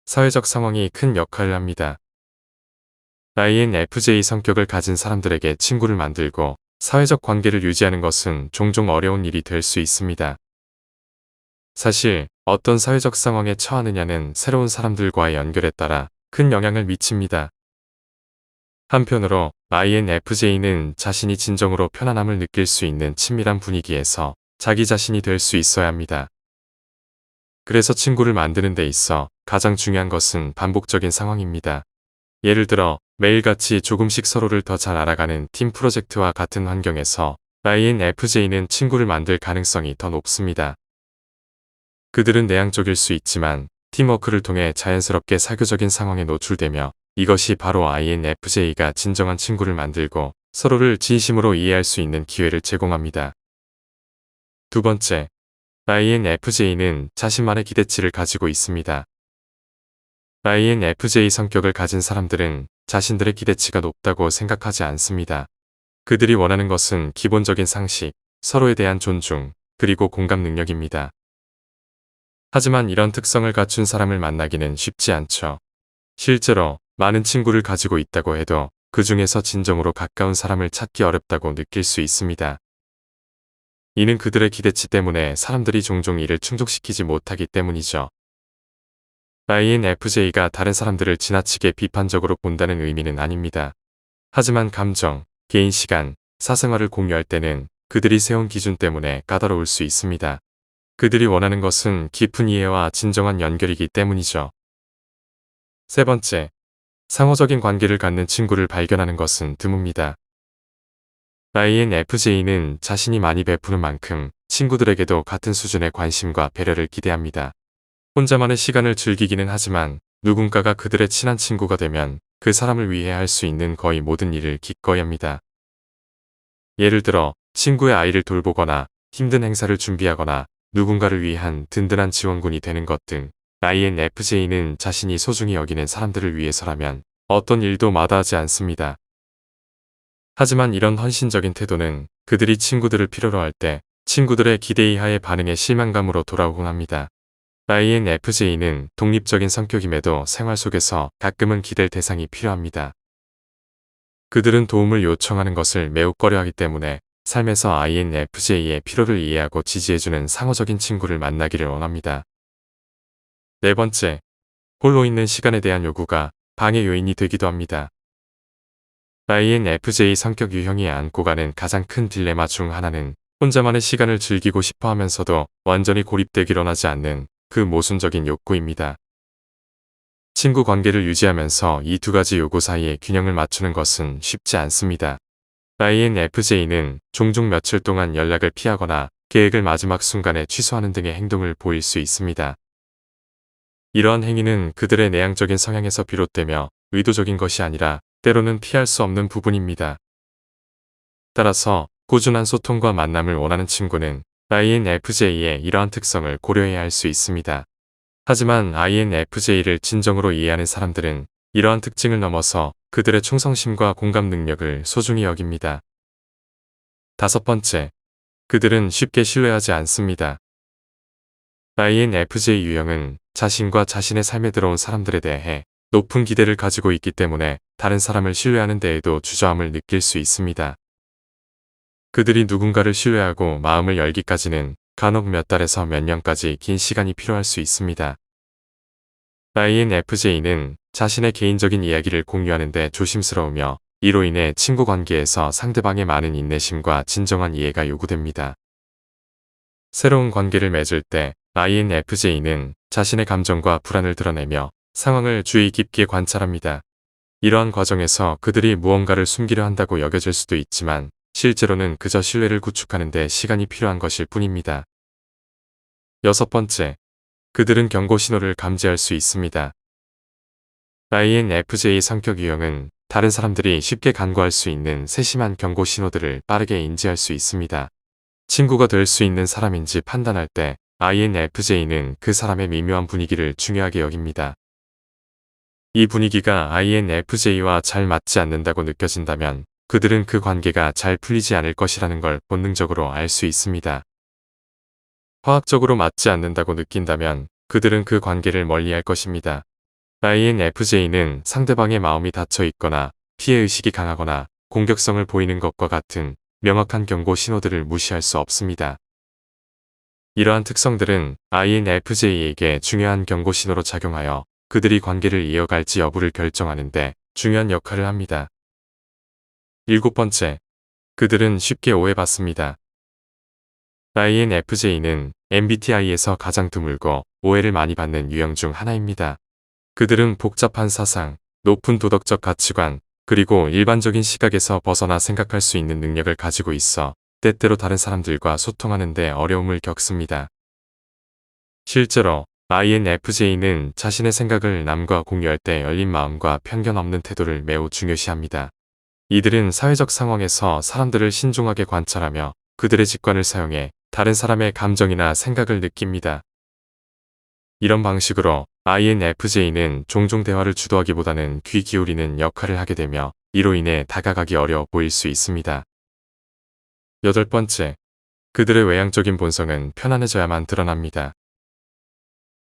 사회적 상황이 큰 역할을 합니다. INFJ 성격을 가진 사람들에게 친구를 만들고 사회적 관계를 유지하는 것은 종종 어려운 일이 될 수 있습니다. 사실 어떤 사회적 상황에 처하느냐는 새로운 사람들과의 연결에 따라 큰 영향을 미칩니다. 한편으로 INFJ는 자신이 진정으로 편안함을 느낄 수 있는 친밀한 분위기에서 자기 자신이 될 수 있어야 합니다. 그래서 친구를 만드는 데 있어 가장 중요한 것은 반복적인 상황입니다. 예를 들어 매일같이 조금씩 서로를 더 잘 알아가는 팀 프로젝트와 같은 환경에서 INFJ는 친구를 만들 가능성이 더 높습니다. 그들은 내향적일 수 있지만 팀워크를 통해 자연스럽게 사교적인 상황에 노출되며 이것이 바로 INFJ가 진정한 친구를 만들고 서로를 진심으로 이해할 수 있는 기회를 제공합니다. 두 번째, INFJ는 자신만의 기대치를 가지고 있습니다. INFJ 성격을 가진 사람들은 자신들의 기대치가 높다고 생각하지 않습니다. 그들이 원하는 것은 기본적인 상식, 서로에 대한 존중, 그리고 공감 능력입니다. 하지만 이런 특성을 갖춘 사람을 만나기는 쉽지 않죠. 실제로 많은 친구를 가지고 있다고 해도 그 중에서 진정으로 가까운 사람을 찾기 어렵다고 느낄 수 있습니다. 이는 그들의 기대치 때문에 사람들이 종종 이를 충족시키지 못하기 때문이죠. INFJ가 다른 사람들을 지나치게 비판적으로 본다는 의미는 아닙니다. 하지만 감정, 개인 시간, 사생활을 공유할 때는 그들이 세운 기준 때문에 까다로울 수 있습니다. 그들이 원하는 것은 깊은 이해와 진정한 연결이기 때문이죠. 세 번째, 상호적인 관계를 갖는 친구를 발견하는 것은 드뭅니다. INFJ는 자신이 많이 베푸는 만큼 친구들에게도 같은 수준의 관심과 배려를 기대합니다. 혼자만의 시간을 즐기기는 하지만 누군가가 그들의 친한 친구가 되면 그 사람을 위해 할 수 있는 거의 모든 일을 기꺼이 합니다. 예를 들어 친구의 아이를 돌보거나 힘든 행사를 준비하거나 누군가를 위한 든든한 지원군이 되는 것 등 INFJ는 자신이 소중히 여기는 사람들을 위해서라면 어떤 일도 마다하지 않습니다. 하지만 이런 헌신적인 태도는 그들이 친구들을 필요로 할 때 친구들의 기대 이하의 반응에 실망감으로 돌아오곤 합니다. INFJ는 독립적인 성격임에도 생활 속에서 가끔은 기댈 대상이 필요합니다. 그들은 도움을 요청하는 것을 매우 꺼려하기 때문에 삶에서 INFJ의 필요를 이해하고 지지해주는 상호적인 친구를 만나기를 원합니다. 네 번째, 홀로 있는 시간에 대한 요구가 방해 요인이 되기도 합니다. INFJ 성격 유형이 안고 가는 가장 큰 딜레마 중 하나는 혼자만의 시간을 즐기고 싶어 하면서도 완전히 고립되기로 하지 않는 그 모순적인 욕구입니다. 친구 관계를 유지하면서 이 두 가지 요구 사이에 균형을 맞추는 것은 쉽지 않습니다. INFJ는 종종 며칠 동안 연락을 피하거나 계획을 마지막 순간에 취소하는 등의 행동을 보일 수 있습니다. 이러한 행위는 그들의 내향적인 성향에서 비롯되며 의도적인 것이 아니라 때로는 피할 수 없는 부분입니다. 따라서 꾸준한 소통과 만남을 원하는 친구는 INFJ의 이러한 특성을 고려해야 할 수 있습니다. 하지만 INFJ를 진정으로 이해하는 사람들은 이러한 특징을 넘어서 그들의 충성심과 공감 능력을 소중히 여깁니다. 다섯 번째, 그들은 쉽게 신뢰하지 않습니다. INFJ 유형은 자신과 자신의 삶에 들어온 사람들에 대해 높은 기대를 가지고 있기 때문에 다른 사람을 신뢰하는 데에도 주저함을 느낄 수 있습니다. 그들이 누군가를 신뢰하고 마음을 열기까지는 간혹 몇 달에서 몇 년까지 긴 시간이 필요할 수 있습니다. INFJ는 자신의 개인적인 이야기를 공유하는 데 조심스러우며 이로 인해 친구 관계에서 상대방의 많은 인내심과 진정한 이해가 요구됩니다. 새로운 관계를 맺을 때 INFJ는 자신의 감정과 불안을 드러내며 상황을 주의 깊게 관찰합니다. 이러한 과정에서 그들이 무언가를 숨기려 한다고 여겨질 수도 있지만 실제로는 그저 신뢰를 구축하는 데 시간이 필요한 것일 뿐입니다. 여섯 번째, 그들은 경고 신호를 감지할 수 있습니다. INFJ 성격 유형은 다른 사람들이 쉽게 간과할 수 있는 세심한 경고 신호들을 빠르게 인지할 수 있습니다. 친구가 될 수 있는 사람인지 판단할 때 INFJ는 그 사람의 미묘한 분위기를 중요하게 여깁니다. 이 분위기가 INFJ와 잘 맞지 않는다고 느껴진다면 그들은 그 관계가 잘 풀리지 않을 것이라는 걸 본능적으로 알 수 있습니다. 화학적으로 맞지 않는다고 느낀다면 그들은 그 관계를 멀리할 것입니다. INFJ는 상대방의 마음이 닫혀 있거나 피해의식이 강하거나 공격성을 보이는 것과 같은 명확한 경고 신호들을 무시할 수 없습니다. 이러한 특성들은 INFJ에게 중요한 경고 신호로 작용하여 그들이 관계를 이어갈지 여부를 결정하는데 중요한 역할을 합니다. 일곱 번째, 그들은 쉽게 오해받습니다. INFJ는 MBTI에서 가장 드물고 오해를 많이 받는 유형 중 하나입니다. 그들은 복잡한 사상, 높은 도덕적 가치관, 그리고 일반적인 시각에서 벗어나 생각할 수 있는 능력을 가지고 있어 때때로 다른 사람들과 소통하는 데 어려움을 겪습니다. 실제로 INFJ는 자신의 생각을 남과 공유할 때 열린 마음과 편견 없는 태도를 매우 중요시합니다. 이들은 사회적 상황에서 사람들을 신중하게 관찰하며 그들의 직관을 사용해 다른 사람의 감정이나 생각을 느낍니다. 이런 방식으로 INFJ는 종종 대화를 주도하기보다는 귀 기울이는 역할을 하게 되며 이로 인해 다가가기 어려워 보일 수 있습니다. 8번째, 그들의 외향적인 본성은 편안해져야만 드러납니다.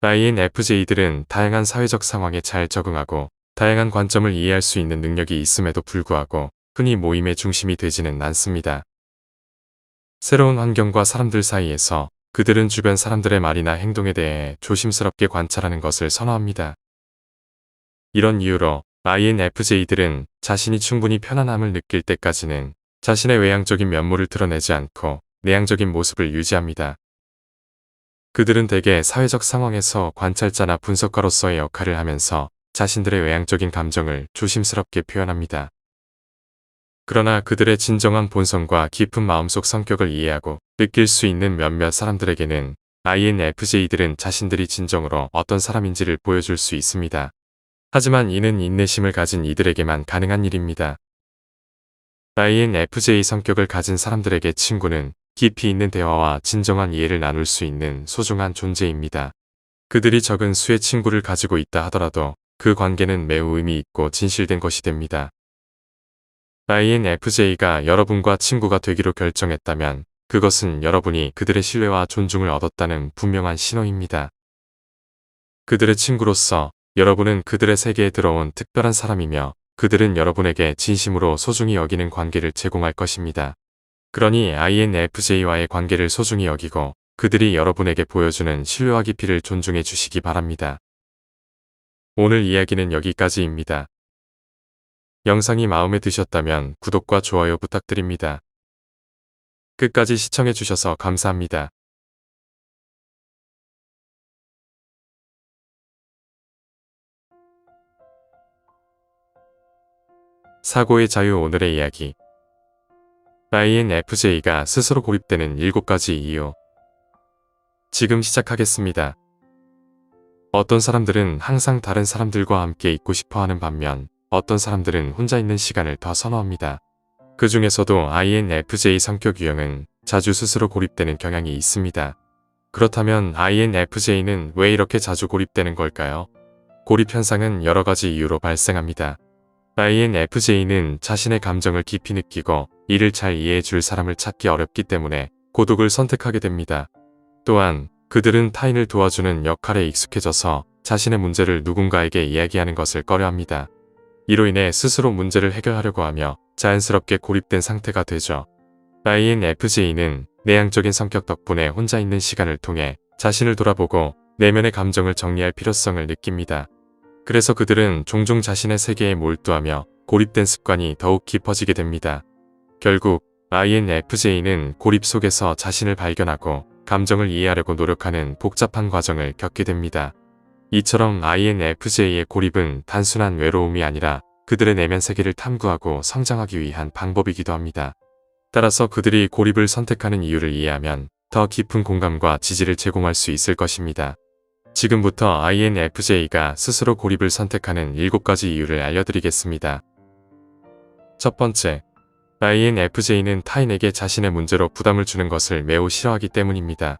INFJ들은 다양한 사회적 상황에 잘 적응하고 다양한 관점을 이해할 수 있는 능력이 있음에도 불구하고 흔히 모임의 중심이 되지는 않습니다. 새로운 환경과 사람들 사이에서 그들은 주변 사람들의 말이나 행동에 대해 조심스럽게 관찰하는 것을 선호합니다. 이런 이유로 INFJ들은 자신이 충분히 편안함을 느낄 때까지는 자신의 외향적인 면모를 드러내지 않고 내향적인 모습을 유지합니다. 그들은 대개 사회적 상황에서 관찰자나 분석가로서의 역할을 하면서 자신들의 외향적인 감정을 조심스럽게 표현합니다. 그러나 그들의 진정한 본성과 깊은 마음속 성격을 이해하고 느낄 수 있는 몇몇 사람들에게는 INFJ들은 자신들이 진정으로 어떤 사람인지를 보여줄 수 있습니다. 하지만 이는 인내심을 가진 이들에게만 가능한 일입니다. INFJ 성격을 가진 사람들에게 친구는 깊이 있는 대화와 진정한 이해를 나눌 수 있는 소중한 존재입니다. 그들이 적은 수의 친구를 가지고 있다 하더라도 그 관계는 매우 의미 있고 진실된 것이 됩니다. INFJ가 여러분과 친구가 되기로 결정했다면 그것은 여러분이 그들의 신뢰와 존중을 얻었다는 분명한 신호입니다. 그들의 친구로서 여러분은 그들의 세계에 들어온 특별한 사람이며 그들은 여러분에게 진심으로 소중히 여기는 관계를 제공할 것입니다. 그러니 INFJ와의 관계를 소중히 여기고 그들이 여러분에게 보여주는 신뢰와 깊이를 존중해 주시기 바랍니다. 오늘 이야기는 여기까지입니다. 영상이 마음에 드셨다면 구독과 좋아요 부탁드립니다. 끝까지 시청해 주셔서 감사합니다. 사고의 자유 오늘의 이야기. INFJ가 스스로 고립되는 7가지 이유. 지금 시작하겠습니다. 어떤 사람들은 항상 다른 사람들과 함께 있고 싶어하는 반면 어떤 사람들은 혼자 있는 시간을 더 선호합니다. 그 중에서도 INFJ 성격 유형은 자주 스스로 고립되는 경향이 있습니다. 그렇다면 INFJ는 왜 이렇게 자주 고립되는 걸까요? 고립 현상은 여러 가지 이유로 발생합니다. INFJ는 자신의 감정을 깊이 느끼고 이를 잘 이해해 줄 사람을 찾기 어렵기 때문에 고독을 선택하게 됩니다. 또한 그들은 타인을 도와주는 역할에 익숙해져서 자신의 문제를 누군가에게 이야기하는 것을 꺼려합니다. 이로 인해 스스로 문제를 해결하려고 하며 자연스럽게 고립된 상태가 되죠. INFJ는 내향적인 성격 덕분에 혼자 있는 시간을 통해 자신을 돌아보고 내면의 감정을 정리할 필요성을 느낍니다. 그래서 그들은 종종 자신의 세계에 몰두하며 고립된 습관이 더욱 깊어지게 됩니다. 결국 INFJ는 고립 속에서 자신을 발견하고 감정을 이해하려고 노력하는 복잡한 과정을 겪게 됩니다. 이처럼 INFJ의 고립은 단순한 외로움이 아니라 그들의 내면 세계를 탐구하고 성장하기 위한 방법이기도 합니다. 따라서 그들이 고립을 선택하는 이유를 이해하면 더 깊은 공감과 지지를 제공할 수 있을 것입니다. 지금부터 INFJ가 스스로 고립을 선택하는 7가지 이유를 알려드리겠습니다. 첫 번째, INFJ는 타인에게 자신의 문제로 부담을 주는 것을 매우 싫어하기 때문입니다.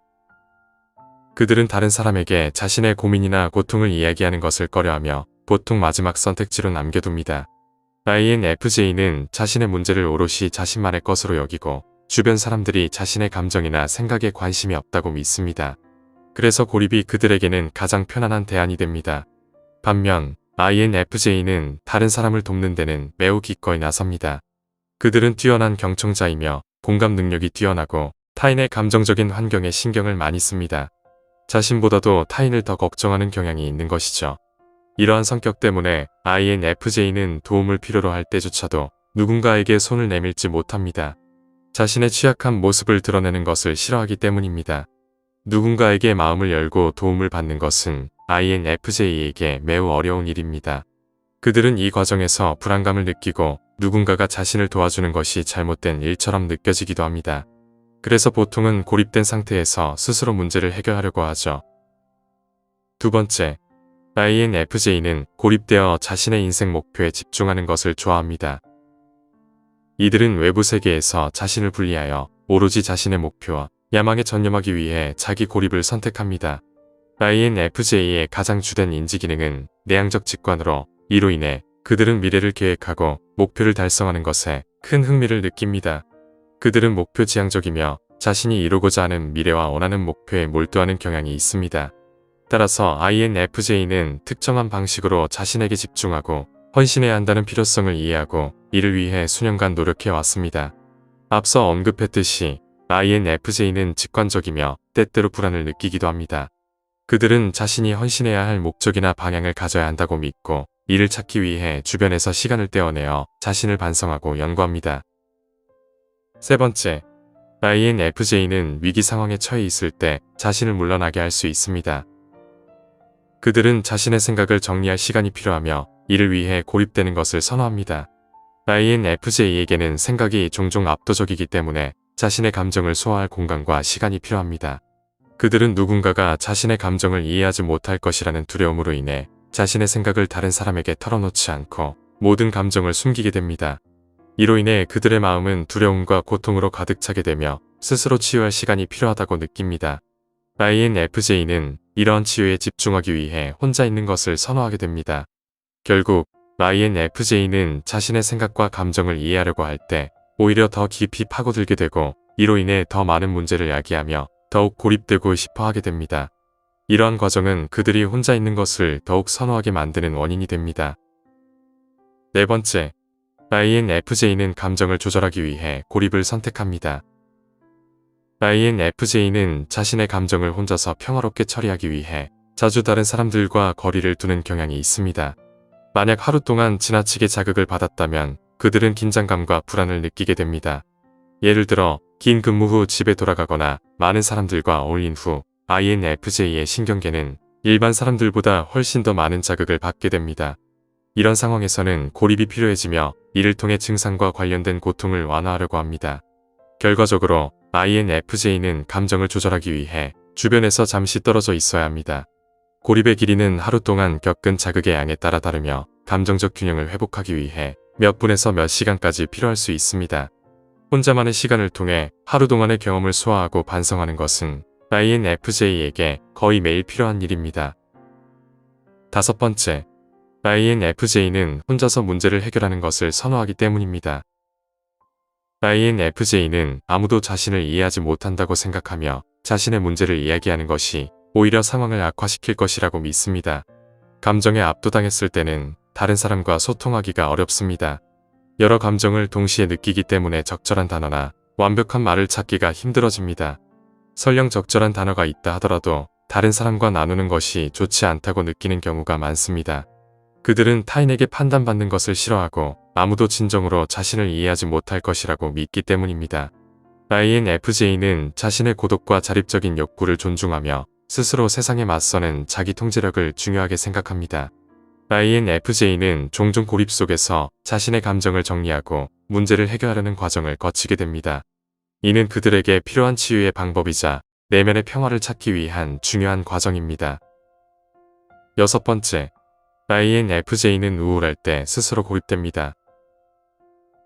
그들은 다른 사람에게 자신의 고민이나 고통을 이야기하는 것을 꺼려하며 보통 마지막 선택지로 남겨둡니다. INFJ는 자신의 문제를 오롯이 자신만의 것으로 여기고 주변 사람들이 자신의 감정이나 생각에 관심이 없다고 믿습니다. 그래서 고립이 그들에게는 가장 편안한 대안이 됩니다. 반면 INFJ는 다른 사람을 돕는 데는 매우 기꺼이 나섭니다. 그들은 뛰어난 경청자이며 공감 능력이 뛰어나고 타인의 감정적인 환경에 신경을 많이 씁니다. 자신보다도 타인을 더 걱정하는 경향이 있는 것이죠. 이러한 성격 때문에 INFJ는 도움을 필요로 할 때조차도 누군가에게 손을 내밀지 못합니다. 자신의 취약한 모습을 드러내는 것을 싫어하기 때문입니다. 누군가에게 마음을 열고 도움을 받는 것은 INFJ에게 매우 어려운 일입니다. 그들은 이 과정에서 불안감을 느끼고 누군가가 자신을 도와주는 것이 잘못된 일처럼 느껴지기도 합니다. 그래서 보통은 고립된 상태에서 스스로 문제를 해결하려고 하죠. 두 번째, INFJ는 고립되어 자신의 인생 목표에 집중하는 것을 좋아합니다. 이들은 외부 세계에서 자신을 분리하여 오로지 자신의 목표와 야망에 전념하기 위해 자기 고립을 선택합니다. INFJ의 가장 주된 인지기능은 내향적 직관으로 이로 인해 그들은 미래를 계획하고 목표를 달성하는 것에 큰 흥미를 느낍니다. 그들은 목표 지향적이며 자신이 이루고자 하는 미래와 원하는 목표에 몰두하는 경향이 있습니다. 따라서 INFJ는 특정한 방식으로 자신에게 집중하고 헌신해야 한다는 필요성을 이해하고 이를 위해 수년간 노력해 왔습니다. 앞서 언급했듯이 INFJ는 직관적이며 때때로 불안을 느끼기도 합니다. 그들은 자신이 헌신해야 할 목적이나 방향을 가져야 한다고 믿고 이를 찾기 위해 주변에서 시간을 떼어내어 자신을 반성하고 연구합니다. 세 번째, INFJ는 위기 상황에 처해 있을 때 자신을 물러나게 할 수 있습니다. 그들은 자신의 생각을 정리할 시간이 필요하며 이를 위해 고립되는 것을 선호합니다. INFJ에게는 생각이 종종 압도적이기 때문에 자신의 감정을 소화할 공간과 시간이 필요합니다. 그들은 누군가가 자신의 감정을 이해하지 못할 것이라는 두려움으로 인해 자신의 생각을 다른 사람에게 털어놓지 않고 모든 감정을 숨기게 됩니다. 이로 인해 그들의 마음은 두려움과 고통으로 가득 차게 되며 스스로 치유할 시간이 필요하다고 느낍니다. INFJ는 이러한 치유에 집중하기 위해 혼자 있는 것을 선호하게 됩니다. 결국 INFJ는 자신의 생각과 감정을 이해하려고 할 때 오히려 더 깊이 파고들게 되고 이로 인해 더 많은 문제를 야기하며 더욱 고립되고 싶어 하게 됩니다. 이러한 과정은 그들이 혼자 있는 것을 더욱 선호하게 만드는 원인이 됩니다. 네 번째, INFJ는 감정을 조절하기 위해 고립을 선택합니다. INFJ는 자신의 감정을 혼자서 평화롭게 처리하기 위해 자주 다른 사람들과 거리를 두는 경향이 있습니다. 만약 하루 동안 지나치게 자극을 받았다면 그들은 긴장감과 불안을 느끼게 됩니다. 예를 들어 긴 근무 후 집에 돌아가거나 많은 사람들과 어울린 후 INFJ의 신경계는 일반 사람들보다 훨씬 더 많은 자극을 받게 됩니다. 이런 상황에서는 고립이 필요해지며 이를 통해 증상과 관련된 고통을 완화하려고 합니다. 결과적으로 INFJ는 감정을 조절하기 위해 주변에서 잠시 떨어져 있어야 합니다. 고립의 길이는 하루 동안 겪은 자극의 양에 따라 다르며 감정적 균형을 회복하기 위해 몇 분에서 몇 시간까지 필요할 수 있습니다. 혼자만의 시간을 통해 하루 동안의 경험을 소화하고 반성하는 것은 INFJ에게 거의 매일 필요한 일입니다. 다섯 번째, INFJ는 혼자서 문제를 해결하는 것을 선호하기 때문입니다. INFJ는 아무도 자신을 이해하지 못한다고 생각하며 자신의 문제를 이야기하는 것이 오히려 상황을 악화시킬 것이라고 믿습니다. 감정에 압도당했을 때는 다른 사람과 소통하기가 어렵습니다. 여러 감정을 동시에 느끼기 때문에 적절한 단어나 완벽한 말을 찾기가 힘들어집니다. 설령 적절한 단어가 있다 하더라도 다른 사람과 나누는 것이 좋지 않다고 느끼는 경우가 많습니다. 그들은 타인에게 판단받는 것을 싫어하고 아무도 진정으로 자신을 이해하지 못할 것이라고 믿기 때문입니다. INFJ는 자신의 고독과 자립적인 욕구를 존중하며 스스로 세상에 맞서는 자기 통제력을 중요하게 생각합니다. INFJ는 종종 고립 속에서 자신의 감정을 정리하고 문제를 해결하려는 과정을 거치게 됩니다. 이는 그들에게 필요한 치유의 방법이자 내면의 평화를 찾기 위한 중요한 과정입니다. 여섯 번째, INFJ는 우울할 때 스스로 고립됩니다.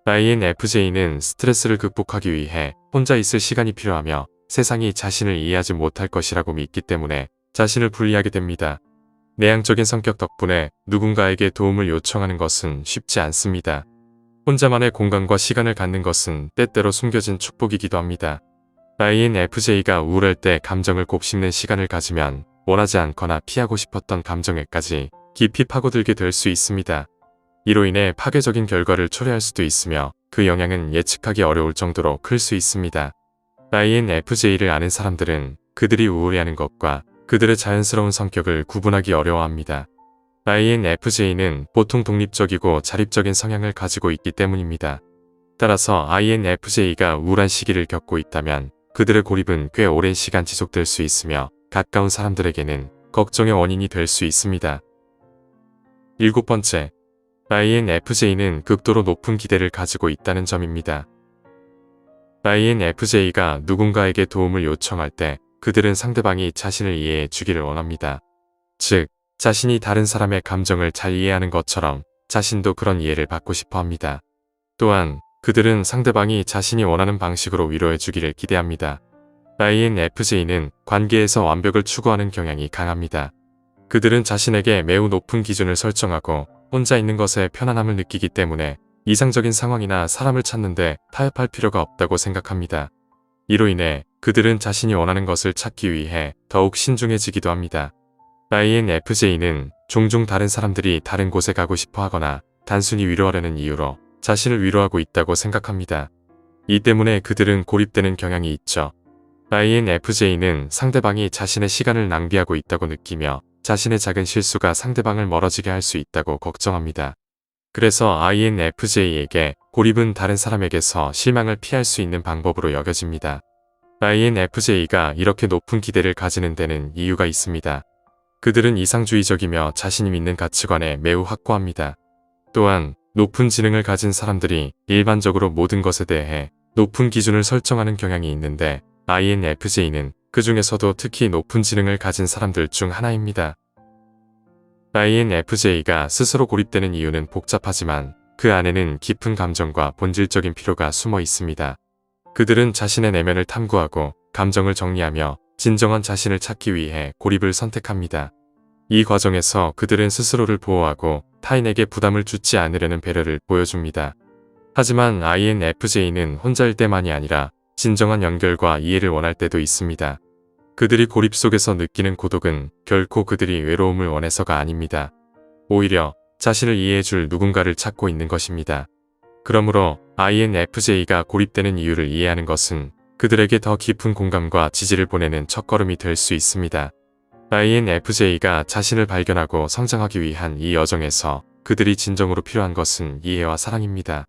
INFJ는 스트레스를 극복하기 위해 혼자 있을 시간이 필요하며 세상이 자신을 이해하지 못할 것이라고 믿기 때문에 자신을 분리하게 됩니다. 내향적인 성격 덕분에 누군가에게 도움을 요청하는 것은 쉽지 않습니다. 혼자만의 공간과 시간을 갖는 것은 때때로 숨겨진 축복이기도 합니다. INFJ가 우울할 때 감정을 곱씹는 시간을 가지면 원하지 않거나 피하고 싶었던 감정에까지 깊이 파고들게 될 수 있습니다. 이로 인해 파괴적인 결과를 초래할 수도 있으며 그 영향은 예측하기 어려울 정도로 클 수 있습니다. INFJ를 아는 사람들은 그들이 우울해하는 것과 그들의 자연스러운 성격을 구분하기 어려워합니다. INFJ는 보통 독립적이고 자립적인 성향을 가지고 있기 때문입니다. 따라서 INFJ가 우울한 시기를 겪고 있다면 그들의 고립은 꽤 오랜 시간 지속될 수 있으며 가까운 사람들에게는 걱정의 원인이 될 수 있습니다. 일곱 번째, INFJ는 극도로 높은 기대를 가지고 있다는 점입니다. INFJ가 누군가에게 도움을 요청할 때 그들은 상대방이 자신을 이해해 주기를 원합니다. 즉, 자신이 다른 사람의 감정을 잘 이해하는 것처럼 자신도 그런 이해를 받고 싶어 합니다. 또한 그들은 상대방이 자신이 원하는 방식으로 위로해 주기를 기대합니다. INFJ는 관계에서 완벽을 추구하는 경향이 강합니다. 그들은 자신에게 매우 높은 기준을 설정하고 혼자 있는 것에 편안함을 느끼기 때문에 이상적인 상황이나 사람을 찾는데 타협할 필요가 없다고 생각합니다. 이로 인해 그들은 자신이 원하는 것을 찾기 위해 더욱 신중해지기도 합니다. INFJ는 종종 다른 사람들이 다른 곳에 가고 싶어 하거나 단순히 위로하려는 이유로 자신을 위로하고 있다고 생각합니다. 이 때문에 그들은 고립되는 경향이 있죠. INFJ는 상대방이 자신의 시간을 낭비하고 있다고 느끼며 자신의 작은 실수가 상대방을 멀어지게 할 수 있다고 걱정합니다. 그래서 INFJ에게 고립은 다른 사람에게서 실망을 피할 수 있는 방법으로 여겨집니다. INFJ가 이렇게 높은 기대를 가지는 데는 이유가 있습니다. 그들은 이상주의적이며 자신이 믿는 가치관에 매우 확고합니다. 또한 높은 지능을 가진 사람들이 일반적으로 모든 것에 대해 높은 기준을 설정하는 경향이 있는데 INFJ는 그 중에서도 특히 높은 지능을 가진 사람들 중 하나입니다. INFJ가 스스로 고립되는 이유는 복잡하지만 그 안에는 깊은 감정과 본질적인 필요가 숨어 있습니다. 그들은 자신의 내면을 탐구하고 감정을 정리하며 진정한 자신을 찾기 위해 고립을 선택합니다. 이 과정에서 그들은 스스로를 보호하고 타인에게 부담을 주지 않으려는 배려를 보여줍니다. 하지만 INFJ는 혼자일 때만이 아니라 진정한 연결과 이해를 원할 때도 있습니다. 그들이 고립 속에서 느끼는 고독은 결코 그들이 외로움을 원해서가 아닙니다. 오히려 자신을 이해해줄 누군가를 찾고 있는 것입니다. 그러므로 INFJ가 고립되는 이유를 이해하는 것은 그들에게 더 깊은 공감과 지지를 보내는 첫걸음이 될 수 있습니다. INFJ가 자신을 발견하고 성장하기 위한 이 여정에서 그들이 진정으로 필요한 것은 이해와 사랑입니다.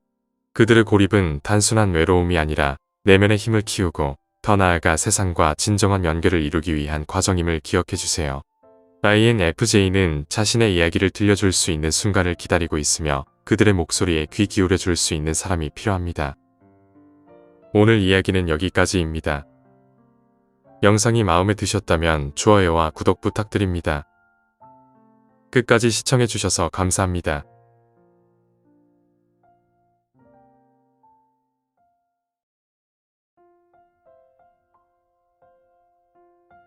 그들의 고립은 단순한 외로움이 아니라 내면의 힘을 키우고 더 나아가 세상과 진정한 연결을 이루기 위한 과정임을 기억해 주세요. INFJ는 자신의 이야기를 들려줄 수 있는 순간을 기다리고 있으며 그들의 목소리에 귀 기울여 줄 수 있는 사람이 필요합니다. 오늘 이야기는 여기까지입니다. 영상이 마음에 드셨다면 좋아요와 구독 부탁드립니다. 끝까지 시청해 주셔서 감사합니다.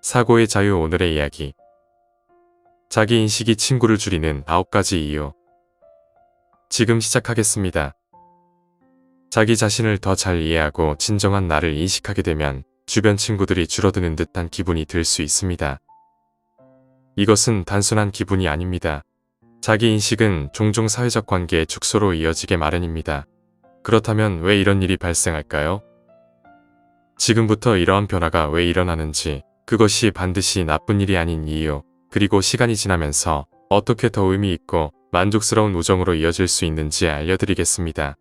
사고의 자유. 오늘의 이야기. 자기인식이 친구를 줄이는 9가지 이유. 지금 시작하겠습니다. 자기 자신을 더 잘 이해하고 진정한 나를 인식하게 되면 주변 친구들이 줄어드는 듯한 기분이 들 수 있습니다. 이것은 단순한 기분이 아닙니다. 자기인식은 종종 사회적 관계의 축소로 이어지게 마련입니다. 그렇다면 왜 이런 일이 발생할까요? 지금부터 이러한 변화가 왜 일어나는지, 그것이 반드시 나쁜 일이 아닌 이유, 그리고 시간이 지나면서 어떻게 더 의미 있고 만족스러운 우정으로 이어질 수 있는지 알려드리겠습니다.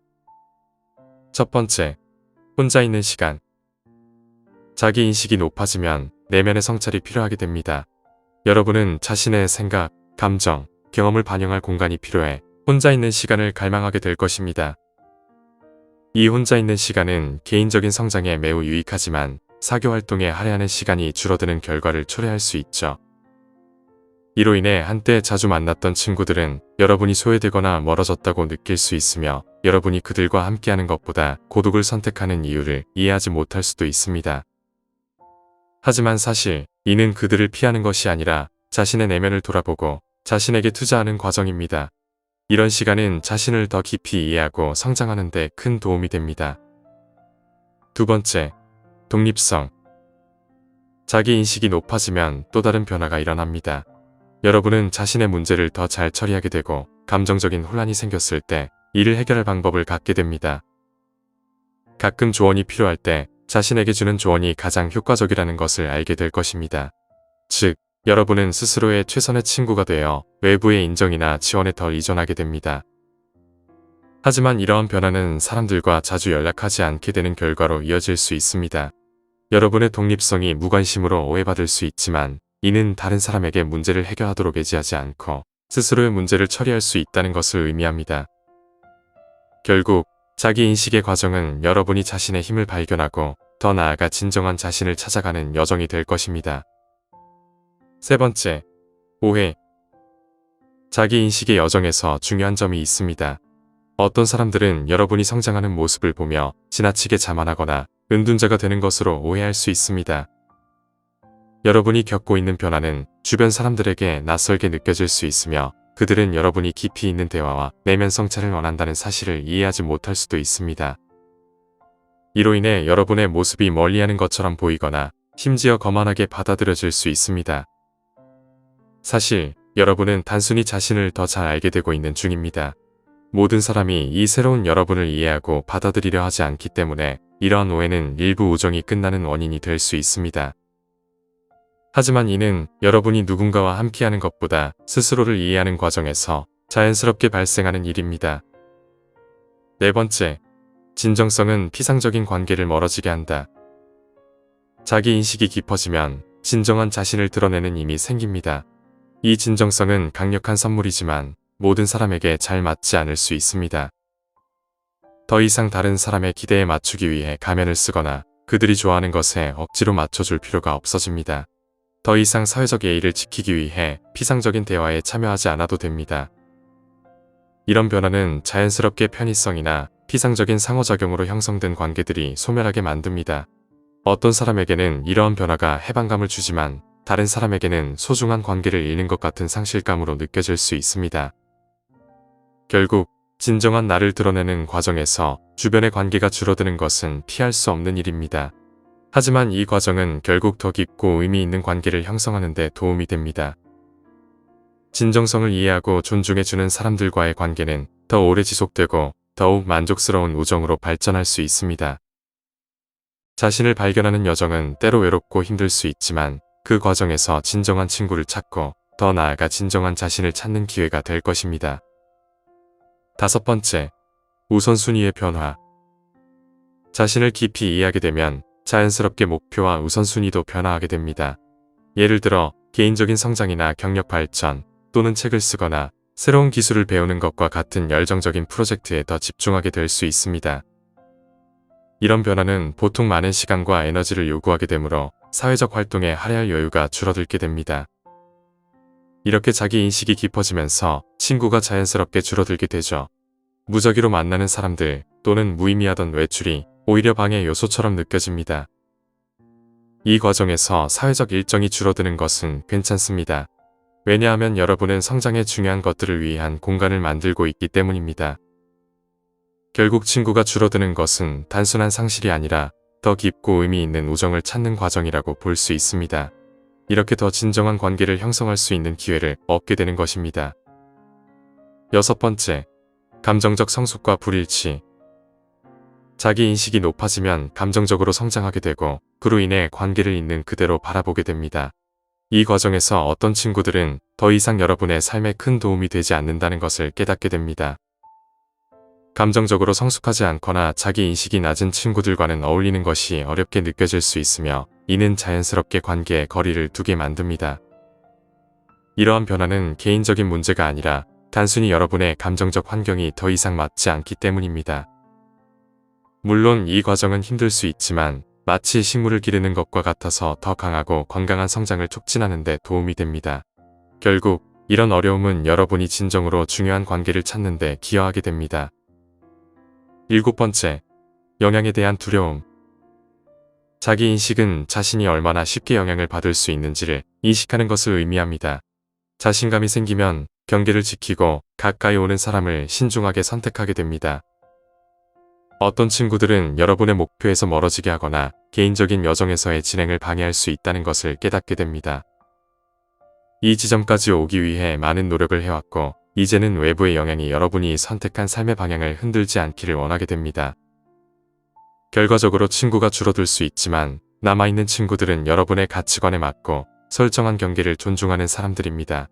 첫 번째, 혼자 있는 시간. 자기인식이 높아지면 내면의 성찰이 필요하게 됩니다. 여러분은 자신의 생각, 감정, 경험을 반영할 공간이 필요해 혼자 있는 시간을 갈망하게 될 것입니다. 이 혼자 있는 시간은 개인적인 성장에 매우 유익하지만 사교 활동에 할애하는 시간이 줄어드는 결과를 초래할 수 있죠. 이로 인해 한때 자주 만났던 친구들은 여러분이 소외되거나 멀어졌다고 느낄 수 있으며 여러분이 그들과 함께하는 것보다 고독을 선택하는 이유를 이해하지 못할 수도 있습니다. 하지만 사실 이는 그들을 피하는 것이 아니라 자신의 내면을 돌아보고 자신에게 투자하는 과정입니다. 이런 시간은 자신을 더 깊이 이해하고 성장하는 데 큰 도움이 됩니다. 두 번째, 독립성. 자기인식이 높아지면 또 다른 변화가 일어납니다. 여러분은 자신의 문제를 더 잘 처리하게 되고 감정적인 혼란이 생겼을 때 이를 해결할 방법을 갖게 됩니다. 가끔 조언이 필요할 때 자신에게 주는 조언이 가장 효과적이라는 것을 알게 될 것입니다. 즉, 여러분은 스스로의 최선의 친구가 되어 외부의 인정이나 지원에 덜 의존하게 됩니다. 하지만 이러한 변화는 사람들과 자주 연락하지 않게 되는 결과로 이어질 수 있습니다. 여러분의 독립성이 무관심으로 오해받을 수 있지만 이는 다른 사람에게 문제를 해결하도록 의지하지 않고 스스로의 문제를 처리할 수 있다는 것을 의미합니다. 결국 자기 인식의 과정은 여러분이 자신의 힘을 발견하고 더 나아가 진정한 자신을 찾아가는 여정이 될 것입니다. 세 번째, 오해. 자기 인식의 여정에서 중요한 점이 있습니다. 어떤 사람들은 여러분이 성장하는 모습을 보며 지나치게 자만하거나 은둔자가 되는 것으로 오해할 수 있습니다. 여러분이 겪고 있는 변화는 주변 사람들에게 낯설게 느껴질 수 있으며 그들은 여러분이 깊이 있는 대화와 내면 성찰을 원한다는 사실을 이해하지 못할 수도 있습니다. 이로 인해 여러분의 모습이 멀리하는 것처럼 보이거나 심지어 거만하게 받아들여질 수 있습니다. 사실 여러분은 단순히 자신을 더 잘 알게 되고 있는 중입니다. 모든 사람이 이 새로운 여러분을 이해하고 받아들이려 하지 않기 때문에 이러한 오해는 일부 우정이 끝나는 원인이 될 수 있습니다. 하지만 이는 여러분이 누군가와 함께하는 것보다 스스로를 이해하는 과정에서 자연스럽게 발생하는 일입니다. 네 번째, 진정성은 피상적인 관계를 멀어지게 한다. 자기 인식이 깊어지면 진정한 자신을 드러내는 힘이 생깁니다. 이 진정성은 강력한 선물이지만 모든 사람에게 잘 맞지 않을 수 있습니다. 더 이상 다른 사람의 기대에 맞추기 위해 가면을 쓰거나 그들이 좋아하는 것에 억지로 맞춰줄 필요가 없어집니다. 더 이상 사회적 예의를 지키기 위해 피상적인 대화에 참여하지 않아도 됩니다. 이런 변화는 자연스럽게 편의성이나 피상적인 상호작용으로 형성된 관계들이 소멸하게 만듭니다. 어떤 사람에게는 이러한 변화가 해방감을 주지만 다른 사람에게는 소중한 관계를 잃는 것 같은 상실감으로 느껴질 수 있습니다. 결국 진정한 나를 드러내는 과정에서 주변의 관계가 줄어드는 것은 피할 수 없는 일입니다. 하지만 이 과정은 결국 더 깊고 의미 있는 관계를 형성하는 데 도움이 됩니다. 진정성을 이해하고 존중해주는 사람들과의 관계는 더 오래 지속되고 더욱 만족스러운 우정으로 발전할 수 있습니다. 자신을 발견하는 여정은 때로 외롭고 힘들 수 있지만 그 과정에서 진정한 친구를 찾고 더 나아가 진정한 자신을 찾는 기회가 될 것입니다. 다섯 번째, 우선순위의 변화. 자신을 깊이 이해하게 되면 자연스럽게 목표와 우선순위도 변화하게 됩니다. 예를 들어 개인적인 성장이나 경력 발전 또는 책을 쓰거나 새로운 기술을 배우는 것과 같은 열정적인 프로젝트에 더 집중하게 될 수 있습니다. 이런 변화는 보통 많은 시간과 에너지를 요구하게 되므로 사회적 활동에 할애할 여유가 줄어들게 됩니다. 이렇게 자기 인식이 깊어지면서 친구가 자연스럽게 줄어들게 되죠. 무작위로 만나는 사람들 또는 무의미하던 외출이 오히려 방해 요소처럼 느껴집니다. 이 과정에서 사회적 일정이 줄어드는 것은 괜찮습니다. 왜냐하면 여러분은 성장에 중요한 것들을 위한 공간을 만들고 있기 때문입니다. 결국 친구가 줄어드는 것은 단순한 상실이 아니라 더 깊고 의미 있는 우정을 찾는 과정이라고 볼 수 있습니다. 이렇게 더 진정한 관계를 형성할 수 있는 기회를 얻게 되는 것입니다. 여섯 번째, 감정적 성숙과 불일치. 자기 인식이 높아지면 감정적으로 성장하게 되고 그로 인해 관계를 있는 그대로 바라보게 됩니다. 이 과정에서 어떤 친구들은 더 이상 여러분의 삶에 큰 도움이 되지 않는다는 것을 깨닫게 됩니다. 감정적으로 성숙하지 않거나 자기 인식이 낮은 친구들과는 어울리는 것이 어렵게 느껴질 수 있으며 이는 자연스럽게 관계에 거리를 두게 만듭니다. 이러한 변화는 개인적인 문제가 아니라 단순히 여러분의 감정적 환경이 더 이상 맞지 않기 때문입니다. 물론 이 과정은 힘들 수 있지만 마치 식물을 기르는 것과 같아서 더 강하고 건강한 성장을 촉진하는 데 도움이 됩니다. 결국 이런 어려움은 여러분이 진정으로 중요한 관계를 찾는 데 기여하게 됩니다. 일곱 번째, 영향에 대한 두려움. 자기 인식은 자신이 얼마나 쉽게 영향을 받을 수 있는지를 인식하는 것을 의미합니다. 자신감이 생기면 경계를 지키고 가까이 오는 사람을 신중하게 선택하게 됩니다. 어떤 친구들은 여러분의 목표에서 멀어지게 하거나 개인적인 여정에서의 진행을 방해할 수 있다는 것을 깨닫게 됩니다. 이 지점까지 오기 위해 많은 노력을 해왔고 이제는 외부의 영향이 여러분이 선택한 삶의 방향을 흔들지 않기를 원하게 됩니다. 결과적으로 친구가 줄어들 수 있지만 남아있는 친구들은 여러분의 가치관에 맞고 설정한 경계를 존중하는 사람들입니다.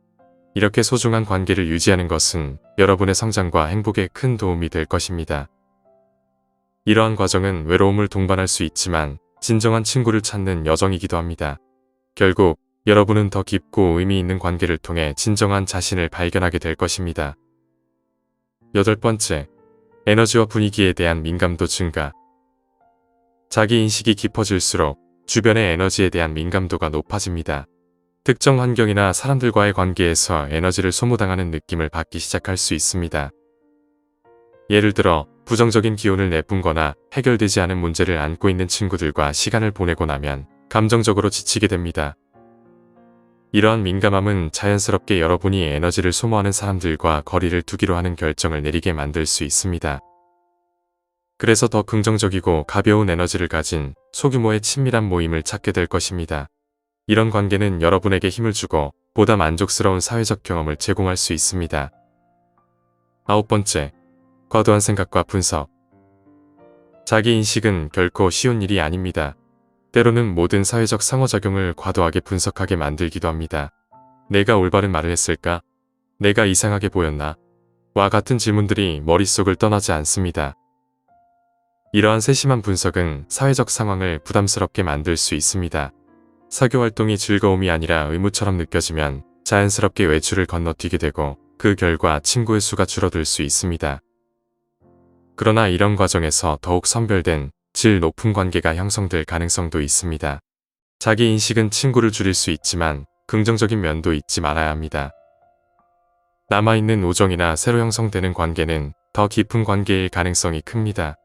이렇게 소중한 관계를 유지하는 것은 여러분의 성장과 행복에 큰 도움이 될 것입니다. 이러한 과정은 외로움을 동반할 수 있지만 진정한 친구를 찾는 여정이기도 합니다. 결국 여러분은 더 깊고 의미 있는 관계를 통해 진정한 자신을 발견하게 될 것입니다. 8번째, 에너지와 분위기에 대한 민감도 증가. 자기 인식이 깊어질수록 주변의 에너지에 대한 민감도가 높아집니다. 특정 환경이나 사람들과의 관계에서 에너지를 소모당하는 느낌을 받기 시작할 수 있습니다. 예를 들어 부정적인 기운을 내뿜거나 해결되지 않은 문제를 안고 있는 친구들과 시간을 보내고 나면 감정적으로 지치게 됩니다. 이러한 민감함은 자연스럽게 여러분이 에너지를 소모하는 사람들과 거리를 두기로 하는 결정을 내리게 만들 수 있습니다. 그래서 더 긍정적이고 가벼운 에너지를 가진 소규모의 친밀한 모임을 찾게 될 것입니다. 이런 관계는 여러분에게 힘을 주고 보다 만족스러운 사회적 경험을 제공할 수 있습니다. 9번째, 과도한 생각과 분석. 자기 인식은 결코 쉬운 일이 아닙니다. 때로는 모든 사회적 상호작용을 과도하게 분석하게 만들기도 합니다. 내가 올바른 말을 했을까? 내가 이상하게 보였나? 와 같은 질문들이 머릿속을 떠나지 않습니다. 이러한 세심한 분석은 사회적 상황을 부담스럽게 만들 수 있습니다. 사교 활동이 즐거움이 아니라 의무처럼 느껴지면 자연스럽게 외출을 건너뛰게 되고 그 결과 친구의 수가 줄어들 수 있습니다. 그러나 이런 과정에서 더욱 선별된 질 높은 관계가 형성될 가능성도 있습니다. 자기 인식은 친구를 줄일 수 있지만 긍정적인 면도 잊지 말아야 합니다. 남아있는 우정이나 새로 형성되는 관계는 더 깊은 관계일 가능성이 큽니다.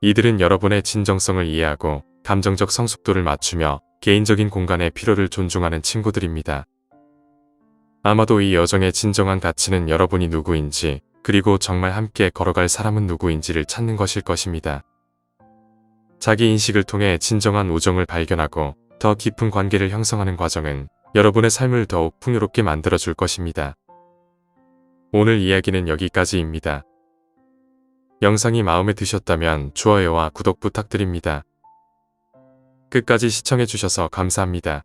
이들은 여러분의 진정성을 이해하고 감정적 성숙도를 맞추며 개인적인 공간의 필요를 존중하는 친구들입니다. 아마도 이 여정의 진정한 가치는 여러분이 누구인지, 그리고 정말 함께 걸어갈 사람은 누구인지를 찾는 것일 것입니다. 자기 인식을 통해 진정한 우정을 발견하고 더 깊은 관계를 형성하는 과정은 여러분의 삶을 더욱 풍요롭게 만들어줄 것입니다. 오늘 이야기는 여기까지입니다. 영상이 마음에 드셨다면 좋아요와 구독 부탁드립니다. 끝까지 시청해주셔서 감사합니다.